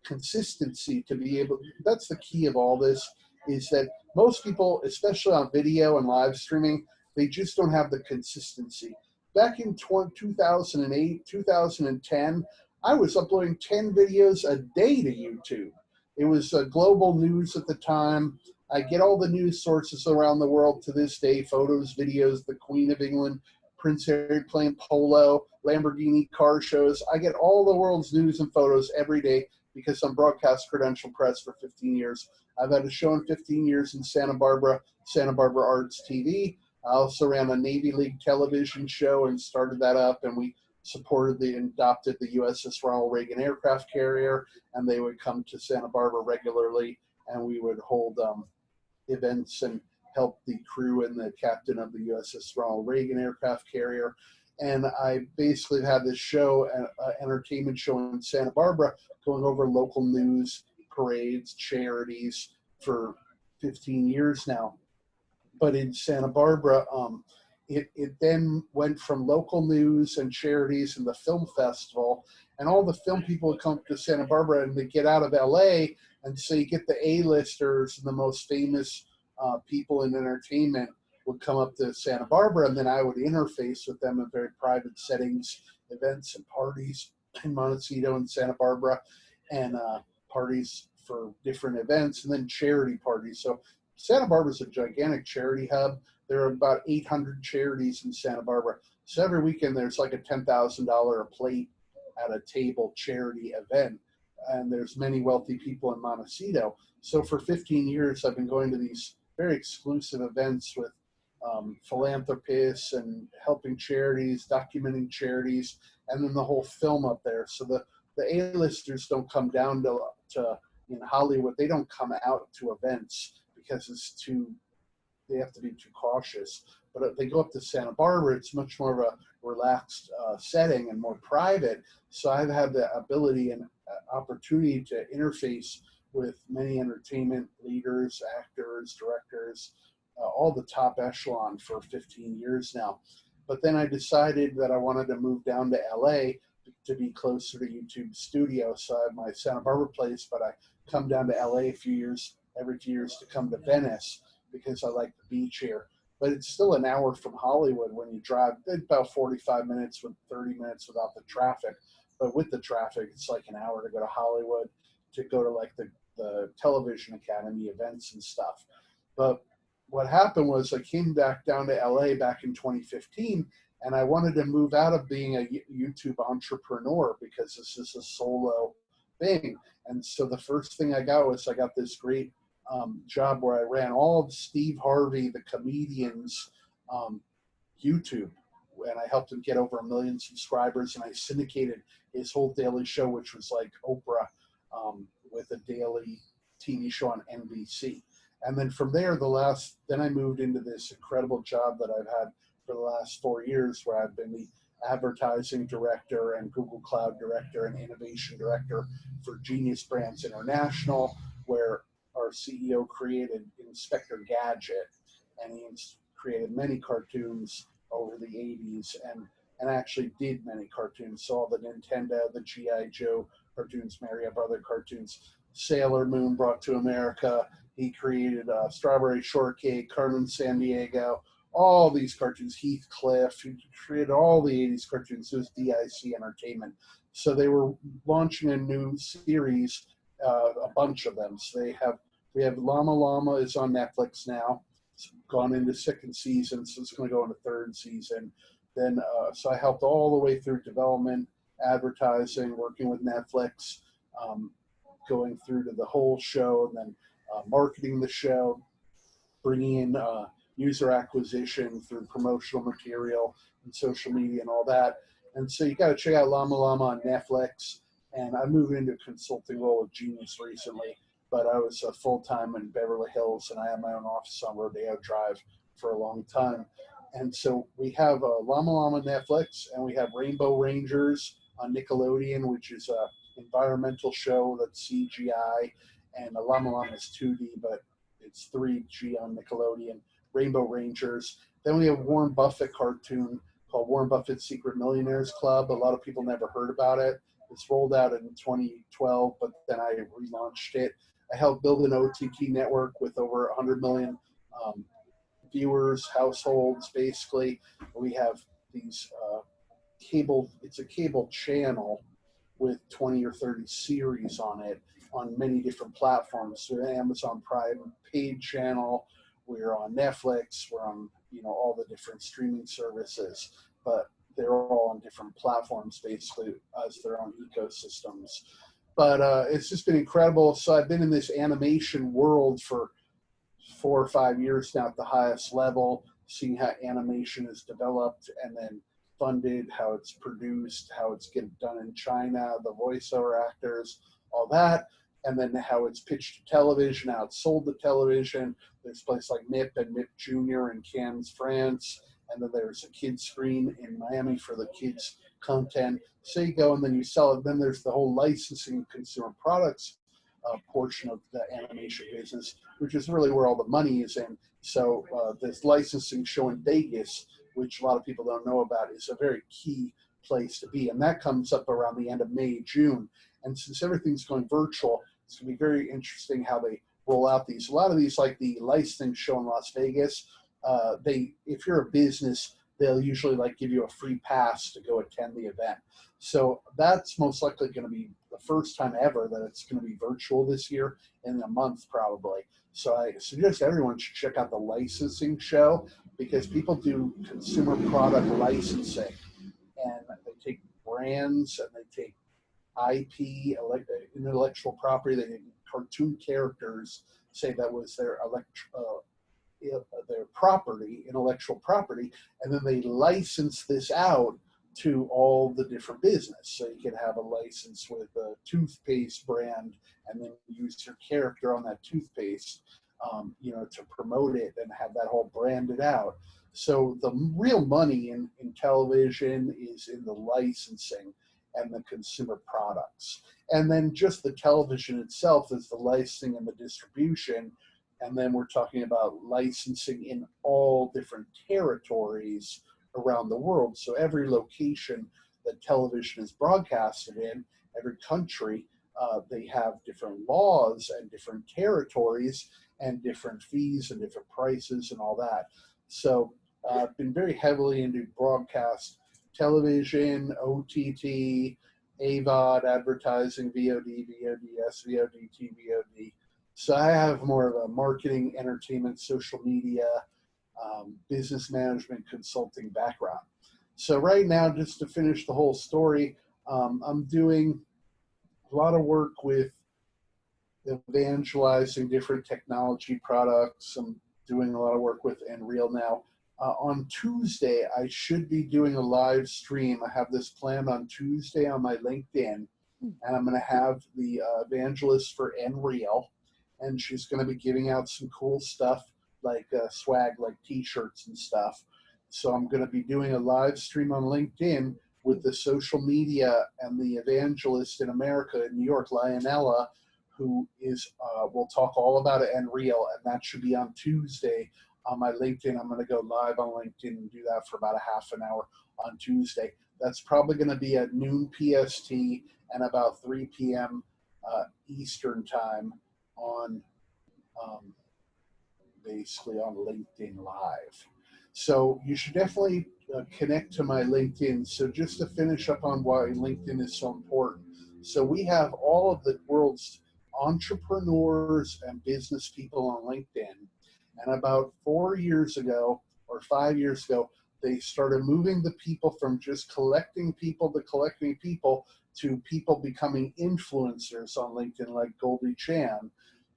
consistency to be able. That's the key of all this, is that most people, especially on video and live streaming, they just don't have the consistency. Back in 2008, 2010, I was uploading 10 videos a day to YouTube. It was global news at the time. I get all the news sources around the world to this day, photos, videos, the Queen of England, Prince Harry playing polo, Lamborghini car shows. I get all the world's news and photos every day because I'm broadcast credential press for 15 years. I've had a show in 15 years in Santa Barbara Arts TV. I also ran a Navy League television show and started that up, and we supported and adopted the USS Ronald Reagan aircraft carrier, and they would come to Santa Barbara regularly, and we would hold events and help the crew and the captain of the USS Ronald Reagan aircraft carrier. And I basically had this show, an entertainment show in Santa Barbara, going over local news, parades, charities for 15 years now. But in Santa Barbara, it then went from local news and charities and the film festival, and all the film people would come to Santa Barbara and they get out of LA, and so you get the A-listers and the most famous people in entertainment would come up to Santa Barbara, and then I would interface with them in very private settings, events and parties in Montecito and Santa Barbara, and parties for different events, and then charity parties. So Santa Barbara is a gigantic charity hub. There are about 800 charities in Santa Barbara. So every weekend there's like a $10,000 a plate at a table charity event. And there's many wealthy people in Montecito. So for 15 years, I've been going to these very exclusive events with philanthropists and helping charities, documenting charities, and then the whole film up there. So the A-listers don't come down to in Hollywood. They don't come out to events because they have to be too cautious. But if they go up to Santa Barbara, it's much more of a relaxed setting and more private. So I've had the ability and opportunity to interface with many entertainment leaders, actors, directors, all the top echelon for 15 years now. But then I decided that I wanted to move down to LA to be closer to YouTube studio. So I have my Santa Barbara place, but I come down to LA every few years to come to Venice because I like the beach here. But it's still an hour from Hollywood when you drive, about 45 minutes with 30 minutes without the traffic. But with the traffic, it's like an hour to go to Hollywood, to go to like the Television Academy events and stuff. But what happened was I came back down to LA back in 2015, and I wanted to move out of being a YouTube entrepreneur because this is a solo thing. And so the first thing I got this great job where I ran all of Steve Harvey, the comedian's YouTube, and I helped him get over 1 million subscribers, and I syndicated his whole daily show, which was like Oprah, with a daily TV show on NBC. And then from there, then I moved into this incredible job that I've had for the last 4 years, where I've been the advertising director and Google Cloud director and innovation director for Genius Brands International, where our CEO created Inspector Gadget, and he created many cartoons over the 80s and actually did many cartoons. So all the Nintendo, the G.I. Joe cartoons, Mario Brother cartoons, Sailor Moon brought to America. He created Strawberry Shortcake, Carmen Sandiego, all these cartoons, Heathcliff. He created all the 80s cartoons. It was DIC Entertainment. So they were launching a new series, a bunch of them. So we have Llama Llama is on Netflix now. It's gone into 2nd season, so it's going to go into 3rd season. Then, so I helped all the way through development, advertising, working with Netflix, going through to the whole show, and then marketing the show, bringing in user acquisition through promotional material and social media and all that. And so you got to check out Llama Llama on Netflix. And I moved into a consulting role with Genius recently, but I was full-time in Beverly Hills, and I had my own office on Rodeo Drive for a long time. And so we have Llama Llama Netflix, and we have Rainbow Rangers on Nickelodeon, which is an environmental show that's CGI, and Llama Llama is 2D, but it's 3G on Nickelodeon. Rainbow Rangers. Then we have Warren Buffett cartoon called Warren Buffett's Secret Millionaires Club. A lot of people never heard about it. It's rolled out in 2012, but then I relaunched it. I helped build an OTT network with over 100 million viewers, households, basically. We have these it's a cable channel with 20 or 30 series on it on many different platforms. So Amazon Prime paid channel, we're on Netflix, we're on all the different streaming services, but they're all on different platforms basically as their own ecosystems. But it's just been incredible. So I've been in this animation world for 4 or 5 years now at the highest level, seeing how animation is developed and then funded, how it's produced, how it's getting done in China, the voiceover actors, all that, and then how it's pitched to television, how it's sold to television. There's places like MIP and MIP Junior in Cannes, France, and then there's a kids screen in Miami for the kids content. So you go and then you sell it. Then there's the whole licensing consumer products portion of the animation business, which is really where all the money is in. So this licensing show in Vegas, which a lot of people don't know about, is a very key place to be. And that comes up around the end of May, June. And since everything's going virtual, it's going to be very interesting how they roll out these. A lot of these, like the licensing show in Las Vegas, if you're a business, they'll usually give you a free pass to go attend the event. So that's most likely going to be the first time ever that it's going to be virtual this year, in a month probably. So I suggest everyone should check out the licensing show, because people do consumer product licensing, and they take brands and they take IP, intellectual property, they take cartoon characters, say that was their property, intellectual property, and then they license this out to all the different business. So you can have a license with a toothpaste brand, and then use your character on that toothpaste, to promote it and have that whole branded out. So the real money in television is in the licensing and the consumer products. And then just the television itself is the licensing and the distribution. And then we're talking about licensing in all different territories around the world. So every location that television is broadcasted in, every country, they have different laws and different territories and different fees and different prices and all that. So I've been very heavily into broadcast television, OTT, AVOD, advertising, VOD, VOD, SVOD, TVOD. So I have more of a marketing, entertainment, social media, business management, consulting background. So right now, just to finish the whole story, I'm doing a lot of work with evangelizing different technology products. I'm doing a lot of work with Unreal now. On Tuesday, I should be doing a live stream. I have this planned on Tuesday on my LinkedIn, and I'm going to have the evangelist for Unreal, and she's going to be giving out some cool stuff like swag, like t-shirts and stuff. So I'm going to be doing a live stream on LinkedIn with the social media and the evangelist in America, in New York, Lionella, who is will talk all about it Unreal, and that should be on Tuesday on my LinkedIn. I'm going to go live on LinkedIn and do that for about a half an hour on Tuesday. That's probably going to be at noon PST and about 3 p.m. Eastern time on basically on LinkedIn Live. So you should definitely connect to my LinkedIn. So just to finish up on why LinkedIn is so important. So we have all of the world's entrepreneurs and business people on LinkedIn. And about 4 years ago or 5 years ago, they started moving the people from just collecting people to people becoming influencers on LinkedIn, like Goldie Chan.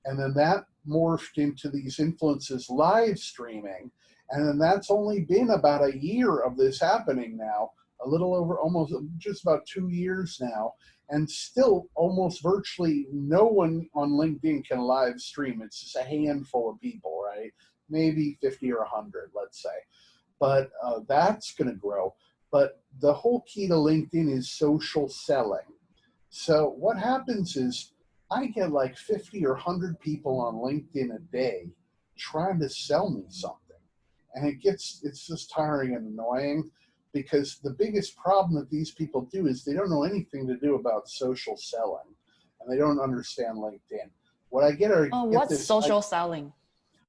And then that morphed into these influencers live streaming. And then that's only been about a year of this happening now, a little over almost just about 2 years now. And still almost virtually no one on LinkedIn can live stream. It's just a handful of people, right? Maybe 50 or 100, let's say. But that's going to grow. But the whole key to LinkedIn is social selling. So what happens is I get like 50 or 100 people on LinkedIn a day trying to sell me something. And it's just tiring and annoying, because the biggest problem that these people do is they don't know anything to do about social selling, and they don't understand LinkedIn. What I get are what's social selling?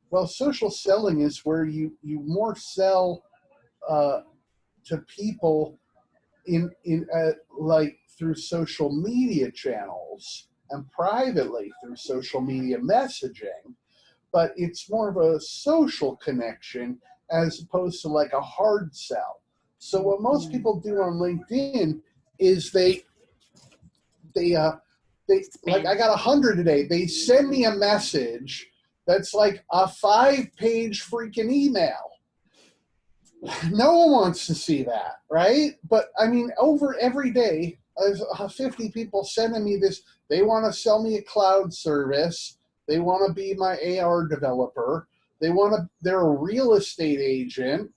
Well, social selling is where you more sell to people in like through social media channels and privately through social media messaging, but it's more of a social connection as opposed to like a hard sell. So what most people do on LinkedIn is they like, I got 100 today. They send me a message that's like a 5-page freaking email. No one wants to see that, right? But I mean, over every day, there's 50 people sending me this. They want to sell me a cloud service. They want to be my AR developer. They're a real estate agent.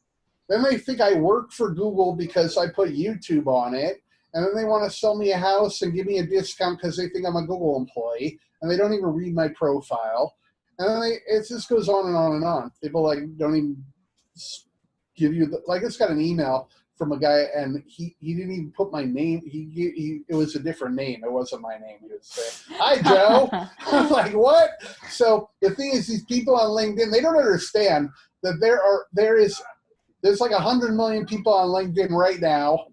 Then they think I work for Google because I put YouTube on it. And then they want to sell me a house and give me a discount because they think I'm a Google employee. And they don't even read my profile. And then it just goes on and on and on. People like don't even give you I just got an email from a guy, and he didn't even put my name. It was a different name. It wasn't my name. He would say, "Hi, Joe." I'm like, what? So the thing is, these people on LinkedIn, they don't understand that there's like 100 million people on LinkedIn right now,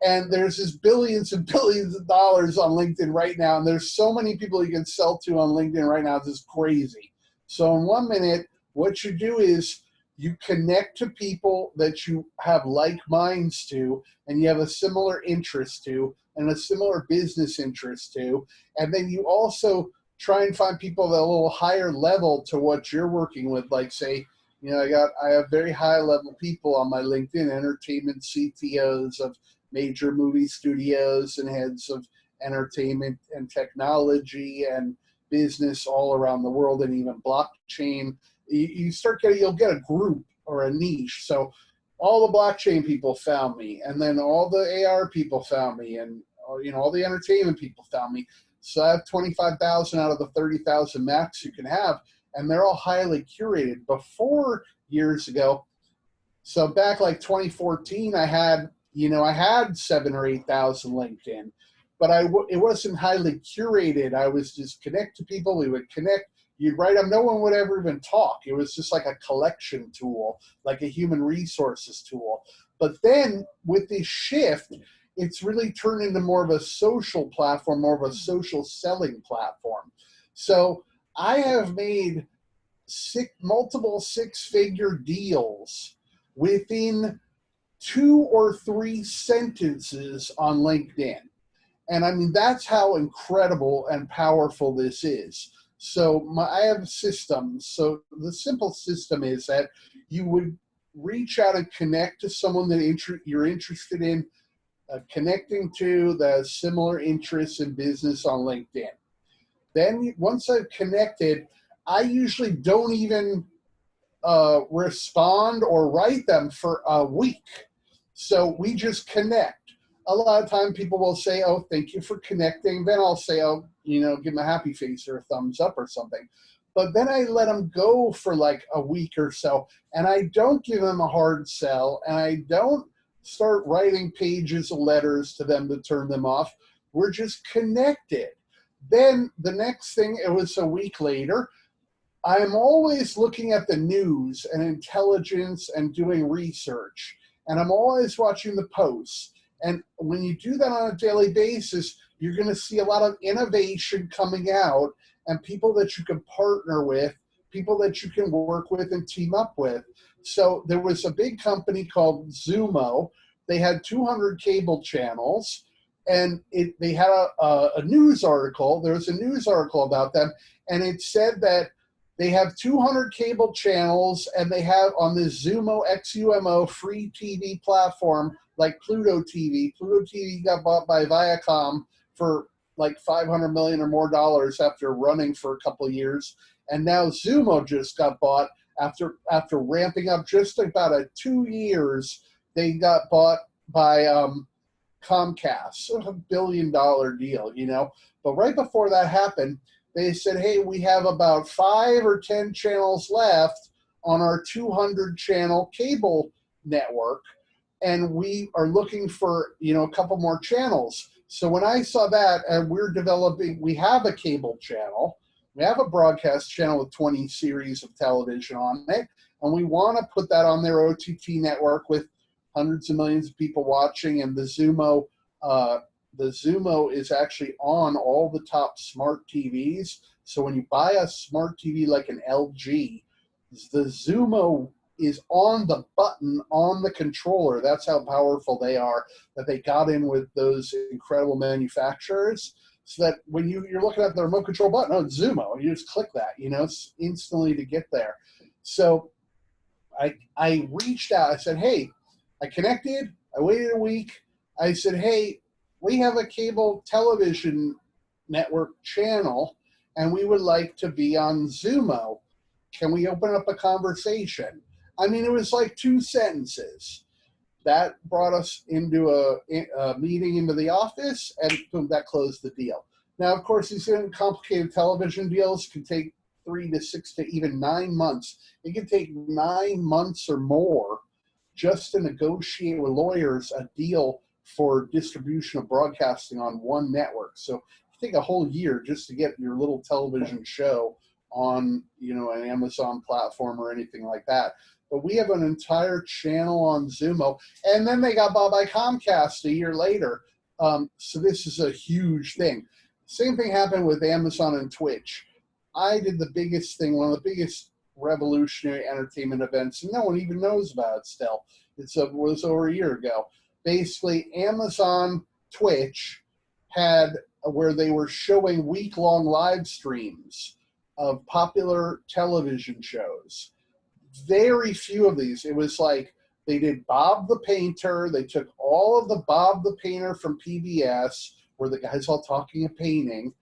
and there's just billions and billions of dollars on LinkedIn right now, and there's so many people you can sell to on LinkedIn right now. It's just crazy. So in 1 minute, what you do is you connect to people that you have like minds to, and you have a similar interest to, and a similar business interest to. And then you also try and find people at a little higher level to what you're working with. Like, say, I have very high level people on my LinkedIn, entertainment CTOs of major movie studios and heads of entertainment and technology and business all around the world, and even blockchain. You'll get a group or a niche. So all the blockchain people found me, and then all the AR people found me, and all the entertainment people found me. So I have 25,000 out of the 30,000 max you can have, and they're all highly curated. Before, years ago, so back like 2014, I had 7,000 or 8,000 LinkedIn, but it wasn't highly curated. I was just connect to people. We would connect. You'd write them. No one would ever even talk. It was just like a collection tool, like a human resources tool. But then with this shift, it's really turned into more of a social platform, more of a social selling platform. So I have made multiple six-figure deals within 2 or 3 sentences on LinkedIn. And I mean, that's how incredible and powerful this is. So I have systems. So the simple system is that you would reach out and connect to someone that you're interested in connecting to, the similar interests in business on LinkedIn. Then once I've connected, I usually don't even respond or write them for a week. So we just connect. A lot of time people will say, "Oh, thank you for connecting." Then I'll say, "Oh, give them a happy face or a thumbs up or something." But then I let them go for like a week or so, and I don't give them a hard sell, and I don't start writing pages of letters to them to turn them off. We're just connected. Then the next thing, it was a week later, I'm always looking at the news and intelligence and doing research, and I'm always watching the posts. And when you do that on a daily basis, you're going to see a lot of innovation coming out, and people that you can partner with, people that you can work with and team up with. So there was a big company called Zumo. They had 200 cable channels, and they had a news article. There was a news article about them, and it said that They have 200 cable channels, and they have on this Xumo, XUMO free TV platform like Pluto TV. Pluto TV got bought by Viacom for like $500 million or more after running for a couple of years. And now Xumo just got bought after ramping up just about 2 years. They got bought by Comcast, $1 billion deal, you know. But right before that happened, they said, hey, we have about 5 or 10 channels left on our 200-channel cable network, and we are looking for, you know, a couple more channels. So when I saw that, and we have a cable channel, we have a broadcast channel with 20 series of television on it, and we want to put that on their OTT network with hundreds of millions of people watching, and the Xumo is actually on all the top smart TVs. So when you buy a smart TV like an LG, the Xumo is on the button on the controller. That's how powerful they are, that they got in with those incredible manufacturers. So that when you're looking at the remote control button, oh, it's Xumo, you just click that, you know, it's instantly to get there. So I reached out, I said, hey, I connected, I waited a week. I said, hey, we have a cable television network channel, and we would like to be on Xumo. Can we open up a conversation? I mean, it was like 2 sentences. That brought us into a meeting into the office, and boom, that closed the deal. Now, of course, these complicated television deals can take 3 to 6 to even 9 months. It can take 9 months or more just to negotiate with lawyers a deal for distribution of broadcasting on one network. So it take a whole year just to get your little television show on, you know, an Amazon platform or anything like that. But we have an entire channel on Xumo, and then they got bought by Comcast a year later. So this is a huge thing. Same thing happened with Amazon and Twitch. I did the biggest thing, one of the biggest revolutionary entertainment events, and no one even knows about it still. It was over a year ago. Basically, Amazon Twitch had where they were showing week-long live streams of popular television shows. Very few of these. It was like they did Bob the Painter. They took all of the Bob the Painter from PBS, where the guy's all talking and painting,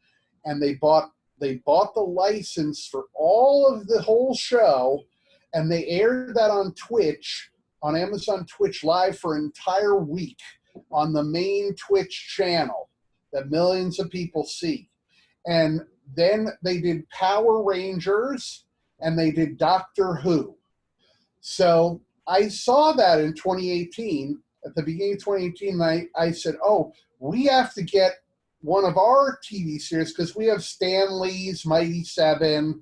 and they bought the license for all of the whole show, and they aired that on Twitch, on Amazon Twitch Live for an entire week on the main Twitch channel that millions of people see. And then they did Power Rangers, and they did Doctor Who. So I saw that in 2018, at the beginning of 2018, I said, oh, we have to get one of our TV series, because we have Stan Lee's Mighty Seven.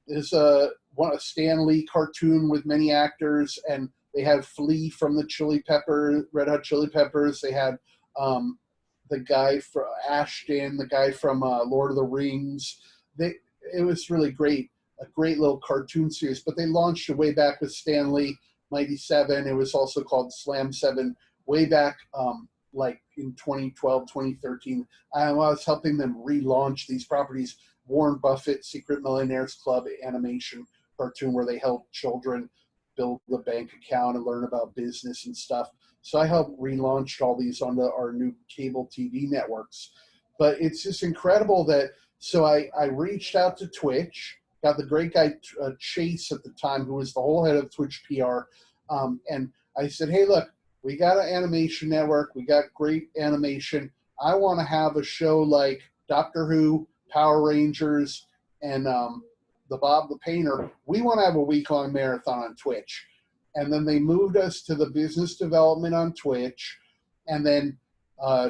There's a Stan Lee cartoon with many actors, and they had Flea from the Red Hot Chili Peppers. They had the guy from Ashton, the guy from Lord of the Rings. It was really great, a great little cartoon series. But they launched it way back with Stan Lee, Mighty Seven. It was also called Slam 7 way back like in 2012, 2013. I was helping them relaunch these properties. Warren Buffett, Secret Millionaires Club animation cartoon where they help children build a bank account and learn about business and stuff. So I helped relaunch all these onto our new cable TV networks. But it's just incredible that, so I reached out to Twitch, got the great guy Chase at the time, who was the whole head of Twitch PR, and I said, hey, look, we got an animation network. We got great animation. I want to have a show like Doctor Who, Power Rangers, and the Bob the Painter. We want to have a week-long marathon on Twitch. And then they moved us to the business development on Twitch. And then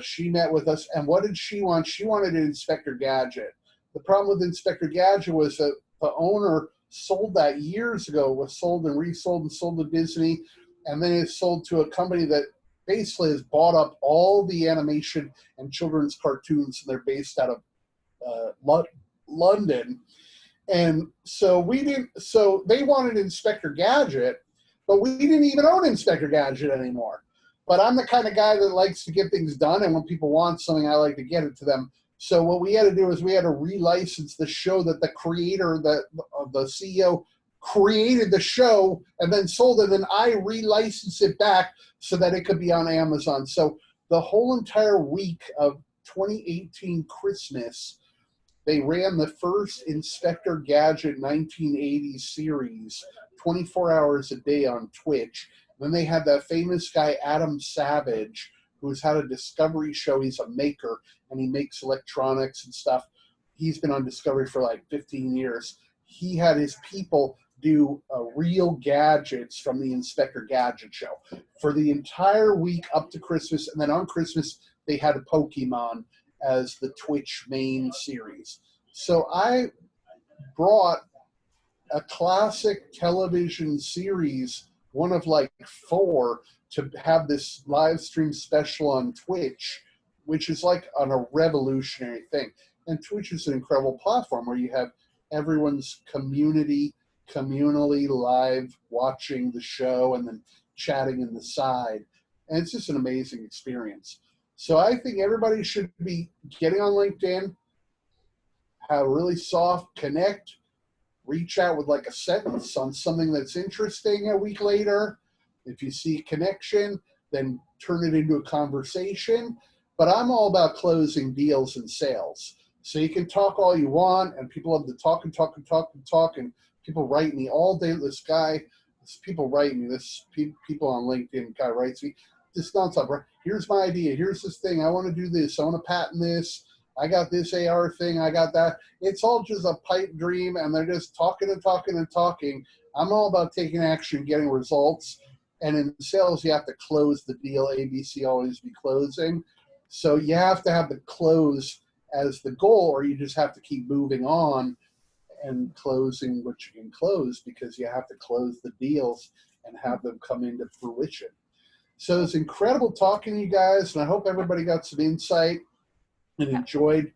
she met with us. And what did she want? She wanted an Inspector Gadget. The problem with Inspector Gadget was that the owner sold that years ago. It was sold and resold and sold to Disney. And then it's sold to a company that basically has bought up all the animation and children's cartoons, and they're based out of London. And so they wanted Inspector Gadget, but we didn't even own Inspector Gadget anymore. But I'm the kind of guy that likes to get things done, and when people want something, I like to get it to them. So what we had to do is we had to relicense the show that the creator, the CEO created the show and then sold it, and I relicensed it back so that it could be on Amazon. So the whole entire week of 2018 Christmas, they ran the first Inspector Gadget 1980s series 24 hours a day on Twitch. Then they had that famous guy, Adam Savage, who's had a Discovery show. He's a maker, and he makes electronics and stuff. He's been on Discovery for like 15 years. He had his people do real gadgets from the Inspector Gadget show for the entire week up to Christmas. And then on Christmas, they had a Pokemon as the Twitch main series. So I brought a classic television series, one of like 4, to have this live stream special on Twitch, which is like on a revolutionary thing. And Twitch is an incredible platform where you have everyone's communally live watching the show and then chatting in the side. And it's just an amazing experience. So I think everybody should be getting on LinkedIn, have a really soft connect, reach out with like a sentence on something that's interesting a week later. If you see connection, then turn it into a conversation. But I'm all about closing deals and sales. So you can talk all you want, and people love to talk and talk and talk and talk, and people write me all day. People write me, people on LinkedIn guy writes me, this nonstop. Here's my idea. Here's this thing. I want to do this. I want to patent this. I got this AR thing. I got that. It's all just a pipe dream, and they're just talking and talking and talking. I'm all about taking action, getting results. And in sales, you have to close the deal. ABC always be closing. So you have to have the close as the goal, or you just have to keep moving on and closing what you can close, because you have to close the deals and have them come into fruition. So it's incredible talking to you guys, and I hope everybody got some insight and enjoyed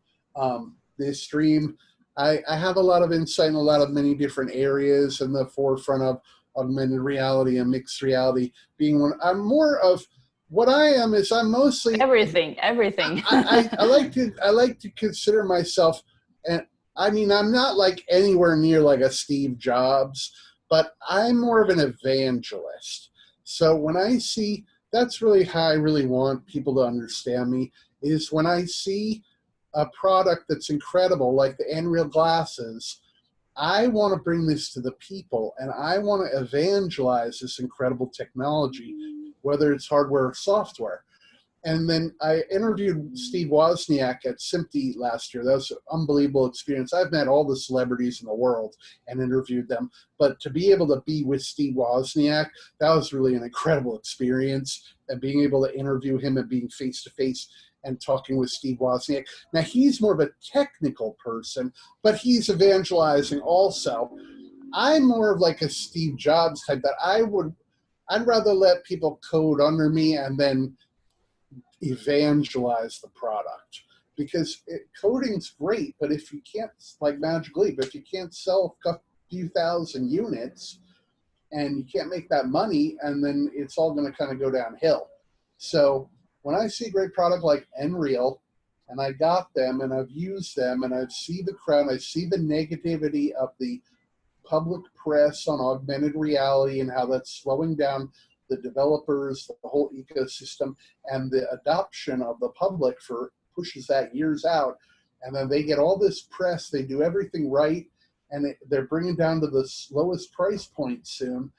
this stream. I have a lot of insight in many different areas in the forefront of augmented reality and mixed reality being one. I'm more of what I am is I'm mostly everything. I like to consider myself, and I mean, I'm not like anywhere near like a Steve Jobs, but I'm more of an evangelist. So when I see, that's really how I really want people to understand me, is when I see a product that's incredible, like the Unreal glasses, I want to bring this to the people, and I want to evangelize this incredible technology, whether it's hardware or software. And then I interviewed Steve Wozniak at SMPTE last year. That was an unbelievable experience. I've met all the celebrities in the world and interviewed them. But to be able to be with Steve Wozniak, that was really an incredible experience. And being able to interview him and being face-to-face and talking with Steve Wozniak. Now, he's more of a technical person, but he's evangelizing also. I'm more of like a Steve Jobs type, that I'd rather let people code under me and then evangelize the product, because coding's great, but if you can't, like Magic Leap, if you can't sell a few thousand units and you can't make that money, and then it's all going to kind of go downhill. So when I see a great product like Unreal, and I got them and I've used them, and I see the crowd, I see the negativity of the public press on augmented reality and how that's slowing down the developers, the whole ecosystem, and the adoption of the public for pushes that years out. And then they get all this press, they do everything right, and they're bringing down to the lowest price point soon.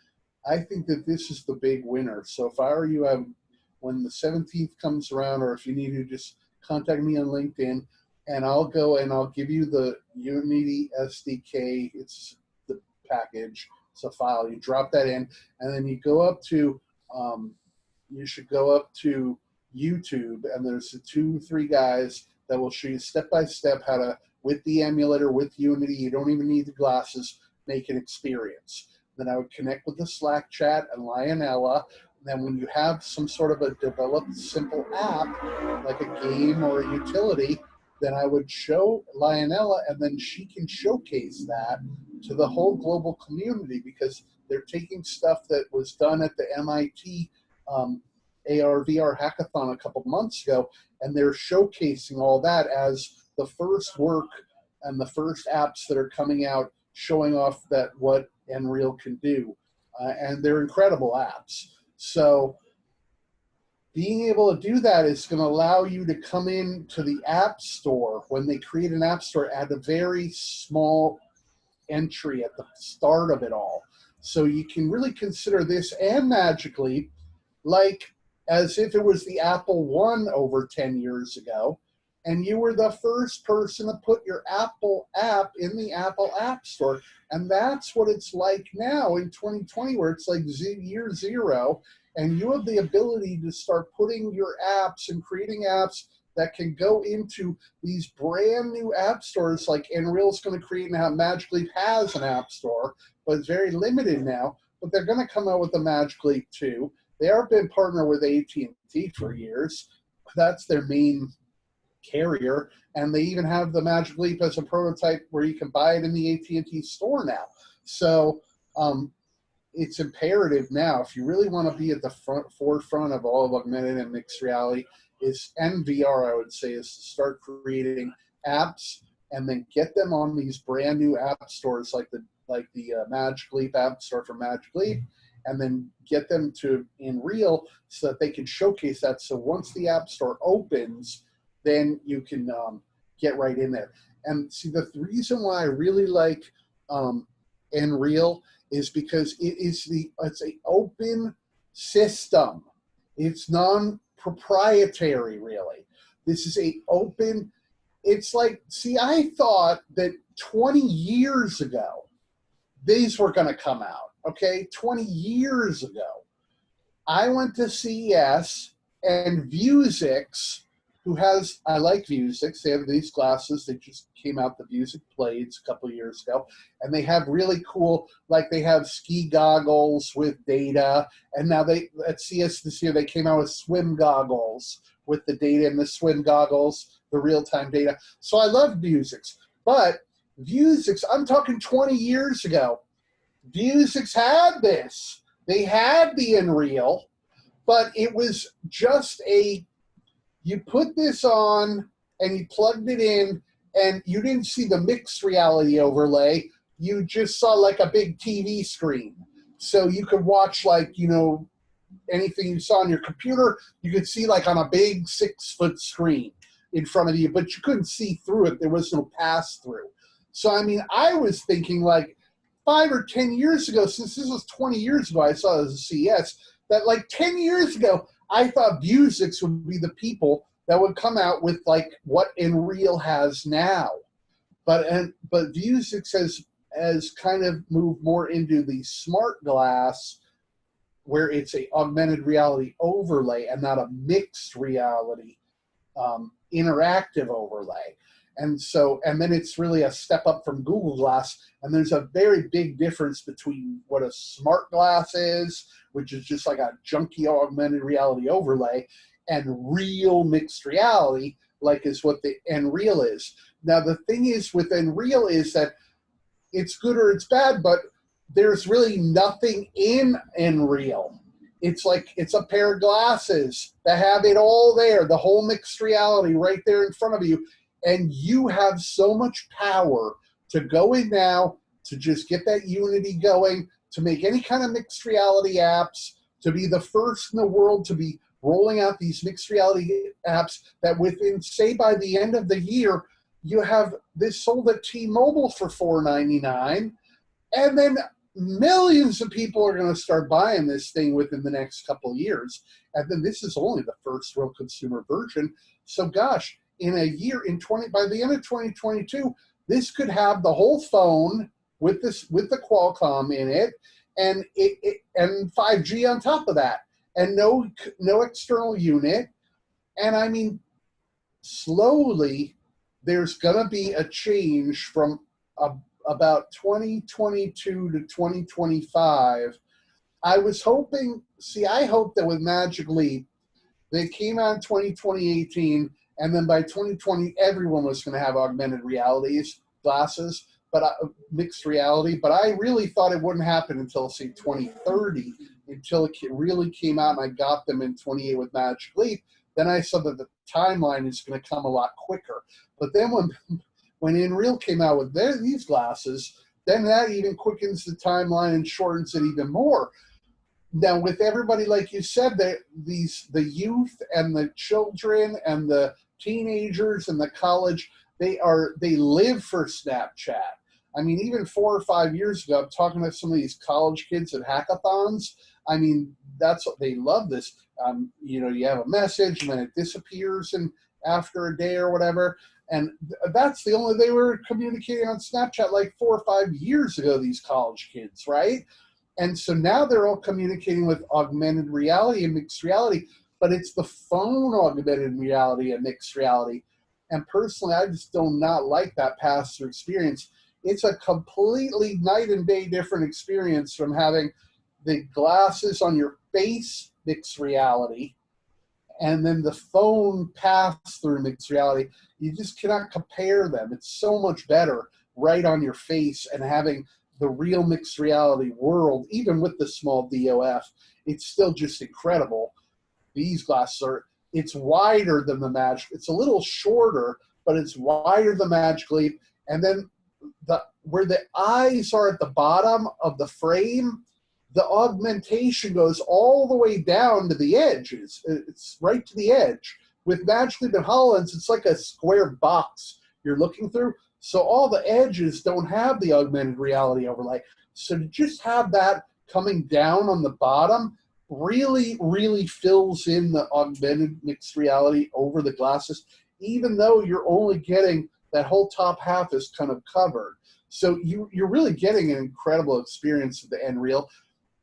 I think that this is the big winner. So if I were you, when the 17th comes around, or if you need to, just contact me on LinkedIn, and I'll go and I'll give you the Unity SDK. It's the package. It's a file. You drop that in, and then you go up to, you should go up to YouTube, and there's the 2-3 guys that will show you step-by-step how to, with the emulator, with Unity, you don't even need the glasses, make an experience. Then I would connect with the Slack chat and Lionella. Then when you have some sort of a developed simple app, like a game or a utility, then I would show Lionella, and then she can showcase that to the whole global community, because they're taking stuff that was done at the MIT AR/VR hackathon a couple months ago, and they're showcasing all that as the first work and the first apps that are coming out showing off that what Unreal can do. And they're incredible apps. So being able to do that is going to allow you to come in to the App Store when they create an App Store at a very small entry at the start of it all. So you can really consider this and Magic Leap like as if it was the Apple One over 10 years ago, and you were the first person to put your Apple app in the Apple App Store. And that's what it's like now in 2020, where it's like year zero, and you have the ability to start putting your apps and creating apps that can go into these brand new app stores. Like Unreal's going to create now. Magic Leap has an app store, but it's very limited now. But they're going to come out with the Magic Leap 2. They have been partnered with AT&T for years. That's their main carrier, and they even have the Magic Leap as a prototype where you can buy it in the AT&T store now. So it's imperative now, if you really want to be at the forefront of all of augmented and mixed reality, and VR, I would say, is to start creating apps and then get them on these brand new app stores like the Magic Leap app store for Magic Leap, and then get them to Unreal so that they can showcase that. So once the app store opens, then you can get right in there. And see, the reason why I really like Unreal is because it's an open system. It's non-proprietary, really. This is a open. It's like, see, I thought that 20 years ago these were going to come out. Okay, 20 years ago, I went to CES, and Vuzix, I like Vuzix. They have these glasses. They just came out, the Vuzix Blades, a couple of years ago. And they have really cool, like they have ski goggles with data. And now at CES this year, they came out with swim goggles with the data, and the swim goggles, the real-time data. So I love Vuzix. But Vuzix, I'm talking 20 years ago, Vuzix had this. They had the Unreal, but it was just you put this on and you plugged it in, and you didn't see the mixed reality overlay. You just saw like a big TV screen. So you could watch, like, anything you saw on your computer, you could see like on a big 6-foot screen in front of you, but you couldn't see through it. There was no pass through. So, I mean, I was thinking like 5 or 10 years ago, since this was 20 years ago, I saw it as a CES, that like 10 years ago, I thought Vuzix would be the people that would come out with like what Unreal has now. But Vuzix has kind of moved more into the smart glass, where it's a augmented reality overlay and not a mixed reality interactive overlay. And then it's really a step up from Google Glass. And there's a very big difference between what a smart glass is, which is just like a junky augmented reality overlay, and real mixed reality, like is what the Unreal is. Now, the thing is with Unreal is that it's good or it's bad, but there's really nothing in Unreal. It's like it's a pair of glasses that have it all there, the whole mixed reality right there in front of you. And you have so much power to go in now, to just get that Unity going, to make any kind of mixed reality apps, to be the first in the world to be rolling out these mixed reality apps that within, say, by the end of the year, you have this sold at T-Mobile for $4.99, and then millions of people are going to start buying this thing within the next couple of years. And then this is only the first real consumer version. So gosh, in a year, by the end of 2022, this could have the whole phone with the Qualcomm in it, and and 5G on top of that, and no external unit. And I mean, slowly, there's going to be a change from about 2022 to 2025. I hope that with Magic Leap, they came out in 2018, and then by 2020, everyone was going to have augmented realities, glasses, but mixed reality. But I really thought it wouldn't happen until, say, 2030, until it really came out, and I got them in 28 with Magic Leap. Then I saw that the timeline is going to come a lot quicker. But then when Unreal came out with these glasses, then that even quickens the timeline and shortens it even more. Now, with everybody, like you said, the youth and the children and the teenagers and the college, they live for Snapchat. I mean, even 4 or 5 years ago, I'm talking to some of these college kids at hackathons. I mean, that's what they love this. You know, you have a message and then it disappears and after a day or whatever. And that's the only, they were communicating on Snapchat like 4 or 5 years ago, these college kids, right? And so now they're all communicating with augmented reality and mixed reality, but it's the phone augmented reality and mixed reality. And personally, I just do not like that pass-through experience. It's a completely night and day different experience from having the glasses on your face, mixed reality, and then the phone pass-through mixed reality. You just cannot compare them. It's so much better right on your face and having the real mixed reality world, even with the small DOF, it's still just incredible. These glasses it's wider than the Magic. It's a little shorter, but it's wider than Magic Leap. And then where the eyes are at the bottom of the frame, the augmentation goes all the way down to the edges. It's right to the edge. With Magic Leap and HoloLens, it's like a square box you're looking through. So all the edges don't have the augmented reality overlay. So to just have that coming down on the bottom really, really fills in the augmented mixed reality over the glasses, even though you're only getting that whole top half is kind of covered. So you're really getting an incredible experience with the Unreal.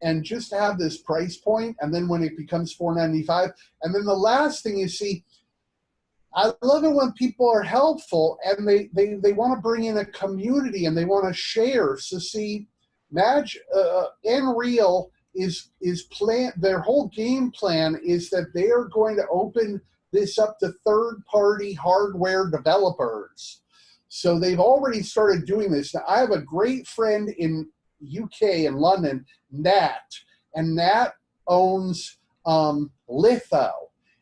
And just to have this price point, and then when it becomes $495, and then the last thing you see, I love it when people are helpful and they want to bring in a community and they want to share. So see, Unreal their whole game plan is that they are going to open this up to third-party hardware developers. So they've already started doing this. Now, I have a great friend in UK in London, Nat, and Nat owns Litho.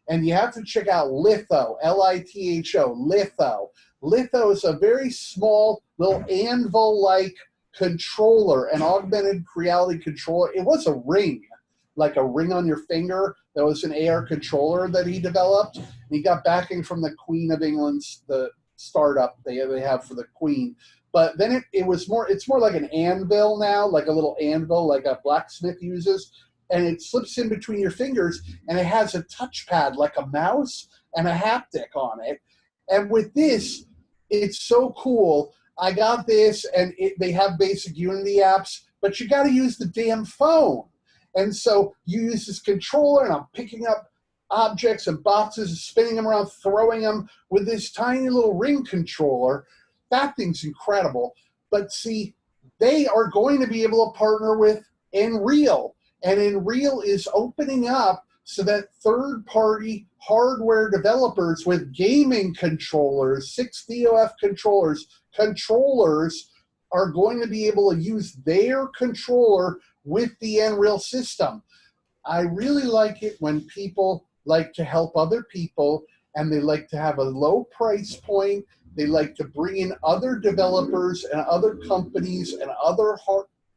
And you have to check out Litho, L-I-T-H-O, Litho. Litho is a very small little anvil-like controller, an augmented reality controller. It was a ring, like a ring on your finger. That was an AR controller that he developed. And he got backing from the Queen of England's, the startup they have for the Queen. But then it's more like an anvil now, like a little anvil, like a blacksmith uses. And it slips in between your fingers, and it has a touchpad like a mouse and a haptic on it. And with this, it's so cool. I got this, and they have basic Unity apps, but you got to use the damn phone. And so you use this controller, and I'm picking up objects and boxes, spinning them around, throwing them with this tiny little ring controller. That thing's incredible. But see, they are going to be able to partner with Unreal. And Unreal is opening up so that third-party hardware developers with gaming controllers, 6 DOF controllers are going to be able to use their controller with the Unreal system. I really like it when people like to help other people and they like to have a low price point. They like to bring in other developers and other companies and other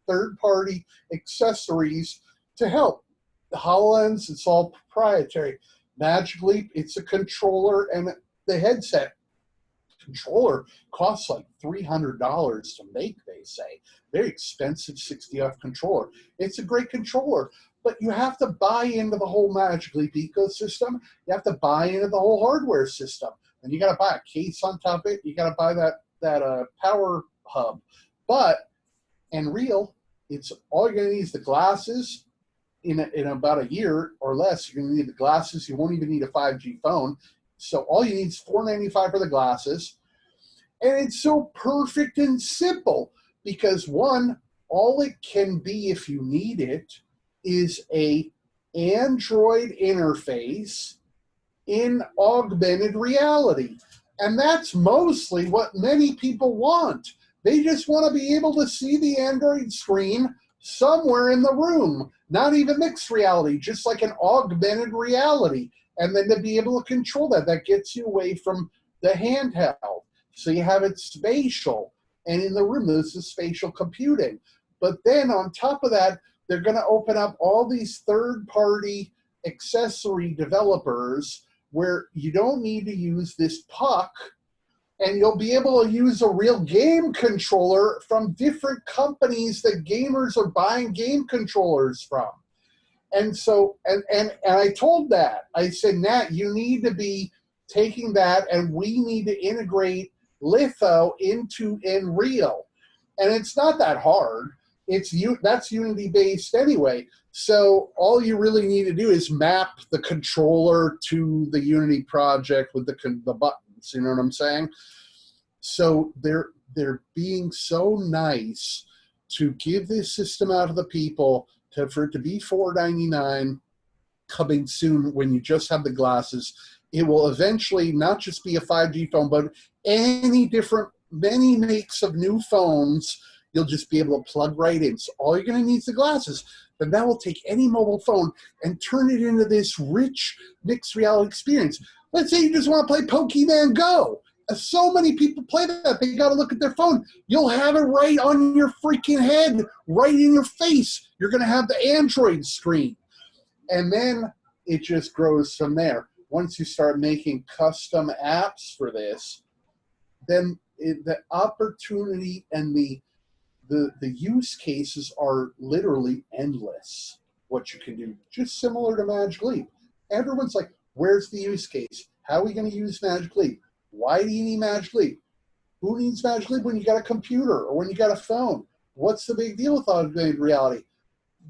third-party accessories to help. The HoloLens, it's all proprietary. Magic Leap, it's a controller and the headset. Controller costs like $300 to make, they say. Very expensive 60F controller. It's a great controller, but you have to buy into the whole Magic Leap ecosystem. You have to buy into the whole hardware system. And you got to buy a case on top of it. You got to buy that power hub. But Unreal, it's all you're going to need is the glasses. In about a year or less, you're going to need the glasses. You won't even need a 5G phone. So all you need is $495 for the glasses. And it's so perfect and simple because, one, all it can be if you need it is a Android interface in augmented reality. And that's mostly what many people want. They just want to be able to see the Android screen somewhere in the room. Not even mixed reality, just like an augmented reality. And then to be able to control that gets you away from the handheld. So you have it spatial. And in the room, this is spatial computing. But then on top of that, they're going to open up all these third-party accessory developers where you don't need to use this puck, and you'll be able to use a real game controller from different companies that gamers are buying game controllers from. And so, and I told that, I said, Nat, you need to be taking that, and we need to integrate litho into Unreal. And it's not that hard. That's Unity based anyway. So all you really need to do is map the controller to the Unity project with the buttons. You know what I'm saying? So they're being so nice to give this system out to the people, for it to be $4.99 coming soon when you just have the glasses. It will eventually not just be a 5G phone, but many makes of new phones you'll just be able to plug right in. So all you're going to need is the glasses. But that will take any mobile phone and turn it into this rich mixed reality experience. Let's say you just want to play Pokemon Go. So many people play that, they got to look at their phone. You'll have it right on your freaking head, right in your face. You're going to have the Android screen. And then it just grows from there. Once you start making custom apps for this, then the opportunity and the use cases are literally endless, what you can do. Just similar to Magic Leap. Everyone's like, where's the use case? How are we going to use Magic Leap? Why do you need Magic Leap? Who needs Magic Leap when you got a computer or when you got a phone? What's the big deal with augmented reality?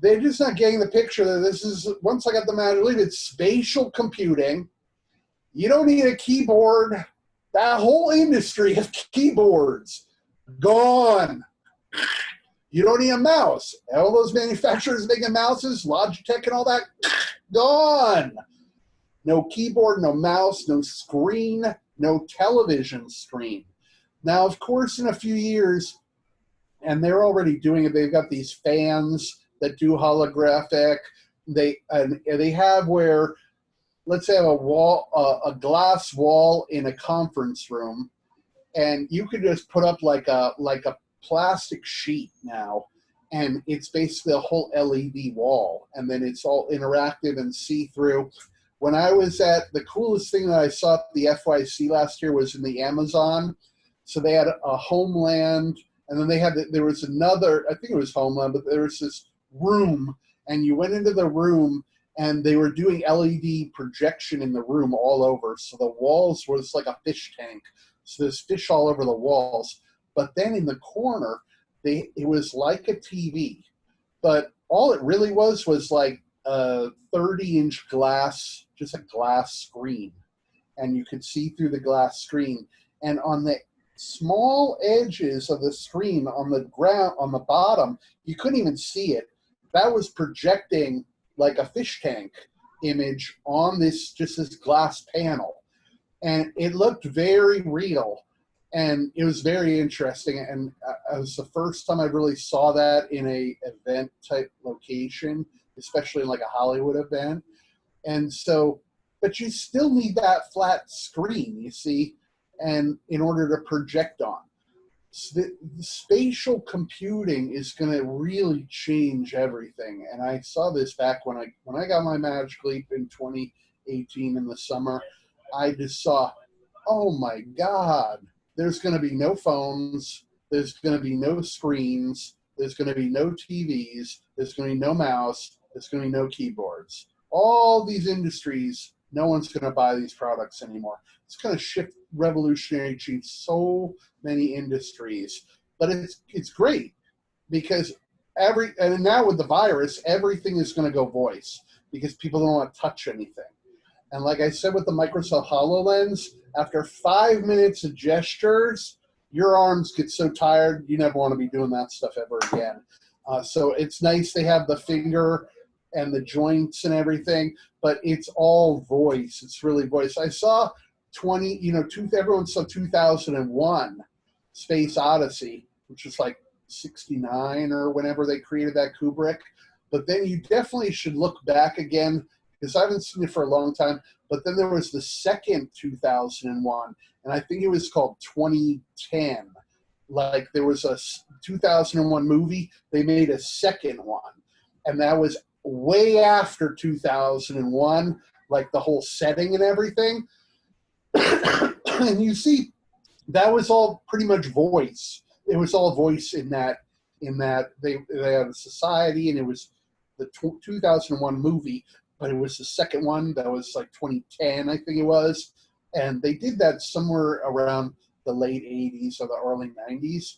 They're just not getting the picture that this is, once I got the Magic Leap, it's spatial computing. You don't need a keyboard. That whole industry of keyboards, gone. You don't need a mouse. All those manufacturers making mouses, Logitech and all that, gone. No keyboard, no mouse, no screen, no television screen. Now, of course, in a few years, and they're already doing it, they've got these fans that do holographic. They have where, let's say, a glass wall in a conference room, and you could just put up like a plastic sheet now, and it's basically a whole LED wall, and then it's all interactive and see-through. When I was the coolest thing that I saw at the FYC last year was in the Amazon. So they had a Homeland, and then there was another, I think it was Homeland, but there was this room, and you went into the room, and they were doing LED projection in the room all over. So the walls was like a fish tank. So there's fish all over the walls. But then in the corner, it was like a TV. But all it really was like a 30-inch glass, just a glass screen. And you could see through the glass screen. And on the small edges of the screen on the ground, on the bottom, you couldn't even see it. That was projecting like a fish tank image on this glass panel. And it looked very real. And it was very interesting. And it was the first time I really saw that in a event type location, especially in like a Hollywood event. And so, but you still need that flat screen, you see, and in order to project on. So the spatial computing is going to really change everything. And I saw this back when I got my Magic Leap in 2018 in the summer. I just saw, oh my God, there's going to be no phones, there's going to be no screens, there's going to be no TVs, there's going to be no mouse, there's going to be no keyboards. All these industries, no one's going to buy these products anymore. It's going to shift, revolutionary, change so many industries. But it's great because and now with the virus, everything is going to go voice because people don't want to touch anything. And like I said with the Microsoft HoloLens, after 5 minutes of gestures, your arms get so tired, you never want to be doing that stuff ever again. So it's nice they have the finger and the joints and everything, but it's all voice. It's really voice. I saw everyone saw 2001 Space Odyssey, which was like 69 or whenever they created that, Kubrick. But then you definitely should look back again because I haven't seen it for a long time. But then there was the second 2001, and I think it was called 2010. Like there was a 2001 movie, they made a second one, and that was way after 2001, like the whole setting and everything. And you see, that was all pretty much voice. It was all voice in that they had a society, and it was the 2001 movie, but it was the second one that was like 2010, I think it was, and they did that somewhere around the late 80s or the early 90s.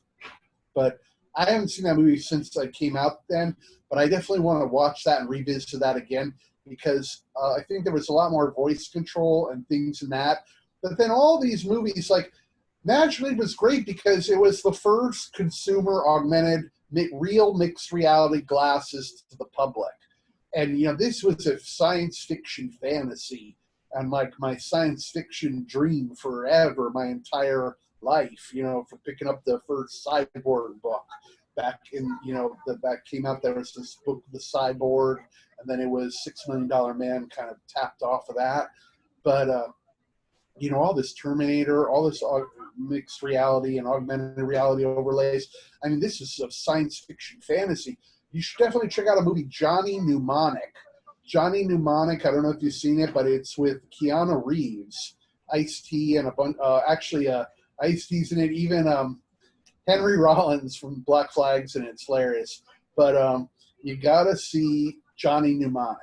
But I haven't seen that movie since it came out then, but I definitely want to watch that and revisit that again, because I think there was a lot more voice control and things in that. But then all these movies, like Magic Leap was great because it was the first consumer augmented real mixed reality glasses to the public. And, you know, this was a science fiction fantasy, and like my science fiction dream forever, my entire life, you know, for picking up the first Cyborg book back in, you know, that came out. There was this book, The Cyborg, and then it was $6 Million Man kind of tapped off of that. But, you know, all this Terminator, all this mixed reality and augmented reality overlays. I mean, this is a science fiction fantasy. You should definitely check out a movie, Johnny Mnemonic. Johnny Mnemonic, I don't know if you've seen it, but it's with Keanu Reeves, Ice-T, and a bunch, Ice-T's in it, even Henry Rollins from Black Flag's in it. It's hilarious. But you got to see Johnny Mnemonic.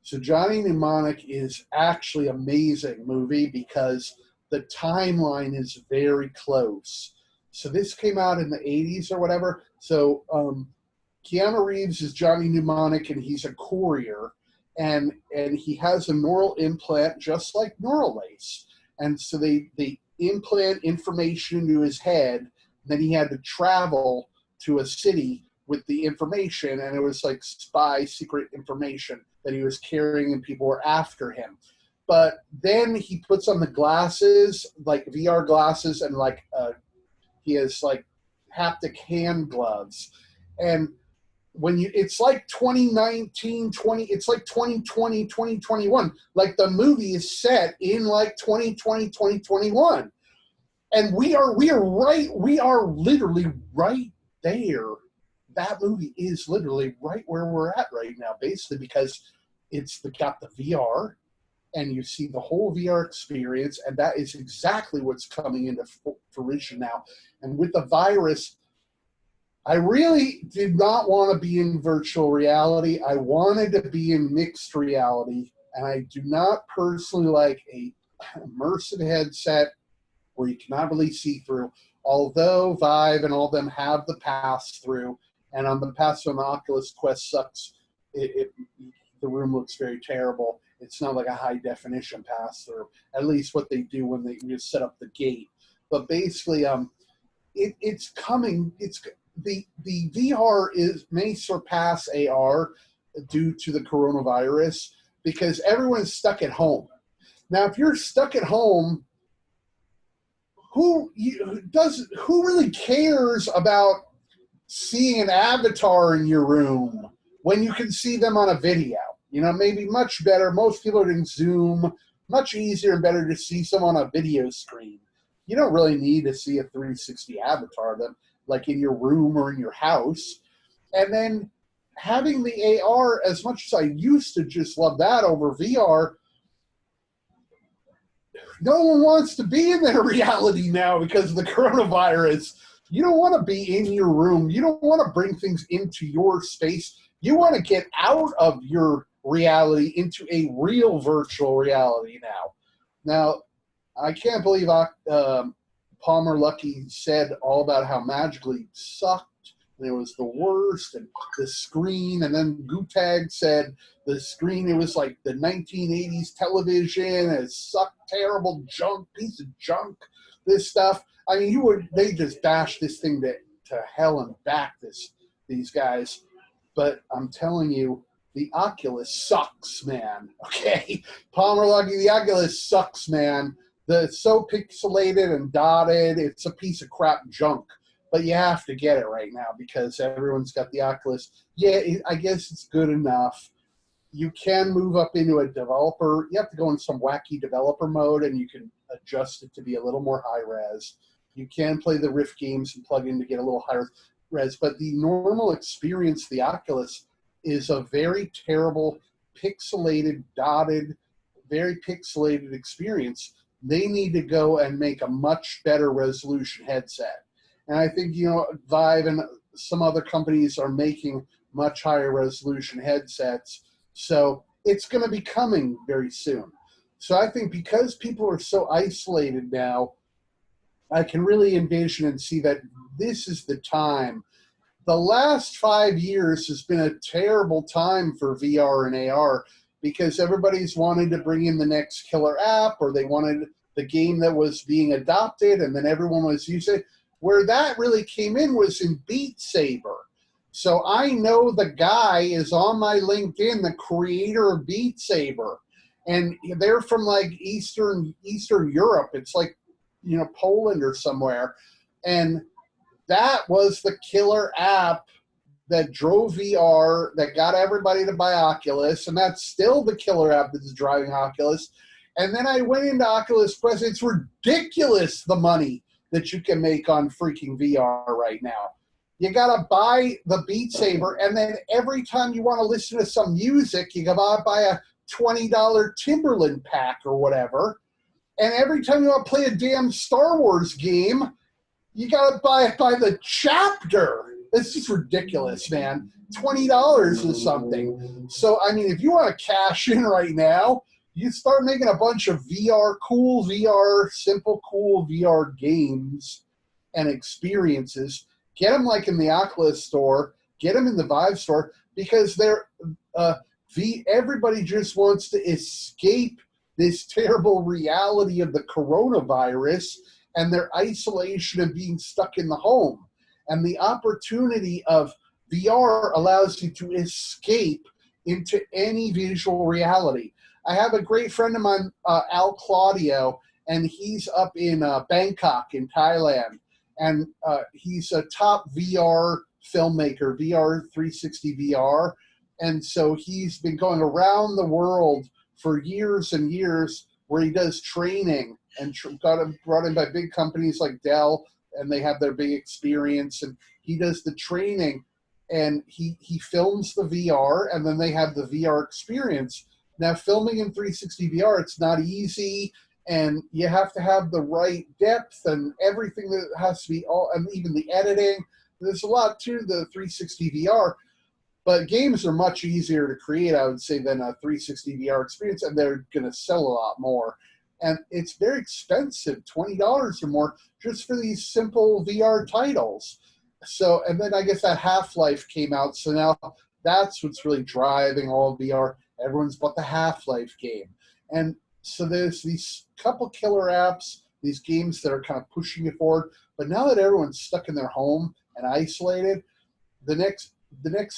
So Johnny Mnemonic is actually an amazing movie because the timeline is very close. So this came out in the 80s or whatever. So Keanu Reeves is Johnny Mnemonic, and he's a courier, and he has a neural implant just like Neuralace. And so they implant information into his head, and then he had to travel to a city with the information, and it was like spy secret information that he was carrying, and people were after him. But then he puts on the glasses, like VR glasses, and like he has like haptic hand gloves. And when it's like 2019, it's like 2020, 2021. Like the movie is set in like 2020, 2021. And we are literally right there. That movie is literally right where we're at right now, basically, because it's got the VR, and you see the whole VR experience, and that is exactly what's coming into fruition now. And with the virus, I really did not want to be in virtual reality. I wanted to be in mixed reality, and I do not personally like a immersive headset where you cannot really see through, although Vive and all of them have the pass-through. And on the pass-through on the Oculus Quest sucks. The room looks very terrible. It's not like a high-definition pass-through, at least what they do when they just set up the gate. But basically, it's coming. The VR may surpass AR due to the coronavirus because everyone's stuck at home. Now, if you're stuck at home, who really cares about seeing an avatar in your room when you can see them on a video? You know, maybe much better. Most people are in Zoom. Much easier and better to see someone on a video screen. You don't really need to see a 360 avatar of them, like in your room or in your house. And then having the AR, as much as I used to just love that over VR, no one wants to be in their reality now because of the coronavirus. You don't want to be in your room. You don't want to bring things into your space. You want to get out of your reality into a real virtual reality now. Now, I can't believe Palmer Luckey said all about how Magic Leap sucked and it was the worst, and the screen, and then Gutag said the screen, it was like the 1980s television, and it sucked, terrible junk, piece of junk, this stuff. I mean, they just bashed this thing to hell and back, these guys. But I'm telling you, the Oculus sucks, man. Okay? Palmer Luckey, the Oculus sucks, man. It's so pixelated and dotted. It's a piece of crap junk. But you have to get it right now because everyone's got the Oculus. Yeah, I guess it's good enough. you can move up into a developer. You have to go in some wacky developer mode, and you can adjust it to be a little more high res. You can play the Rift games and plug in to get a little higher res, but the normal experience, the Oculus, is a very terrible, pixelated, dotted, very pixelated experience. They need to go and make a much better resolution headset. And I think, you know, Vive and some other companies are making much higher resolution headsets. So it's going to be coming very soon. So I think because people are so isolated now, I can really envision and see that this is the time. The last 5 years has been a terrible time for VR and AR because everybody's wanted to bring in the next killer app, or they wanted the game that was being adopted, and then everyone was using it. Where that really came in was in Beat Saber. So I know the guy is on my LinkedIn, the creator of Beat Saber. And they're from like Eastern Europe. It's like, you know, Poland or somewhere. And that was the killer app that drove VR, that got everybody to buy Oculus. And that's still the killer app that's driving Oculus. And then I went into Oculus Quest. It's ridiculous the money that you can make on freaking VR right now. You got to buy the Beat Saber, and then every time you want to listen to some music, you got to buy a $20 Timberland pack or whatever. And every time you want to play a damn Star Wars game, you got to buy it by the chapter. It's just ridiculous, man. $20 is something. So, I mean, if you want to cash in right now, you start making a bunch of simple, cool VR games and experiences. Get them like in the Oculus store, get them in the Vive store, because everybody just wants to escape this terrible reality of the coronavirus and their isolation of being stuck in the home. And the opportunity of VR allows you to escape into any visual reality. I have a great friend of mine, Al Claudio, and he's up in Bangkok in Thailand. And he's a top VR filmmaker, VR 360 VR. And so he's been going around the world for years and years where he does training and got him brought in by big companies like Dell, and they have their big experience. And he does the training, and he films the VR, and then they have the VR experience. Now, filming in 360 VR, it's not easy. And you have to have the right depth and everything that has to be and even the editing. There's a lot to the 360 VR, but games are much easier to create, I would say, than a 360 VR experience, and they're going to sell a lot more. And it's very expensive, $20 or more, just for these simple VR titles. So, and then I guess that Half-Life came out, so now that's what's really driving all of VR. Everyone's bought the Half-Life game. And so there's these couple killer apps, these games that are kind of pushing it forward. But now that everyone's stuck in their home and isolated, the next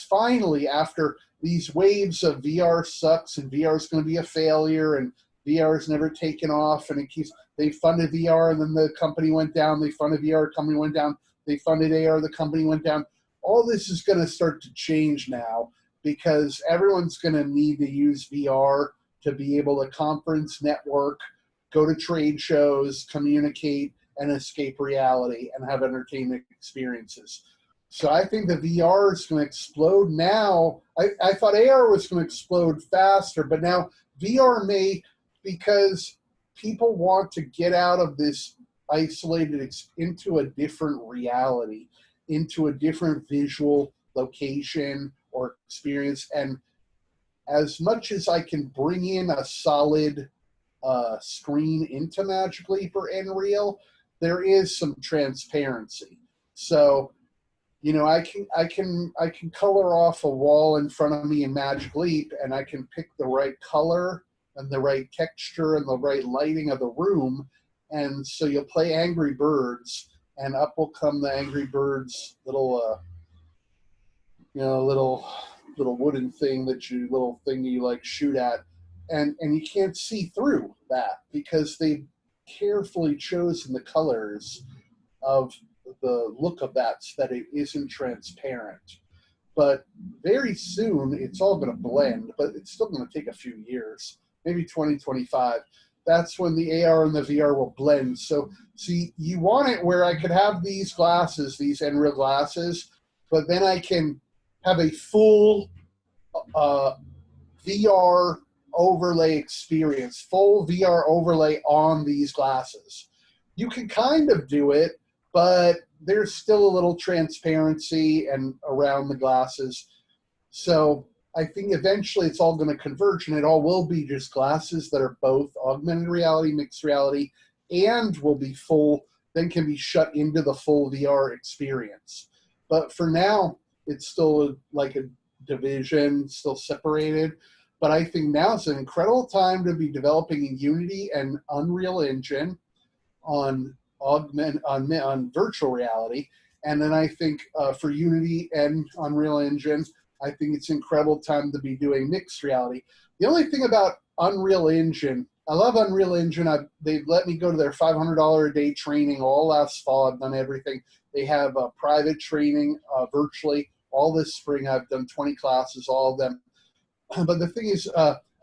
finally, after these waves of VR sucks and VR is going to be a failure and VR is never taken off, and they funded VR and then the company went down. They funded VR, the company went down. They funded AR, the company went down. All this is going to start to change now because everyone's going to need to use VR to be able to conference, network, go to trade shows, communicate, and escape reality and have entertainment experiences. So I think the VR is going to explode now. I thought AR was going to explode faster, but now VR may, because people want to get out of this isolated into a different reality, into a different visual location or experience. And as much as I can bring in a solid screen into Magic Leap or Unreal, there is some transparency. So, you know, I can color off a wall in front of me in Magic Leap, and I can pick the right color and the right texture and the right lighting of the room. And so you'll play Angry Birds, and up will come the Angry Birds little wooden thing you like shoot at, and you can't see through that because they've carefully chosen the colors of the look of that so that it isn't transparent. But very soon, it's all going to blend, but it's still going to take a few years, maybe 2025. That's when the AR and the VR will blend. So, see, you want it where I could have these glasses, these Nreal glasses, but then I can have a full VR overlay experience, full VR overlay on these glasses. You can kind of do it, but there's still a little transparency and around the glasses. So I think eventually it's all going to converge, and it all will be just glasses that are both augmented reality, mixed reality, and will be full, then can be shut into the full VR experience. But for now, it's still like a division, still separated. But I think now is an incredible time to be developing in Unity and Unreal Engine on virtual reality. And then I think for Unity and Unreal Engine, I think it's an incredible time to be doing mixed reality. The only thing about Unreal Engine, I love Unreal Engine. They've let me go to their $500 a day training all last fall. I've done everything. They have private training virtually. All this spring, I've done 20 classes, all of them. But the thing is,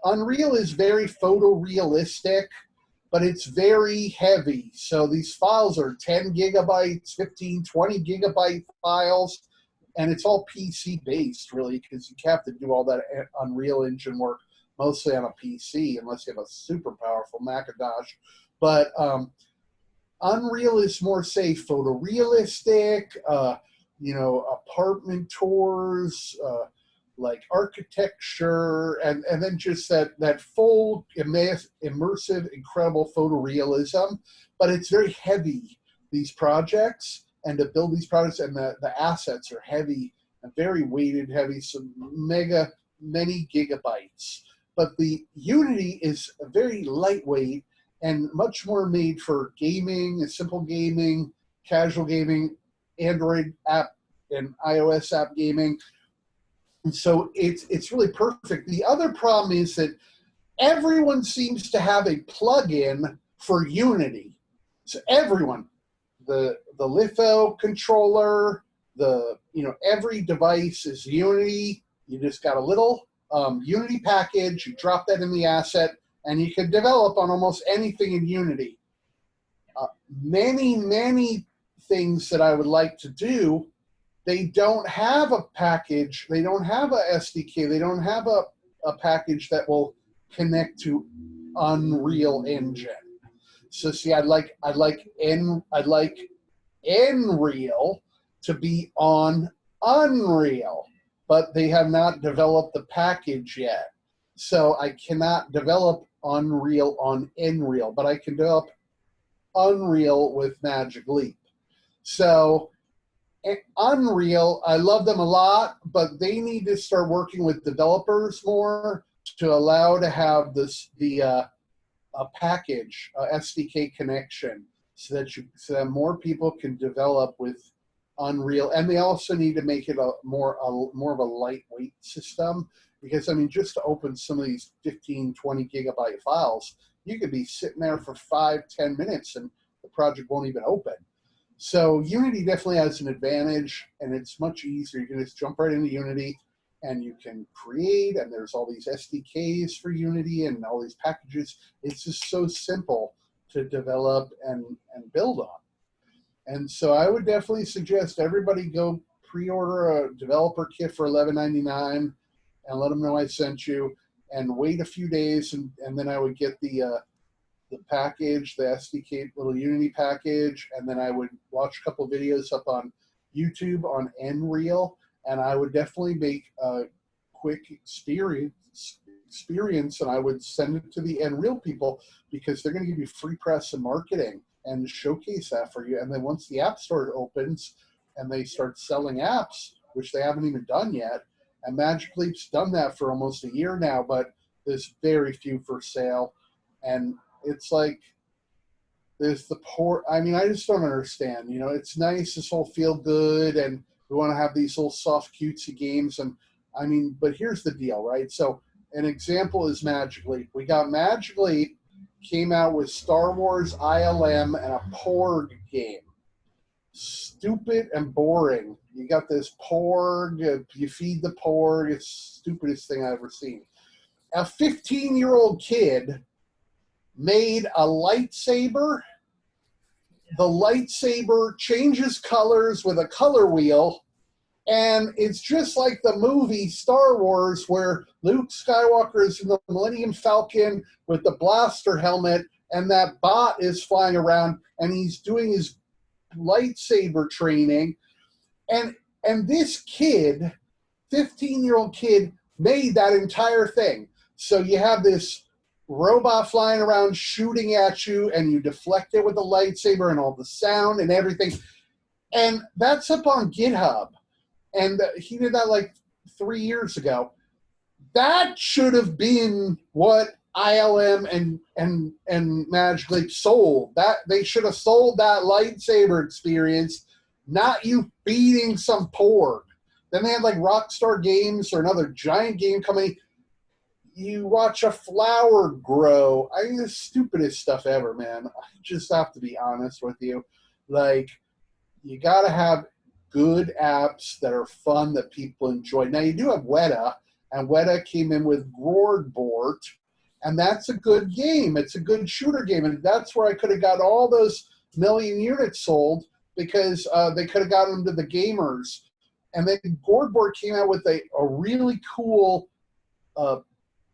Unreal is very photorealistic, but it's very heavy. So these files are 10 gigabytes, 15, 20 gigabyte files, and it's all PC based, really, because you have to do all that Unreal Engine work mostly on a PC, unless you have a super powerful Macintosh. But Unreal is more, say, photorealistic, apartment tours, like architecture, and then just that full immersive, incredible photorealism. But it's very heavy, these projects, and to build these projects, and the assets are heavy and very weighted heavy, so many gigabytes. But the Unity is very lightweight and much more made for gaming, simple gaming, casual gaming, Android app and iOS app gaming. And so it's really perfect. The other problem is that everyone seems to have a plugin for Unity. So everyone, the litho controller, every device is Unity. You just got a little Unity package. You drop that in the asset, and you can develop on almost anything in Unity. Many things that I would like to do, they don't have a package, they don't have a SDK, they don't have a package that will connect to Unreal Engine. So see, I'd like Nreal to be on Unreal, but they have not developed the package yet. So I cannot develop Unreal on Nreal, but I can develop Unreal with Magic Leap. So Unreal, I love them a lot, but they need to start working with developers more to allow to have a package, a SDK connection, so that more people can develop with Unreal. And they also need to make it more of a lightweight system, because I mean, just to open some of these 15, 20 gigabyte files, you could be sitting there for 5-10 minutes and the project won't even open. So Unity definitely has an advantage, and it's much easier. You can just jump right into Unity and you can create, and there's all these SDKs for Unity and all these packages. It's just so simple to develop and build on. And so I would definitely suggest everybody go pre-order a developer kit for $11.99 and let them know I sent you, and wait a few days, and then I would get the package, the SDK little Unity package, and then I would watch a couple videos up on YouTube on Nreal, and I would definitely make a quick experience, and I would send it to the Nreal people, because they're going to give you free press and marketing and showcase that for you. And then once the App Store opens and they start selling apps, which they haven't even done yet, and Magic Leap's done that for almost a year now, but there's very few for sale. And it's like, there's the poor, I mean, I just don't understand. You know, it's nice, this whole feel good, and we want to have these little soft, cutesy games. And I mean, but here's the deal, right? So an example is Magic Leap. We got Magic Leap, came out with Star Wars ILM and a Porg game. Stupid and boring. you got this porg, you feed the porg. It's the stupidest thing I've ever seen. A 15-year-old kid made a lightsaber. The lightsaber changes colors with a color wheel, and it's just like the movie Star Wars where Luke Skywalker is in the Millennium Falcon with the blaster helmet, and that bot is flying around, and he's doing his lightsaber training. And this kid, 15-year-old kid, made that entire thing. So you have this robot flying around shooting at you, and you deflect it with a lightsaber and all the sound and everything. And that's up on GitHub. And he did that like 3 years ago. That should have been what ILM and Magic Leap sold. That they should have sold that lightsaber experience, not you feeding some porg. Then they had like Rockstar Games or another giant game company. You watch a flower grow. I mean, the stupidest stuff ever, man. I just have to be honest with you. Like, you got to have good apps that are fun that people enjoy. Now, you do have Weta, and Weta came in with Gordbort, and that's a good game. It's a good shooter game, and that's where I could have got all those million units sold because they could have gotten them to the gamers. And then Gordbort came out with a really cool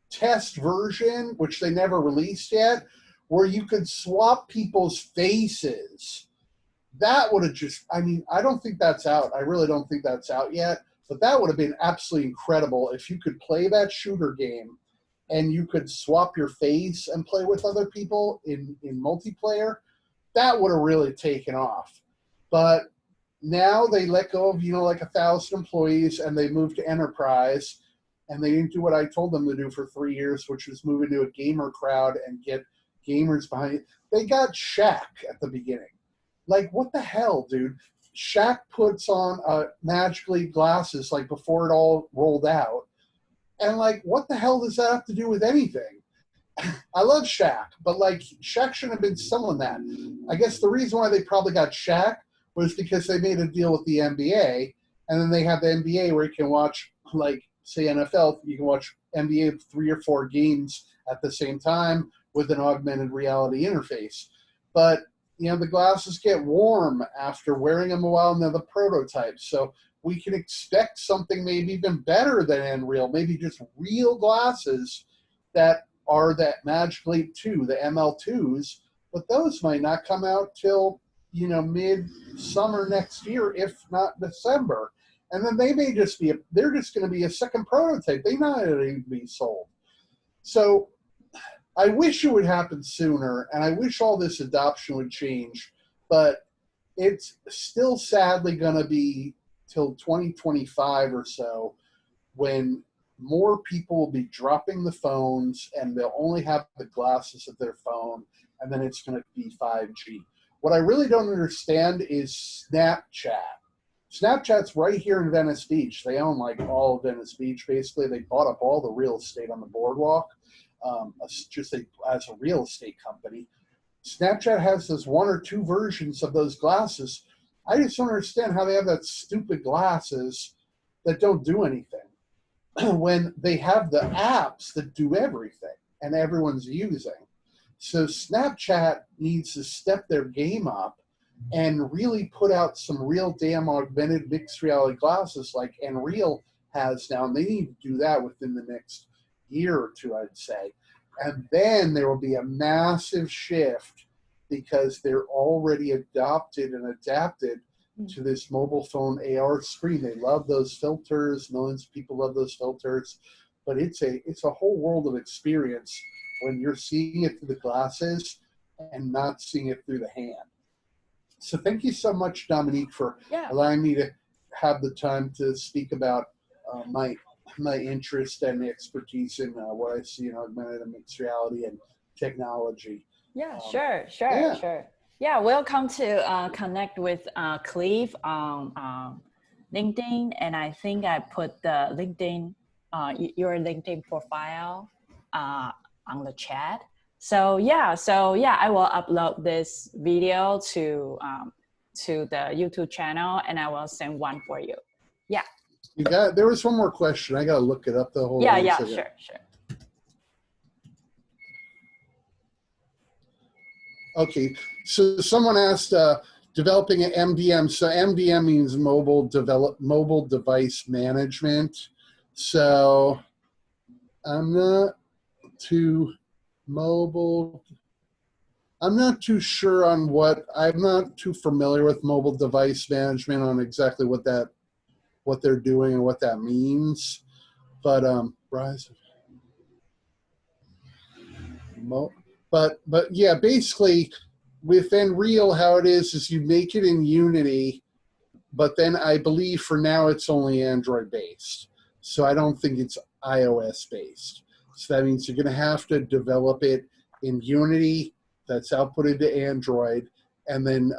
test version, which they never released yet, where you could swap people's faces. That would have just, I mean, I don't think that's out. I really don't think that's out yet, but that would have been absolutely incredible if you could play that shooter game and you could swap your face and play with other people in multiplayer. That would have really taken off. But now they let go of, like 1,000 employees, and they moved to enterprise, and they didn't do what I told them to do for 3 years, which was move into a gamer crowd and get gamers behind it. They got Shaq at the beginning. Like, what the hell, dude? Shaq puts on Magic Leap glasses, like, before it all rolled out. And, like, what the hell does that have to do with anything? I love Shaq, but, like, Shaq shouldn't have been selling that. I guess the reason why they probably got Shaq was because they made a deal with the NBA, and then they have the NBA where you can watch, like, say NFL, you can watch NBA 3 or 4 games at the same time with an augmented reality interface. But, the glasses get warm after wearing them a while, and they're the prototypes. So we can expect something maybe even better than Unreal, maybe just real glasses that are that Magic Leap 2, the ML2s, but those might not come out till, mid-summer next year, if not December. And then they may just be, they're just going to be a second prototype. They might not even be sold. So I wish it would happen sooner, and I wish all this adoption would change, but it's still sadly going to be till 2025 or so when more people will be dropping the phones and they'll only have the glasses of their phone, and then it's going to be 5G. What I really don't understand is Snapchat. Snapchat's right here in Venice Beach. They own like all of Venice Beach, basically. They bought up all the real estate on the boardwalk, as a real estate company. Snapchat has those 1 or 2 versions of those glasses. I just don't understand how they have that stupid glasses that don't do anything when they have the apps that do everything and everyone's using. So Snapchat needs to step their game up and really put out some real damn augmented mixed reality glasses like Unreal has now. And they need to do that within the next year or 2, I'd say. And then there will be a massive shift because they're already adopted and adapted to this mobile phone AR screen. They love those filters. Millions of people love those filters. But it's a whole world of experience when you're seeing it through the glasses and not seeing it through the hand. So thank you so much, Dominique, for allowing me to have the time to speak about my interest and expertise in what I see in augmented and mixed reality and technology. Yeah, sure. Yeah, welcome to connect with Cleve on LinkedIn, and I think I put the LinkedIn, your LinkedIn profile on the chat. So yeah, I will upload this video to to the YouTube channel, and I will send one for you. Yeah. There was one more question. I got to look it up the whole Yeah, yeah, sure. Okay, so someone asked, developing an MDM. So MDM means mobile device management. So I'm not too sure on I'm not too familiar with mobile device management on exactly what they're doing and what that means. But but yeah, basically with Unreal, how it is you make it in Unity, but then I believe for now it's only Android based. So I don't think it's iOS based. So that means you're going to have to develop it in Unity that's outputted to Android, and then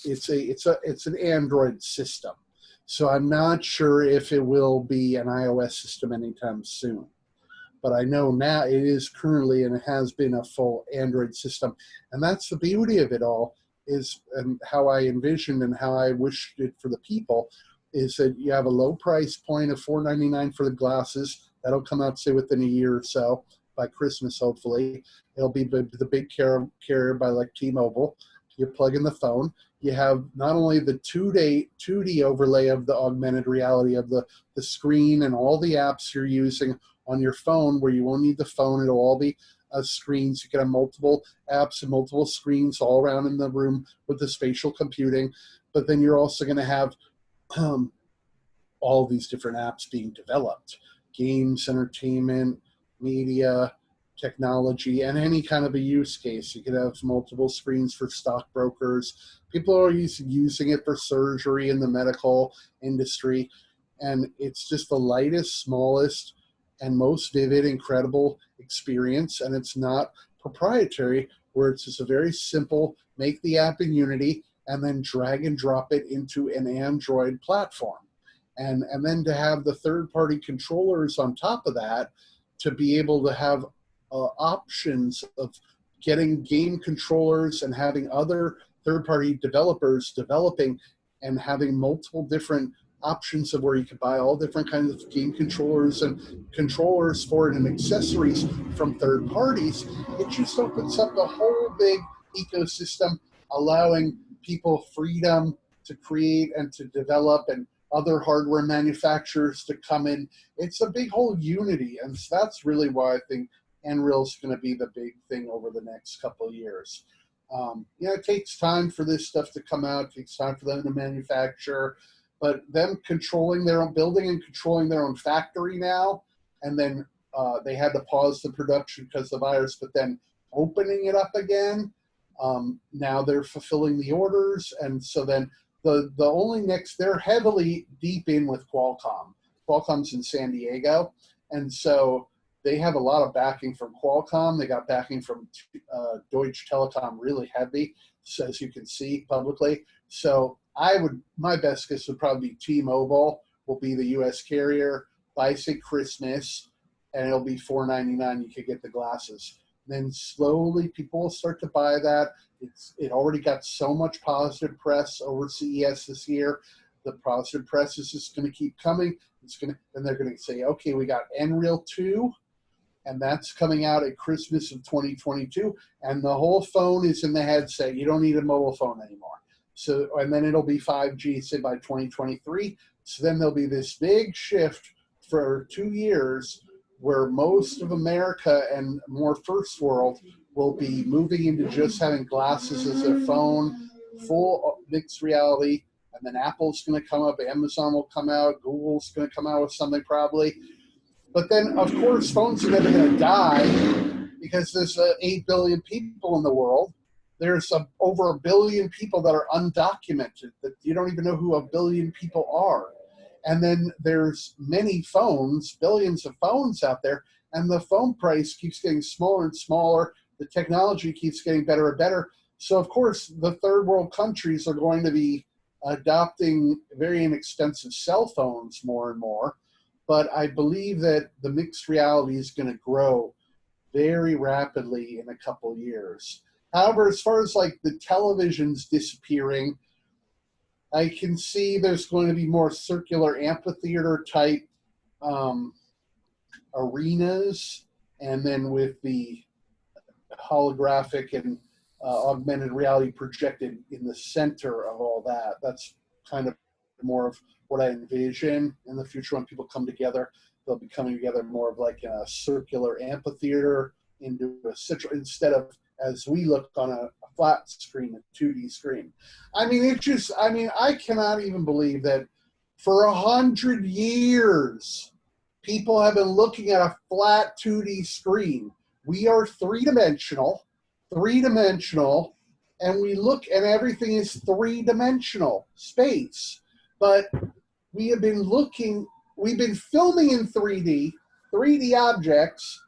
it's an Android system. So I'm not sure if it will be an iOS system anytime soon. But I know now it is currently, and it has been, a full Android system. And that's the beauty of it all, and how I envisioned and how I wished it for the people, is that you have a low price point of $4.99 for the glasses. That'll come out, say, within a year or so, by Christmas, hopefully. It'll be the big carrier by like T-Mobile. You plug in the phone. You have not only the 2D overlay of the augmented reality of the screen and all the apps you're using on your phone, where you won't need the phone. It'll all be screens. You can have multiple apps and multiple screens all around in the room with the spatial computing. But then you're also going to have all these different apps being developed: games, entertainment, media, technology, and any kind of a use case. You could have multiple screens for stockbrokers. People are using it for surgery in the medical industry. And it's just the lightest, smallest, and most vivid, incredible experience. And it's not proprietary, where it's just a very simple, make the app in Unity and then drag and drop it into an Android platform. And then to have the third-party controllers on top of that, to be able to have options of getting game controllers and having other third-party developers developing and having multiple different options of where you could buy all different kinds of game controllers and controllers for it and accessories from third parties. It just opens up a whole big ecosystem, allowing people freedom to create and to develop, and other hardware manufacturers to come in. It's a big whole unity, and so that's really why I think Unreal is going to be the big thing over the next couple of years. It takes time for this stuff to come out. It takes time for them to manufacture. But them controlling their own building and controlling their own factory now, and then they had to pause the production because of the virus, but then opening it up again, now they're fulfilling the orders. And so then the only next, they're heavily deep in with Qualcomm. Qualcomm's in San Diego, and so they have a lot of backing from Qualcomm. They got backing from Deutsche Telekom really heavy, so as you can see publicly. So my best guess would probably be T-Mobile will be the U.S. carrier by, say, Christmas, and it'll be $4.99. You could get the glasses. Then slowly people will start to buy that. It already got so much positive press over CES this year. The positive press is just going to keep coming. And they're going to say, okay, we got Unreal 2, and that's coming out at Christmas of 2022, and the whole phone is in the headset. You don't need a mobile phone anymore. So, and then it'll be 5G, say, by 2023. So then there'll be this big shift for 2 years where most of America and more first world will be moving into just having glasses as their phone, full mixed reality. And then Apple's going to come up, Amazon will come out, Google's going to come out with something probably. But then, of course, phones are never going to die because there's 8 billion people in the world. There's over 1 billion people that are undocumented, that you don't even know who 1 billion people are. And then there's many phones, billions of phones out there, and the phone price keeps getting smaller and smaller. The technology keeps getting better and better. So, of course, the third world countries are going to be adopting very inexpensive cell phones more and more. But I believe that the mixed reality is going to grow very rapidly in a couple years. However, as far as like the televisions disappearing, I can see there's going to be more circular amphitheater type arenas, and then with the holographic and augmented reality projected in the center of all that. That's kind of more of what I envision in the future when people come together. They'll be coming together more of like a circular amphitheater into a central, instead of as we look on a flat screen, a 2D screen. I mean, I cannot even believe that for 100 years, people have been looking at a flat 2D screen. We are three-dimensional, and we look and everything is three-dimensional space. But we've been filming in 3D objects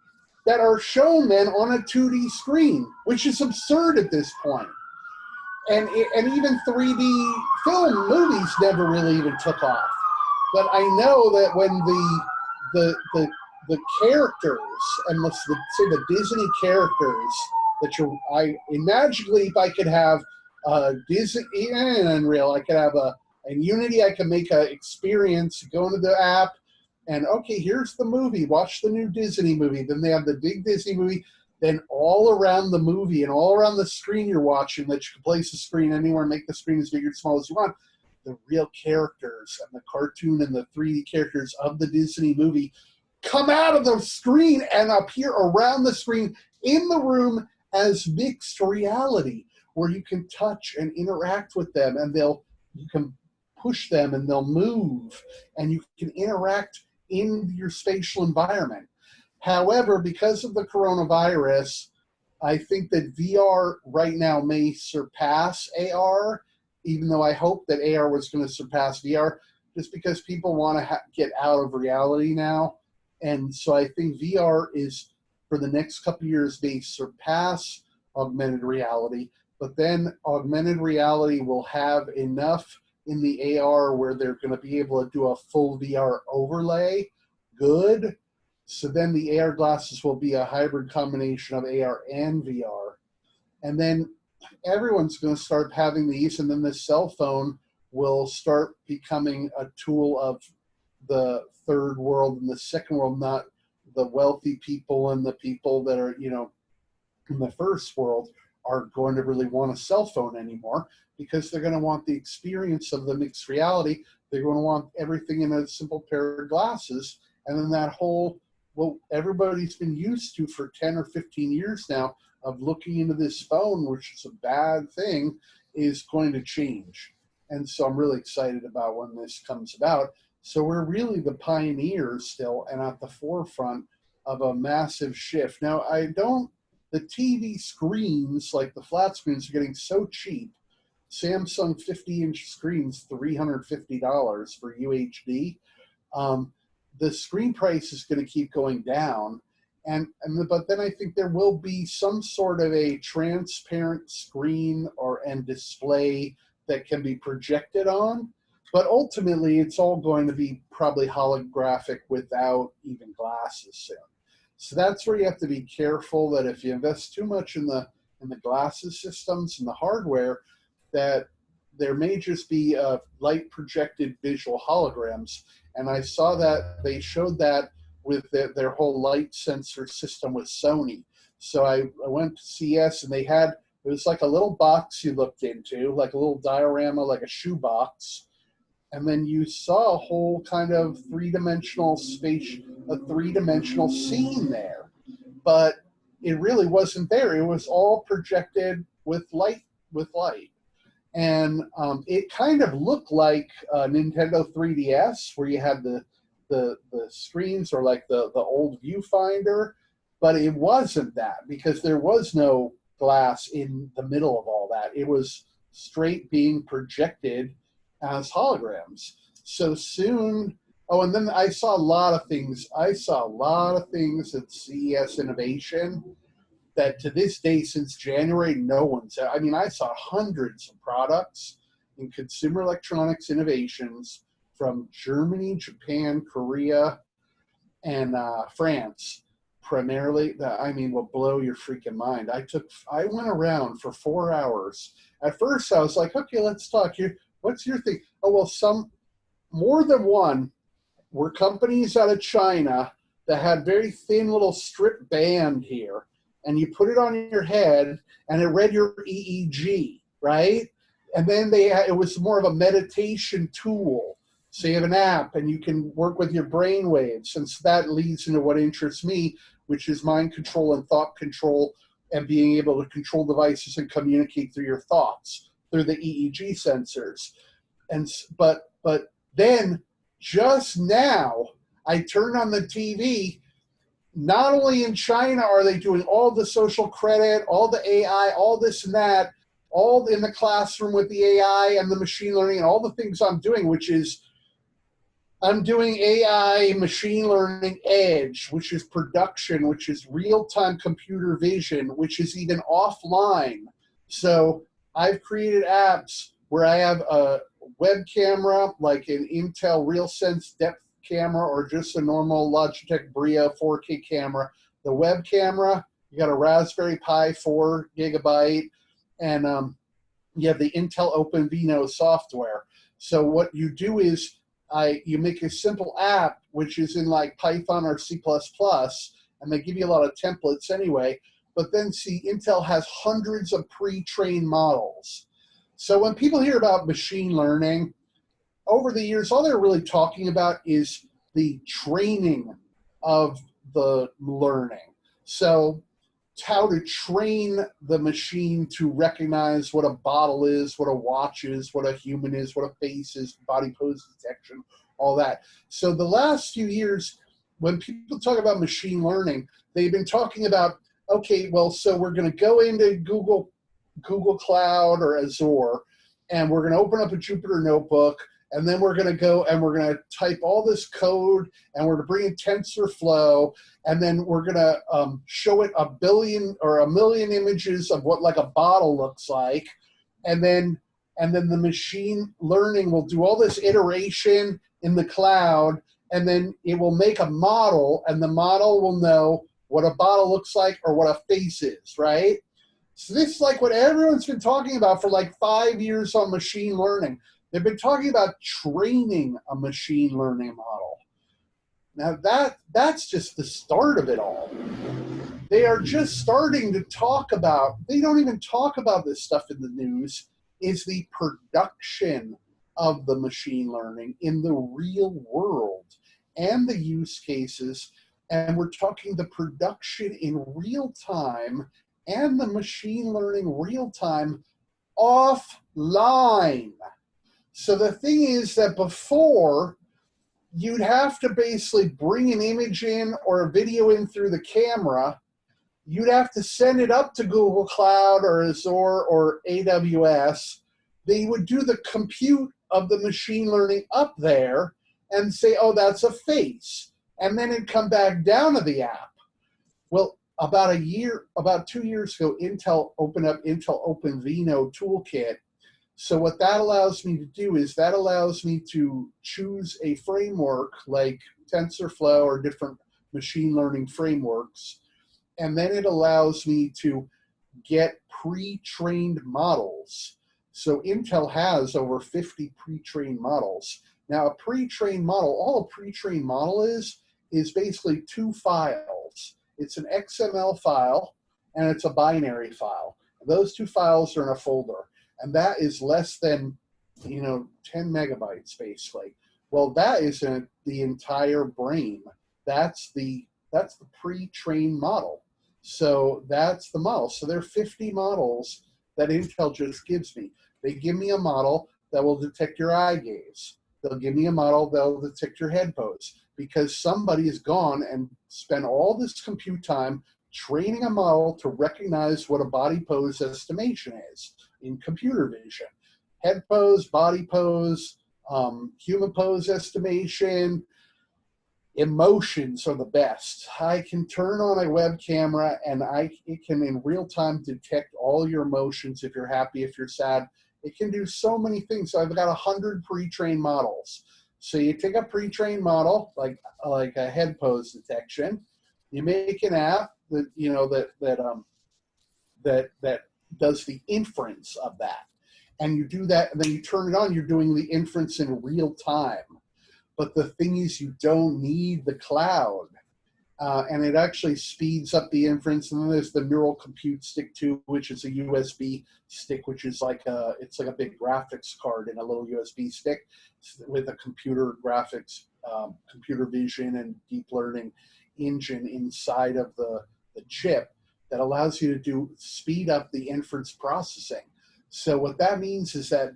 that are shown then on a 2D screen, which is absurd at this point. And even 3D film movies never really even took off. But I know that when the characters, and let's say the Disney characters that magically, if I could have Disney and Unreal, I could have in Unity, I can make an experience, go into the app, and okay, here's the movie, watch the new Disney movie. Then they have the big Disney movie. Then all around the movie and all around the screen you're watching, that you can place the screen anywhere and make the screen as big or small as you want, the real characters and the cartoon and the 3D characters of the Disney movie come out of the screen and appear around the screen in the room as mixed reality, where you can touch and interact with them, and you can push them and they'll move, and you can interact in your spatial environment. However, because of the coronavirus, I think that VR right now may surpass AR, even though I hope that AR was going to surpass VR, just because people want to get out of reality now. And so I think VR is, for the next couple of years, may surpass augmented reality, but then augmented reality will have enough in the AR where they're going to be able to do a full VR overlay. Good. So then the AR glasses will be a hybrid combination of AR and VR. And then everyone's going to start having these, and then the cell phone will start becoming a tool of the third world and the second world, not the wealthy people and the people that are, in the first world are going to really want a cell phone anymore, because they're going to want the experience of the mixed reality. They're going to want everything in a simple pair of glasses. And then that whole, what everybody's been used to for 10 or 15 years now of looking into this phone, which is a bad thing, is going to change. And so I'm really excited about when this comes about. So we're really the pioneers still and at the forefront of a massive shift. Now, the TV screens, like the flat screens, are getting so cheap. Samsung 50-inch screens, $350 for UHD. The screen price is going to keep going down. But then I think there will be some sort of a transparent screen and display that can be projected on. But ultimately, it's all going to be probably holographic without even glasses soon. So that's where you have to be careful that if you invest too much in the glasses systems and the hardware, that there may just be light projected visual holograms. And I saw that they showed that with their whole light sensor system with Sony. So I went to CES, and it was like a little box you looked into, like a little diorama, like a shoebox. And then you saw a whole kind of three-dimensional space, a three-dimensional scene there. But it really wasn't there. It was all projected with light. And it kind of looked like a Nintendo 3DS, where you had the screens, or like the old viewfinder. But it wasn't that, because there was no glass in the middle of all that. It was straight being projected as holograms. So soon, and then I saw a lot of things. I saw a lot of things at CES Innovation that to this day, since January, no one's. I saw hundreds of products in consumer electronics innovations from Germany, Japan, Korea, and France, primarily that, I mean, will blow your freaking mind. I went around for 4 hours. At first I was like, okay, let's talk here. What's your thing? Oh, well, more than one were companies out of China that had very thin little strip band here, and you put it on your head and it read your EEG, right? And then it was more of a meditation tool. So you have an app and you can work with your brain waves. And so that leads into what interests me, which is mind control and thought control, and being able to control devices and communicate through your thoughts through the EEG sensors. But then just now I turned on the TV. Not only in China are they doing all the social credit, all the AI, all this and that, all in the classroom with the AI and the machine learning and all the things I'm doing, which is I'm doing AI, machine learning, edge, which is production, which is real-time computer vision, which is even offline. So I've created apps where I have a web camera, like an Intel RealSense depth camera or just a normal Logitech Brio 4K camera. The web camera, you got a Raspberry Pi 4 gigabyte, and you have the Intel OpenVINO software. So what you do is you make a simple app, which is in like Python or C++, and they give you a lot of templates anyway. But then see, Intel has hundreds of pre-trained models. So when people hear about machine learning, over the years, all they're really talking about is the training of the learning. So how to train the machine to recognize what a bottle is, what a watch is, what a human is, what a face is, body pose detection, all that. So the last few years, when people talk about machine learning, they've been talking about, okay, well, so we're going to go into Google Cloud or Azure, and we're going to open up a Jupyter notebook, and then we're going to go and we're going to type all this code, and we're going to bring in TensorFlow, and then we're going to show it 1 billion or 1 million images of what like a bottle looks like, and then the machine learning will do all this iteration in the cloud, and then it will make a model, and the model will know what a bottle looks like or what a face is, right? So this is like what everyone's been talking about for like 5 years on machine learning. They've been talking about training a machine learning model. Now that's just the start of it all. They are just starting to talk about, they don't even talk about this stuff in the news, is the production of the machine learning in the real world and the use cases. And we're talking the production in real time and the machine learning real time offline. So the thing is that before, you'd have to basically bring an image in or a video in through the camera. You'd have to send it up to Google Cloud or Azure or AWS. They would do the compute of the machine learning up there and say, oh, that's a face. And then it'd come back down to the app. Well, about 2 years ago, Intel opened up Intel OpenVINO toolkit. So what that allows me to do is that allows me to choose a framework like TensorFlow or different machine learning frameworks. And then it allows me to get pre-trained models. So Intel has over 50 pre-trained models. Now a pre-trained model, all a pre-trained model is basically 2 files. It's an XML file and it's a binary file. Those 2 files are in a folder. And that is less than, 10 megabytes, basically. Well, that isn't the entire brain. That's the pre-trained model. So that's the model. So there are 50 models that Intel just gives me. They give me a model that will detect your eye gaze. They'll give me a model that will detect your head pose, because somebody has gone and spent all this compute time training a model to recognize what a body pose estimation is in computer vision. Head pose, body pose, human pose estimation, emotions are the best. I can turn on a web camera and it can in real time detect all your emotions, if you're happy, if you're sad. It can do so many things. So I've got 100 pre-trained models. So you take a pre-trained model, like a head pose detection, You make an app that, you know, that does the inference of that. And you do that, and then you turn it on, you're doing the inference in real time. But the thing is, you don't need the cloud. And it actually speeds up the inference. And then there's the neural compute stick too, which is a USB stick, which is like it's like a big graphics card in a little USB stick with a computer graphics, computer vision and deep learning engine inside of the chip that allows you to speed up the inference processing. So what that means is that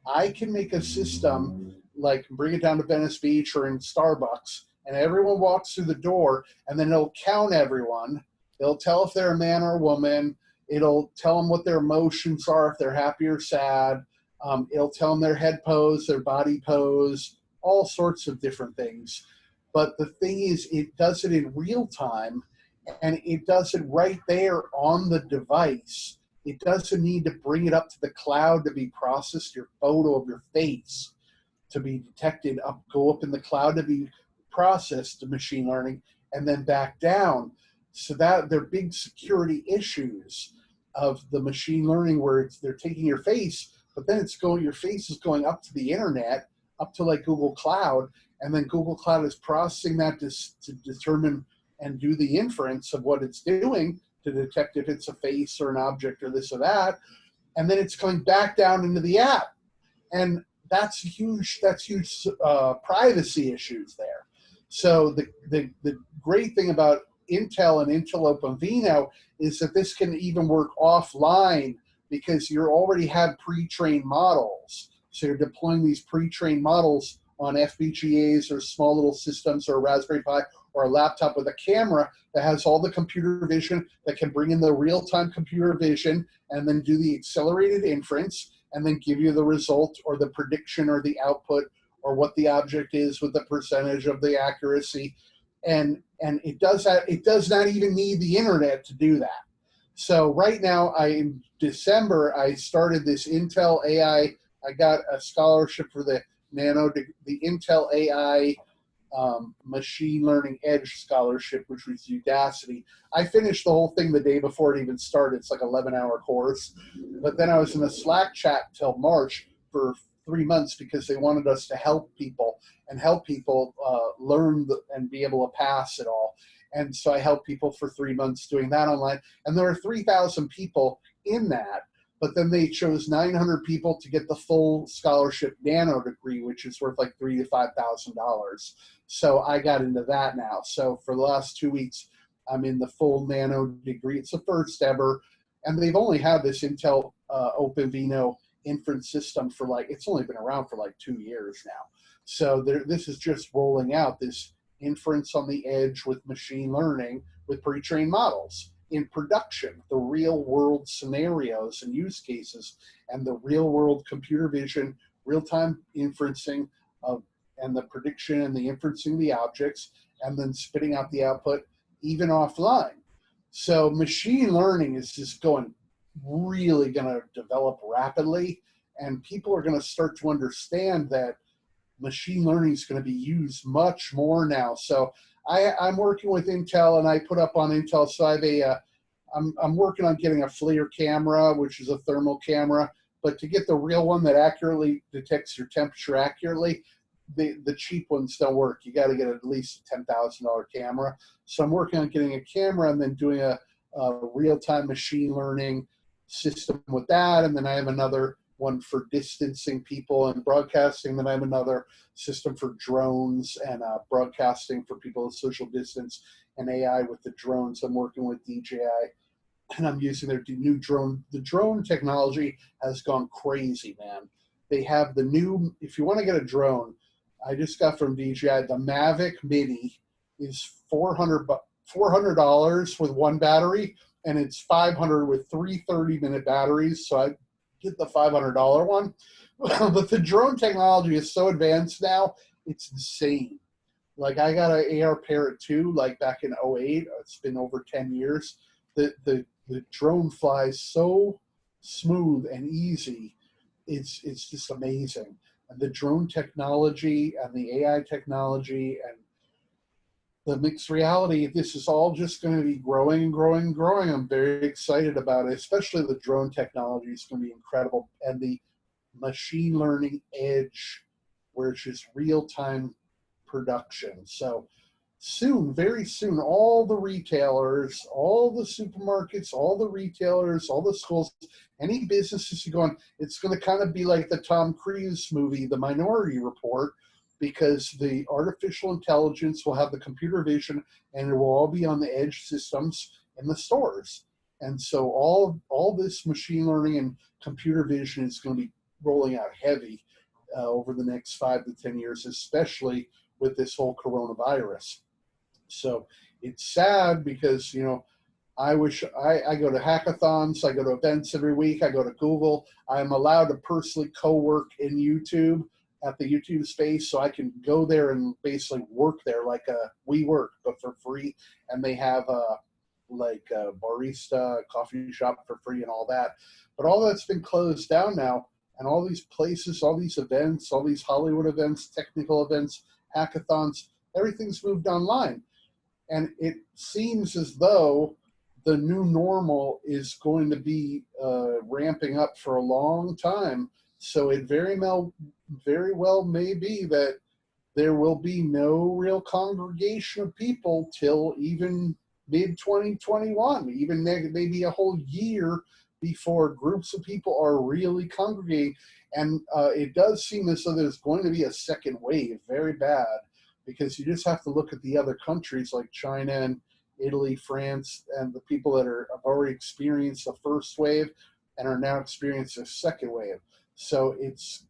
I can make a system, like bring it down to Venice Beach or in Starbucks, and everyone walks through the door, and then it'll count everyone. It'll tell if they're a man or a woman. It'll tell them what their emotions are, if they're happy or sad. It'll tell them their head pose, their body pose, all sorts of different things. But the thing is, it does it in real time, and it does it right there on the device. It doesn't need to bring it up to the cloud to be processed, your photo of your face to be detected, go up in the cloud to be processed to machine learning, and then back down. So that they're big security issues of the machine learning where they're taking your face, but then your face is going up to the internet, up to like Google Cloud, and then Google Cloud is processing that to determine and do the inference of what it's doing to detect if it's a face or an object or this or that, and then it's going back down into the app, and that's huge privacy issues there. So the great thing about Intel and Intel OpenVINO is that this can even work offline because you already have pre-trained models. So you're deploying these pre-trained models on FPGAs or small little systems or a Raspberry Pi or a laptop with a camera that has all the computer vision that can bring in the real-time computer vision and then do the accelerated inference and then give you the result or the prediction or the output or what the object is with the percentage of the accuracy. And it does that. It does not even need the internet to do that. So right now, in December, I started this Intel AI. I got a scholarship for the Intel AI Machine Learning Edge Scholarship, which was Udacity. I finished the whole thing the day before it even started. It's like an 11-hour course. But then I was in a Slack chat till March for 3 months because they wanted us to help people learn and be able to pass it all. And so I helped people for 3 months doing that online. And there are 3,000 people in that. But then they chose 900 people to get the full scholarship nano degree, which is worth like $3,000 to $5,000. So I got into that now. So for the last 2 weeks, I'm in the full nano degree. It's the first ever. And they've only had this Intel OpenVINO inference system for it's only been around for like 2 years now. So this is just rolling out this inference on the edge with machine learning with pre-trained models in production, the real world scenarios and use cases and the real world computer vision, real-time inferencing and the prediction and the inferencing of the objects and then spitting out the output even offline. So machine learning is just really going to develop rapidly, and people are going to start to understand that machine learning is going to be used much more now. So I'm working with Intel, and I put up on Intel. So I have I'm working on getting a FLIR camera, which is a thermal camera. But to get the real one that accurately detects your temperature accurately, the cheap ones don't work. You got to get at least a $10,000 camera. So I'm working on getting a camera and then doing a real-time machine learning system with that. And then I have another one for distancing people and broadcasting. Then I have another system for drones and broadcasting for people to social distance and AI with the drones. I'm working with DJI, and I'm using their new drone. The drone technology has gone crazy, man. They have the new, if you want to get a drone, I just got from DJI, the Mavic Mini is $400 with one battery, and it's $500 with 3 30-minute batteries. So I get the $500 one. But the drone technology is so advanced now, it's insane. Like I got an AR Parrot 2 like back in 08. It's been over 10 years. The drone flies so smooth and easy. It's just amazing. And the drone technology and the AI technology, and the mixed reality, this is all just going to be growing and growing and growing. I'm very excited about it, especially the drone technology is going to be incredible. And the machine learning edge, where it's just real-time production. So soon, very soon, all the retailers, all the supermarkets, all the retailers, all the schools, any businesses you go on, it's going to kind of be like the Tom Cruise movie, The Minority Report, because the artificial intelligence will have the computer vision and it will all be on the edge systems in the stores. And so all this machine learning and computer vision is going to be rolling out heavy over the next 5 to 10 years, especially with this whole coronavirus. So it's sad because, you know, I wish I go to hackathons, I go to events every week, I go to Google. I'm allowed to personally co-work in YouTube at the YouTube space, so I can go there and basically work there like we work, but for free. And they have like a barista, coffee shop for free and all that. But all that's been closed down now, and all these places, all these events, all these Hollywood events, technical events, hackathons, everything's moved online. And it seems as though the new normal is going to be ramping up for a long time. So it very well may be that there will be no real congregation of people till even mid-2021, even maybe a whole year before groups of people are really congregating. And it does seem as though there's going to be a second wave, very bad, because you just have to look at the other countries like China and Italy, France, and the people that have already experienced the first wave and are now experiencing a second wave. So it's,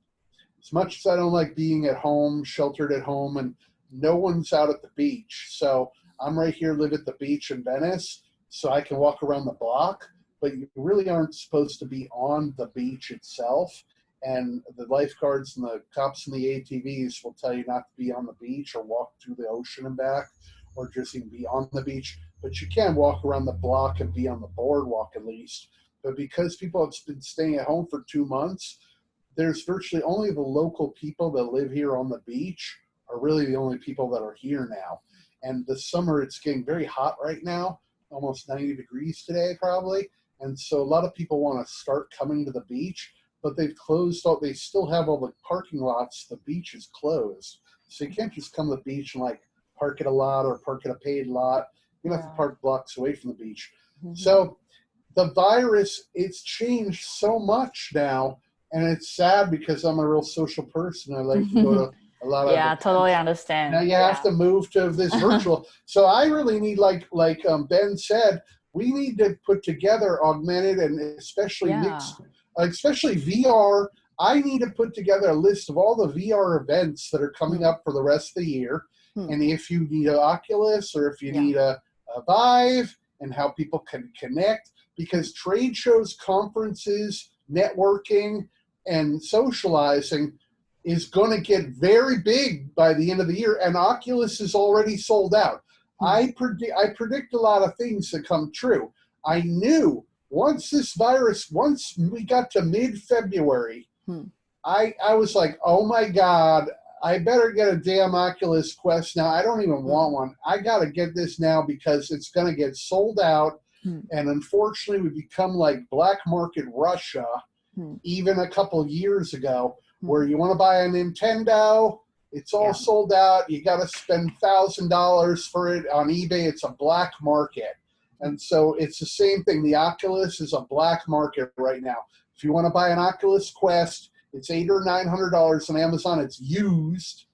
as much as I don't like being at home, sheltered at home, and no one's out at the beach. So I'm right here, live at the beach in Venice, so I can walk around the block, but you really aren't supposed to be on the beach itself. And the lifeguards and the cops and the ATVs will tell you not to be on the beach or walk through the ocean and back, or just even be on the beach. But you can walk around the block and be on the boardwalk at least. But because people have been staying at home for 2 months, there's virtually only the local people that live here on the beach are really the only people that are here now. And the summer, it's getting very hot right now, almost 90 degrees today probably. And so a lot of people want to start coming to the beach, but they've closed all, they still have all the parking lots. The beach is closed. So you can't just come to the beach and like park at a lot or park at a paid lot. You have to park blocks away from the beach. Mm-hmm. So the virus, it's changed so much now. And it's sad because I'm a real social person. I like to go to a lot of events. Totally understand. Now you have to move to this virtual. So I really need, like Ben said, we need to put together augmented and especially mixed, especially VR. I need to put together a list of all the VR events that are coming up for the rest of the year. And if you need an Oculus or if you need a Vive, and how people can connect, because trade shows, conferences, networking, and socializing is going to get very big by the end of the year, and Oculus is already sold out. I predict a lot of things that come true. I knew once we got to mid-February, I was like, oh my God, I better get a damn Oculus Quest now. I don't even want one. I got to get this now because it's going to get sold out. And unfortunately, we become like black market Russia, even a couple of years ago, where you want to buy a Nintendo, it's all sold out. You got to spend $1,000 for it on eBay. It's a black market. And so it's the same thing. The Oculus is a black market right now. If you want to buy an Oculus Quest, it's $800 or $900 on Amazon. It's used.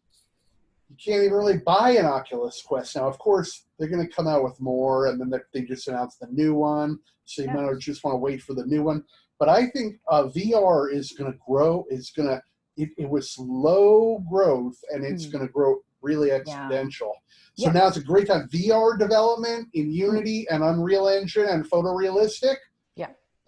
You can't even really buy an Oculus Quest. Now, of course, they're going to come out with more, and then they just announced the new one. So you might just want to wait for the new one. But I think VR is going to grow. It was slow growth, and it's going to grow really exponential. So now it's a great time. VR development in Unity and Unreal Engine and photorealistic,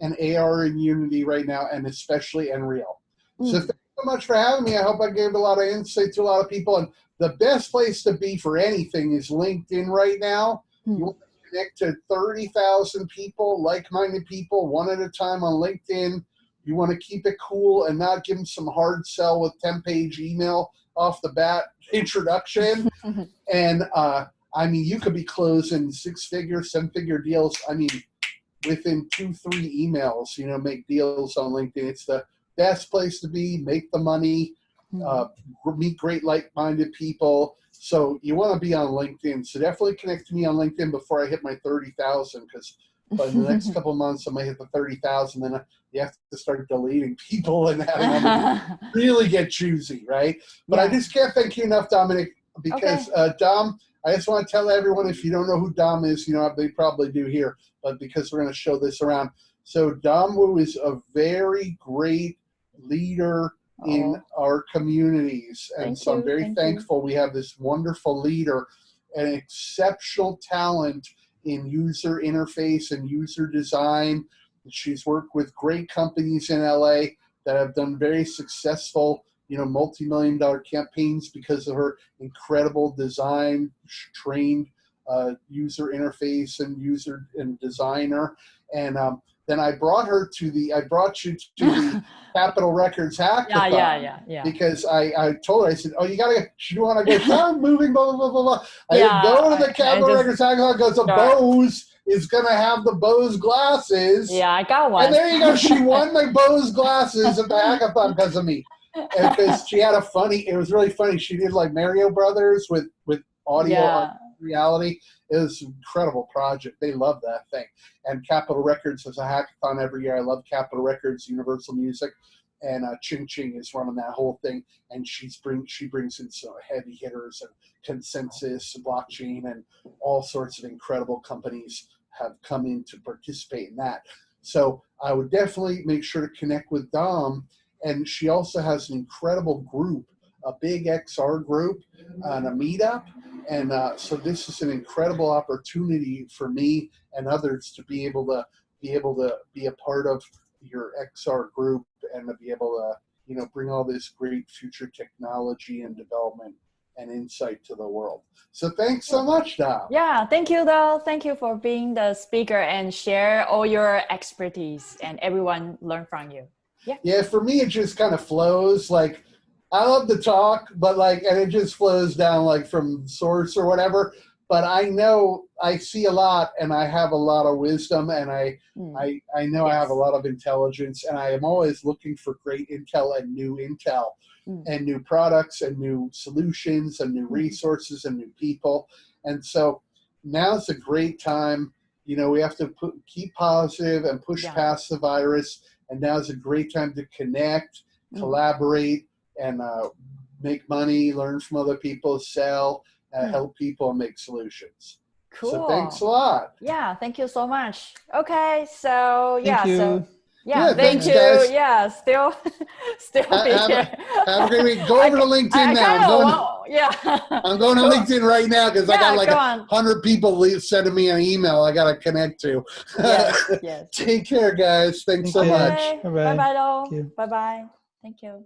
and AR in Unity right now, and especially Unreal. So thanks so much for having me. I hope I gave a lot of insight to a lot of people. And the best place to be for anything is LinkedIn right now. You want to connect to 30,000 people, like-minded people, one at a time on LinkedIn. You want to keep it cool and not give them some hard sell with 10-page email off the bat introduction. And I mean, you could be closing 6-figure, 7-figure deals. I mean, within 2-3 emails, you know, make deals on LinkedIn. It's the best place to be, make the money, meet great like-minded people. So you want to be on LinkedIn. So definitely connect to me on LinkedIn before I hit my 30,000, because by the next couple of months, I might hit the 30,000. Then you have to start deleting people and having them really get choosy, right? But I just can't thank you enough, Dominic, because Dom, I just want to tell everyone, if you don't know who Dom is, you know, they probably do here, but because we're going to show this around. So Dom Wu is a very great leader in our communities. And so I'm very thankful we have this wonderful leader and exceptional talent in user interface and user design. She's worked with great companies in LA that have done very successful, you know, multi-million-dollar campaigns because of her incredible design, trained user interface and designer. And then I brought you to the Capitol Records Hackathon. Because I told her, I said, oh, you want to go, start moving, blah, blah, blah, blah. I didn't go to the Capitol Records Hackathon because Bose is going to have the Bose glasses. Yeah, I got one. And there you go. She won the Bose glasses at the hackathon because of me. Because she had it was really funny. She did like Mario Brothers with audio reality. It was an incredible project. They love that thing. And Capitol Records has a hackathon every year. I love Capitol Records, Universal Music, and Ching Ching is running that whole thing. And she brings in some heavy hitters and Consensus, blockchain, and all sorts of incredible companies have come in to participate in that. So I would definitely make sure to connect with Dom. And she also has an incredible group, a big XR group, and a meetup. And so this is an incredible opportunity for me and others to be able to be a part of your XR group and to be able to, you know, bring all this great future technology and development and insight to the world. So thanks so much, Dom. Yeah, thank you, though. Thank you for being the speaker and share all your expertise, and everyone learn from you. Yeah, for me, it just kind of flows. Like, I love to talk, but and it just flows down like from source or whatever. But I know I see a lot, and I have a lot of wisdom, and I know I have a lot of intelligence, and I am always looking for great intel and new intel, and new products and new solutions and new resources and new people. And so now's a great time. You know, we have to keep positive and push past the virus. And now's a great time to connect, collaborate, and make money, learn from other people, sell, help people, and make solutions. Cool. So thanks a lot. Yeah, thank you so much. Okay, so Thank you. Thank you. Guys. Yeah, still be here. Have a great week. Go over to LinkedIn now. I'm going to LinkedIn right now because I got like 100 people sending me an email I got to connect to. Yes. Take care, guys. Thanks so much. Bye-bye. Bye-bye, though. Bye-bye. Thank you.